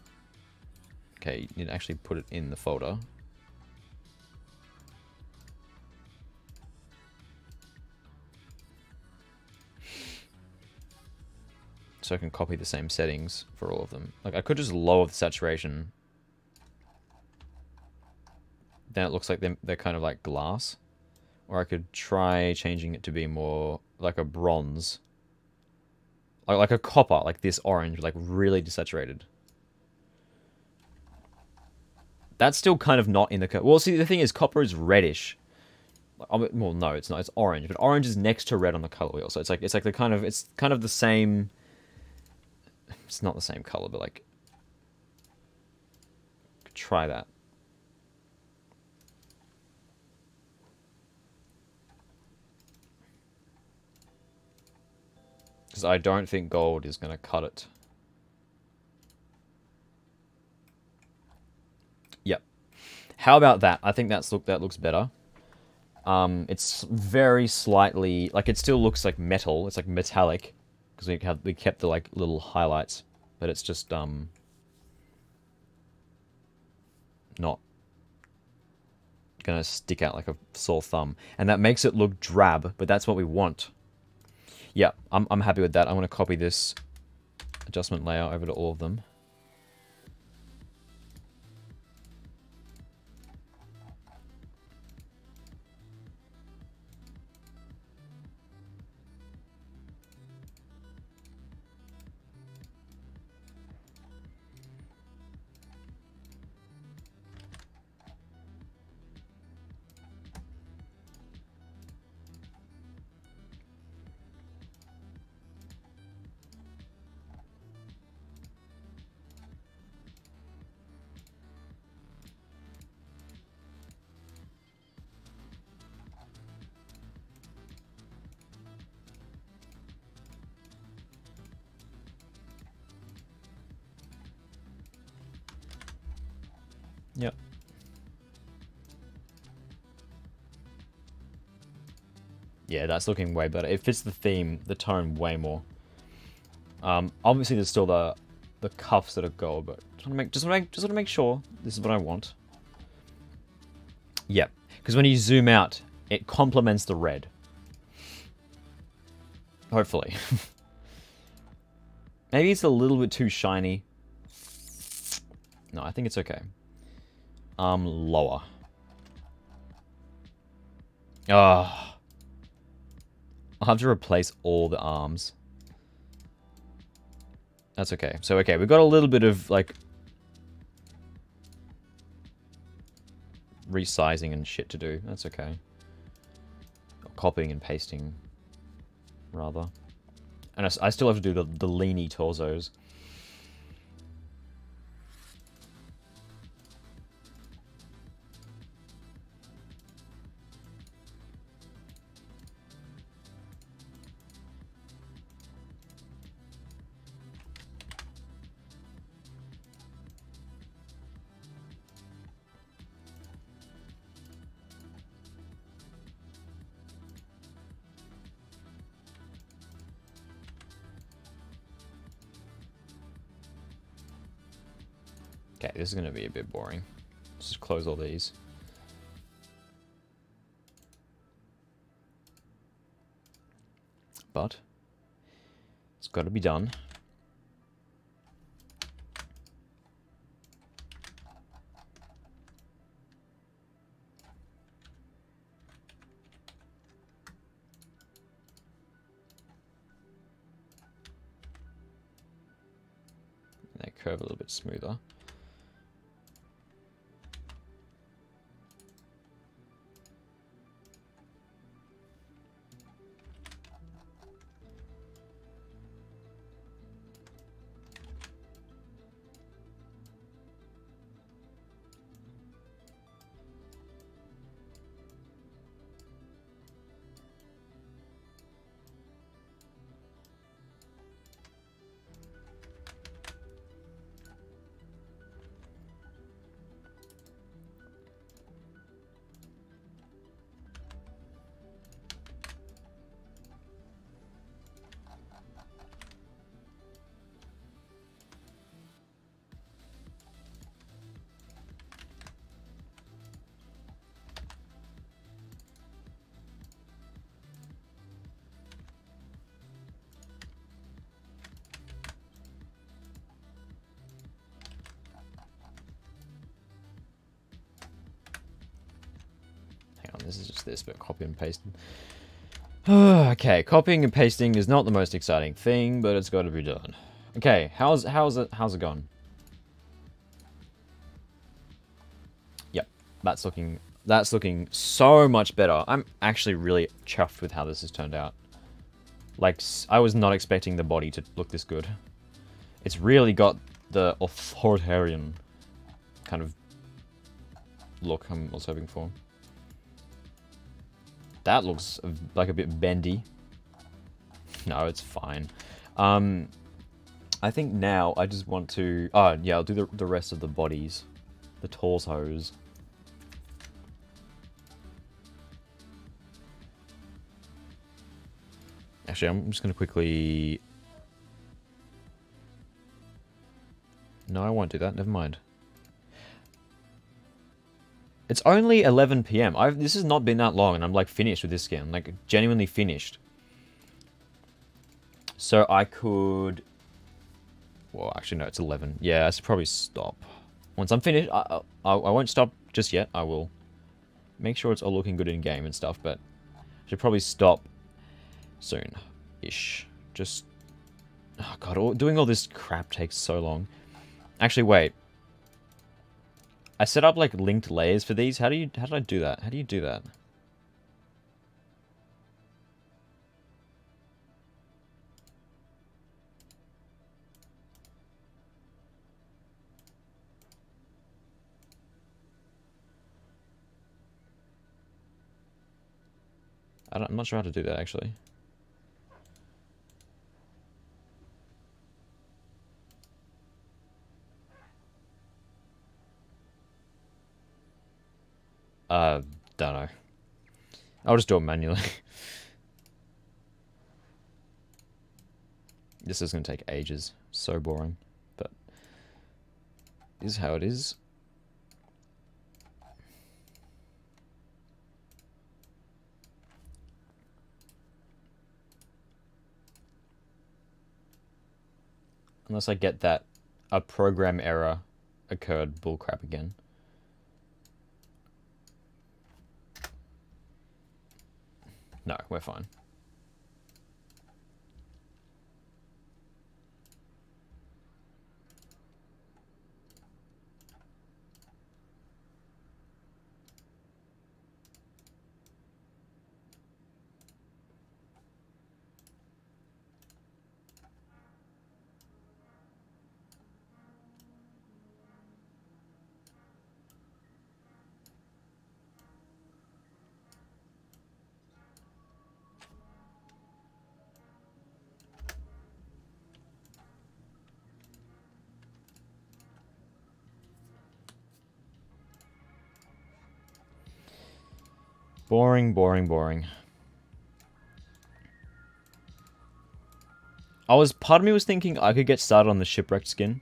Okay, you need to actually put it in the folder. So I can copy the same settings for all of them. Like, I could just lower the saturation. Then it looks like they're kind of like glass. Or I could try changing it to be more like a bronze. Like a copper, like this orange, like really desaturated. That's still kind of not in the... Well, see, the thing is, copper is reddish. Well, no, it's not. It's orange. But orange is next to red on the color wheel. So it's like the kind of... It's kind of the same... It's not the same color, but like... Try that. Because I don't think gold is going to cut it. Yep. How about that? I think that looks better. It's very slightly... Like, it still looks like metal. It's like metallic. Because we kept the like little highlights, but it's just not gonna stick out like a sore thumb, and that makes it look drab. But that's what we want. Yeah, I'm happy with that. I'm gonna copy this adjustment layer over to all of them. Yep. Yeah, that's looking way better. It fits the theme, the tone way more. Obviously there's still the cuffs that are gold, but just want to make sure this is what I want. Yep, because when you zoom out, it complements the red. Hopefully. Maybe it's a little bit too shiny. No, I think it's okay. Lower. Ah. I'll have to replace all the arms. That's okay. So, okay, we've got a little bit of, like, resizing and shit to do. That's okay. Or copying and pasting, rather. And I still have to do the leany torsos. Okay, this is going to be a bit boring. Let's just close all these. But it's got to be done. That curve a little bit smoother. This is just this, but copy and pasting. Okay, copying and pasting is not the most exciting thing, but it's got to be done. Okay, how's it gone? Yep, that's looking so much better. I'm actually really chuffed with how this has turned out. Like, I was not expecting the body to look this good. It's really got the authoritarian kind of look I was hoping for. That looks like a bit bendy. No, it's fine. I think now I just want to... Oh, yeah, I'll do the rest of the bodies. The torsos. Actually, I'm just going to quickly... No, I won't do that. Never mind. It's only 11 PM. This has not been that long, and I'm, like, finished with this skin. Like, genuinely finished. So I could... Well, actually, no, it's 11. Yeah, I should probably stop. Once I'm finished, I won't stop just yet. I will make sure it's all looking good in-game and stuff, but I should probably stop soon-ish. Just... Oh, God, doing all this crap takes so long. Actually, wait. I set up, like, linked layers for these. How did I do that? How do you do that? I'm not sure how to do that, actually. Don't know. I'll just do it manually. This is going to take ages. So boring. But this is how it is. Unless I get that a program error occurred bullcrap again. No, we're fine. Boring, boring, boring. Part of me was thinking I could get started on the shipwrecked skin.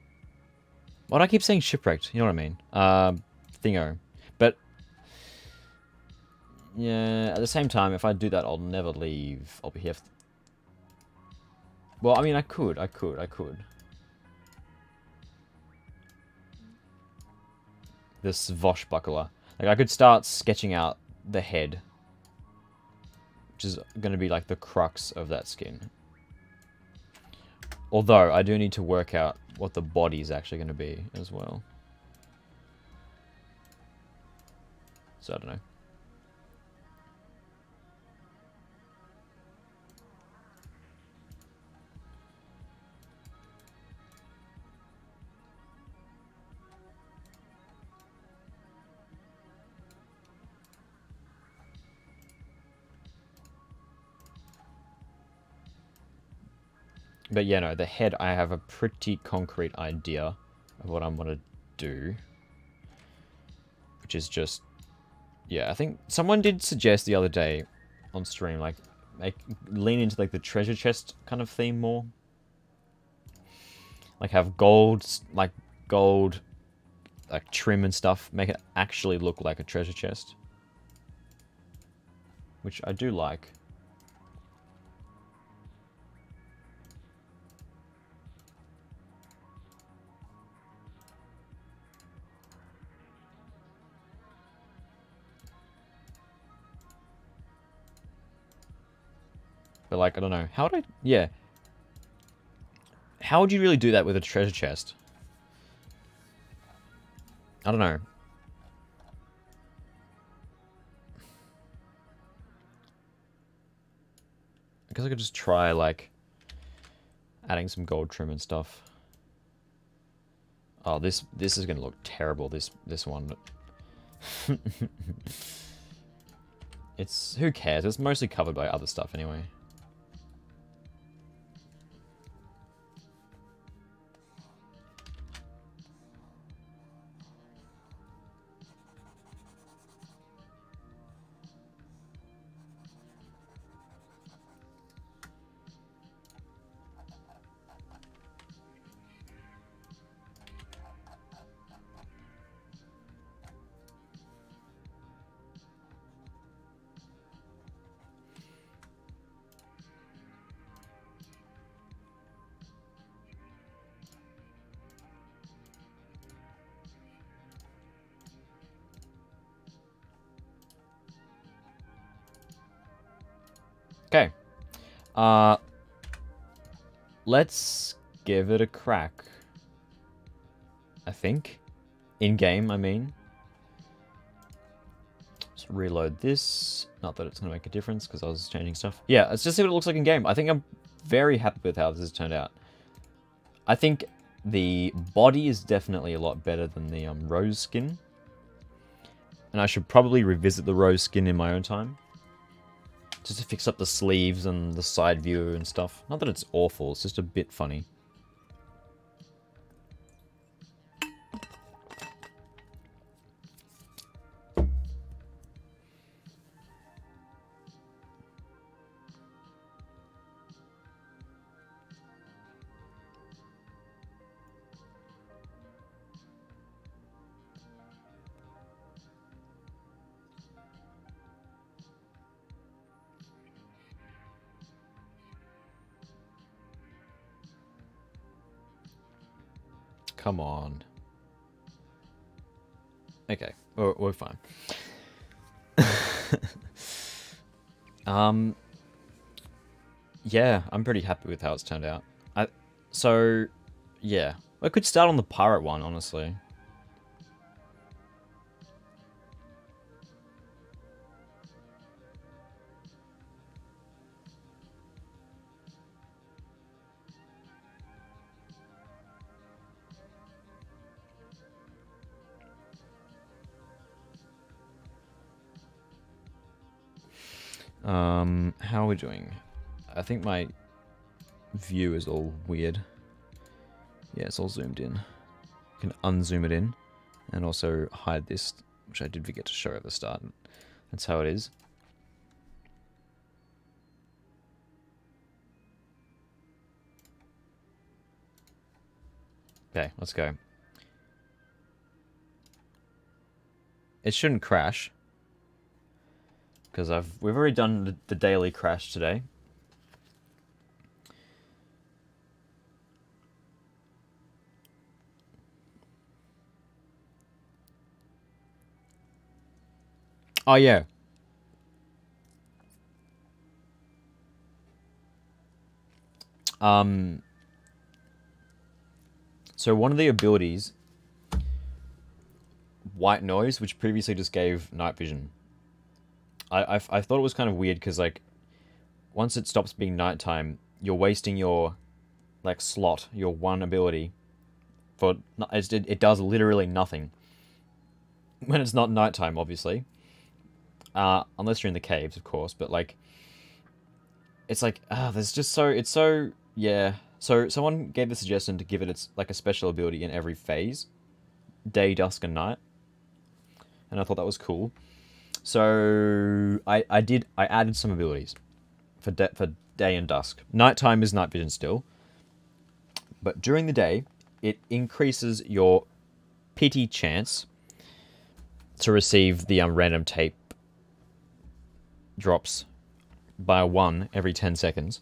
Why do I keep saying shipwrecked? You know what I mean? Thingo. But, yeah, at the same time, if I do that, I'll never leave. I'll be here. Well, I mean, I could. The swashbuckler. Like, I could start sketching out the head, which is going to be, like, the crux of that skin. Although, I do need to work out what the body is actually going to be as well. So, I don't know. But yeah, no, the head, I have a pretty concrete idea of what I'm going to do. Which is just, yeah, I think someone did suggest the other day on stream, like, lean into, like, the treasure chest kind of theme more. Like, have gold, like, trim and stuff. Make it actually look like a treasure chest. Which I do like. But, like, I don't know. How would I... Yeah. How would you really do that with a treasure chest? I don't know. I guess I could just try, like, adding some gold trim and stuff. Oh, this is going to look terrible, this one. It's... Who cares? It's mostly covered by other stuff anyway. Okay. Let's give it a crack. I think. In-game, I mean. Let's reload this. Not that it's going to make a difference, because I was changing stuff. Yeah, let's just see what it looks like in-game. I think I'm very happy with how this has turned out. I think the body is definitely a lot better than the rose skin. And I should probably revisit the rose skin in my own time. Just to fix up the sleeves and the side view and stuff. Not that it's awful, it's just a bit funny. Come on. Okay, we're fine. Yeah, I'm pretty happy with how it's turned out. So, yeah. I could start on the pirate one, honestly. How are we doing? I think my view is all weird. Yeah, it's all zoomed in. You can unzoom it in and also hide this, which I did forget to show at the start. That's how it is. Okay, let's go. it shouldn't crash. Because we've already done the daily crash today. Oh yeah. So one of the abilities, white noise, which previously just gave night vision. I thought it was kind of weird because like once it stops being nighttime, you're wasting your like slot, your one ability for it does literally nothing when it's not nighttime, obviously. Unless you're in the caves, of course, but like it's like there's just so yeah. So someone gave the suggestion to give it its like a special ability in every phase, day, dusk, and night, and I thought that was cool. So I added some abilities for day and dusk. Nighttime is night vision still, but during the day it increases your pity chance to receive the random tape drops by 1 every 10 seconds.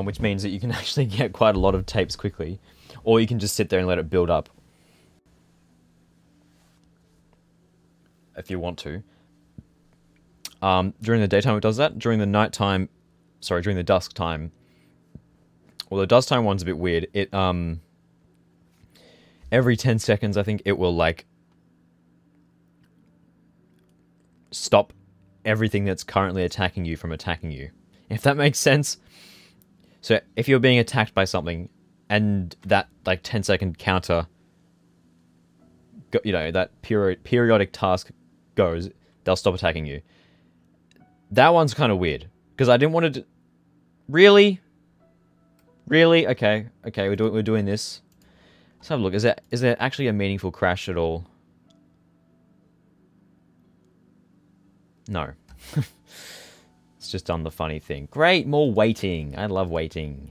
Which means that you can actually get quite a lot of tapes quickly, or you can just sit there and let it build up if you want to. During the daytime it does that. During the dusk time, well, the dusk time one's a bit weird. It every 10 seconds I think it will like stop everything that's currently attacking you from attacking you, if that makes sense. So if you're being attacked by something and that like 10-second counter, you know, that periodic task goes, they'll stop attacking you. That one's kind of weird because I didn't want to really okay, we're doing this. Let's have a look. Is there actually a meaningful crash at all? No. It's just done the funny thing. Great, more waiting. I love waiting.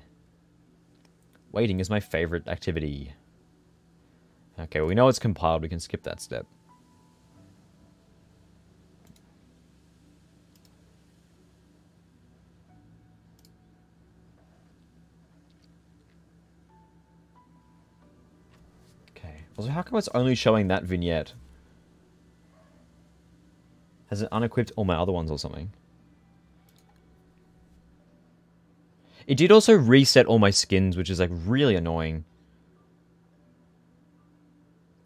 Waiting is my favorite activity. Okay, well, we know it's compiled. We can skip that step. Okay. Also, how come it's only showing that vignette? Has it unequipped all my other ones or something? It did also reset all my skins, which is like really annoying.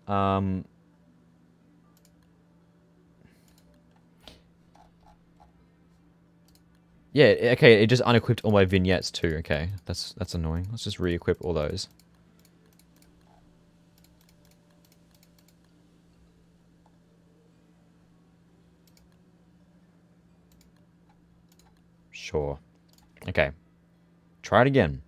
Yeah, okay, it just unequipped all my vignettes too. Okay, that's annoying. Let's just re-equip all those. Sure. Okay. Try it again.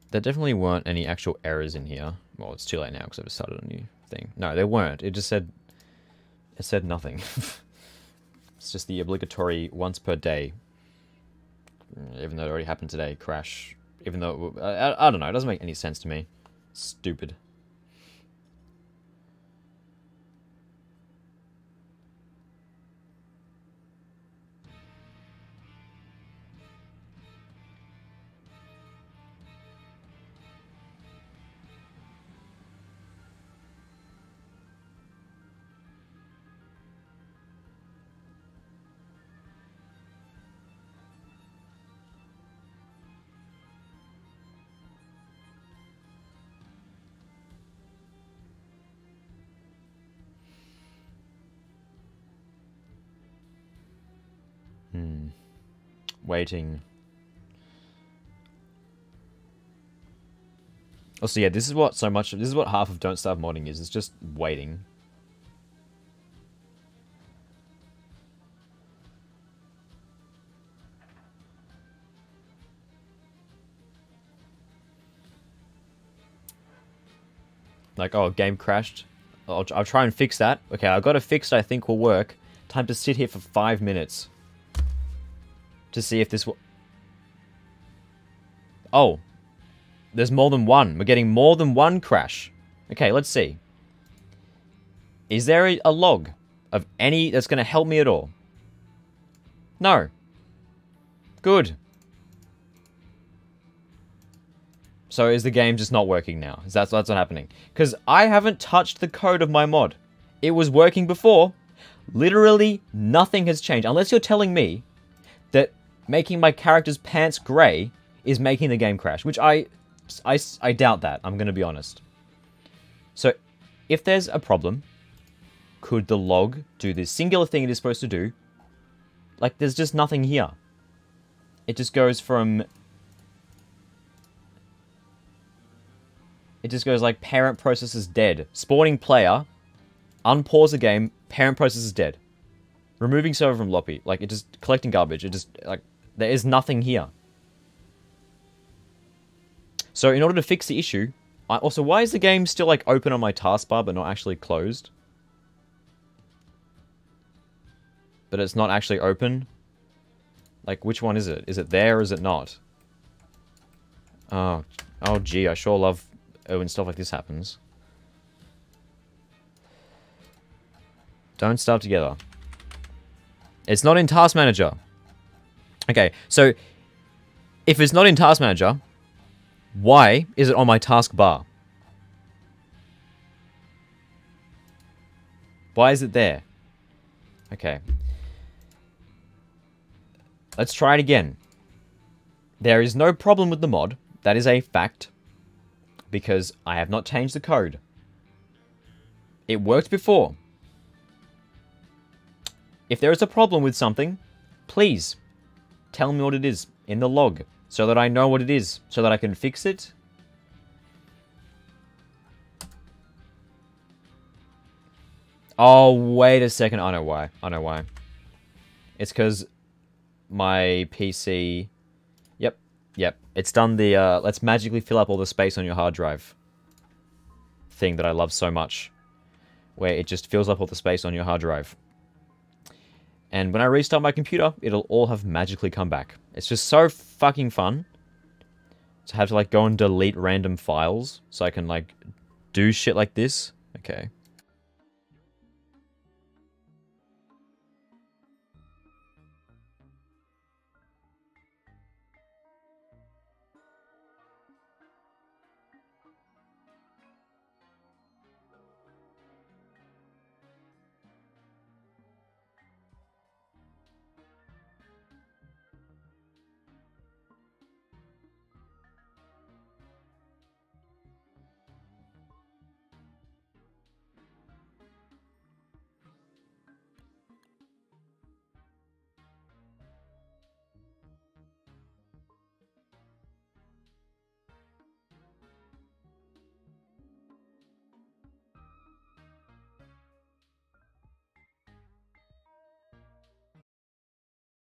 There definitely weren't any actual errors in here. Well, it's too late now because I've started a new thing. No, there weren't. It just said... It said nothing. It's just the obligatory once per day. Even though it already happened today, crash. Even though... I don't know. It doesn't make any sense to me. Stupid. Waiting. Oh, so yeah, this is what half of Don't Starve modding is. It's just waiting. Like, oh, game crashed. I'll try and fix that. Okay, I got it fixed. I think will work. Time to sit here for 5 minutes to see if this will... Oh. There's more than one. We're getting more than one crash. Okay, let's see. Is there a log of any that's going to help me at all? No. Good. So is the game just not working now? That's what's happening? Because I haven't touched the code of my mod. It was working before. Literally nothing has changed. Unless you're telling me that making my character's pants grey is making the game crash. Which I doubt that. I'm going to be honest. So if there's a problem, could the log do this singular thing it is supposed to do? Like, there's just nothing here. It just goes from... It just goes like, parent process is dead. Spawning player, unpause the game, parent process is dead. Removing server from lobby. Like, it just, collecting garbage. It just, like, there is nothing here. So, in order to fix the issue... Also, why is the game still, like, open on my taskbar, but not actually closed? But it's not actually open? Like, which one is it? Is it there or is it not? Oh gee, I sure love when stuff like this happens. Don't start together. It's not in Task Manager. Okay, so if it's not in Task Manager, why is it on my taskbar? Why is it there? Okay. Let's try it again. There is no problem with the mod. That is a fact. Because I have not changed the code. It worked before. If there is a problem with something, please tell me what it is in the log. So that I know what it is. So that I can fix it. Oh, wait a second. I know why. I know why. It's because my PC... Yep. It's done the, let's magically fill up all the space on your hard drive thing that I love so much. Where it just fills up all the space on your hard drive. And when I restart my computer, it'll all have magically come back. It's just so fucking fun to have to, like, go and delete random files so I can, like, do shit like this. Okay.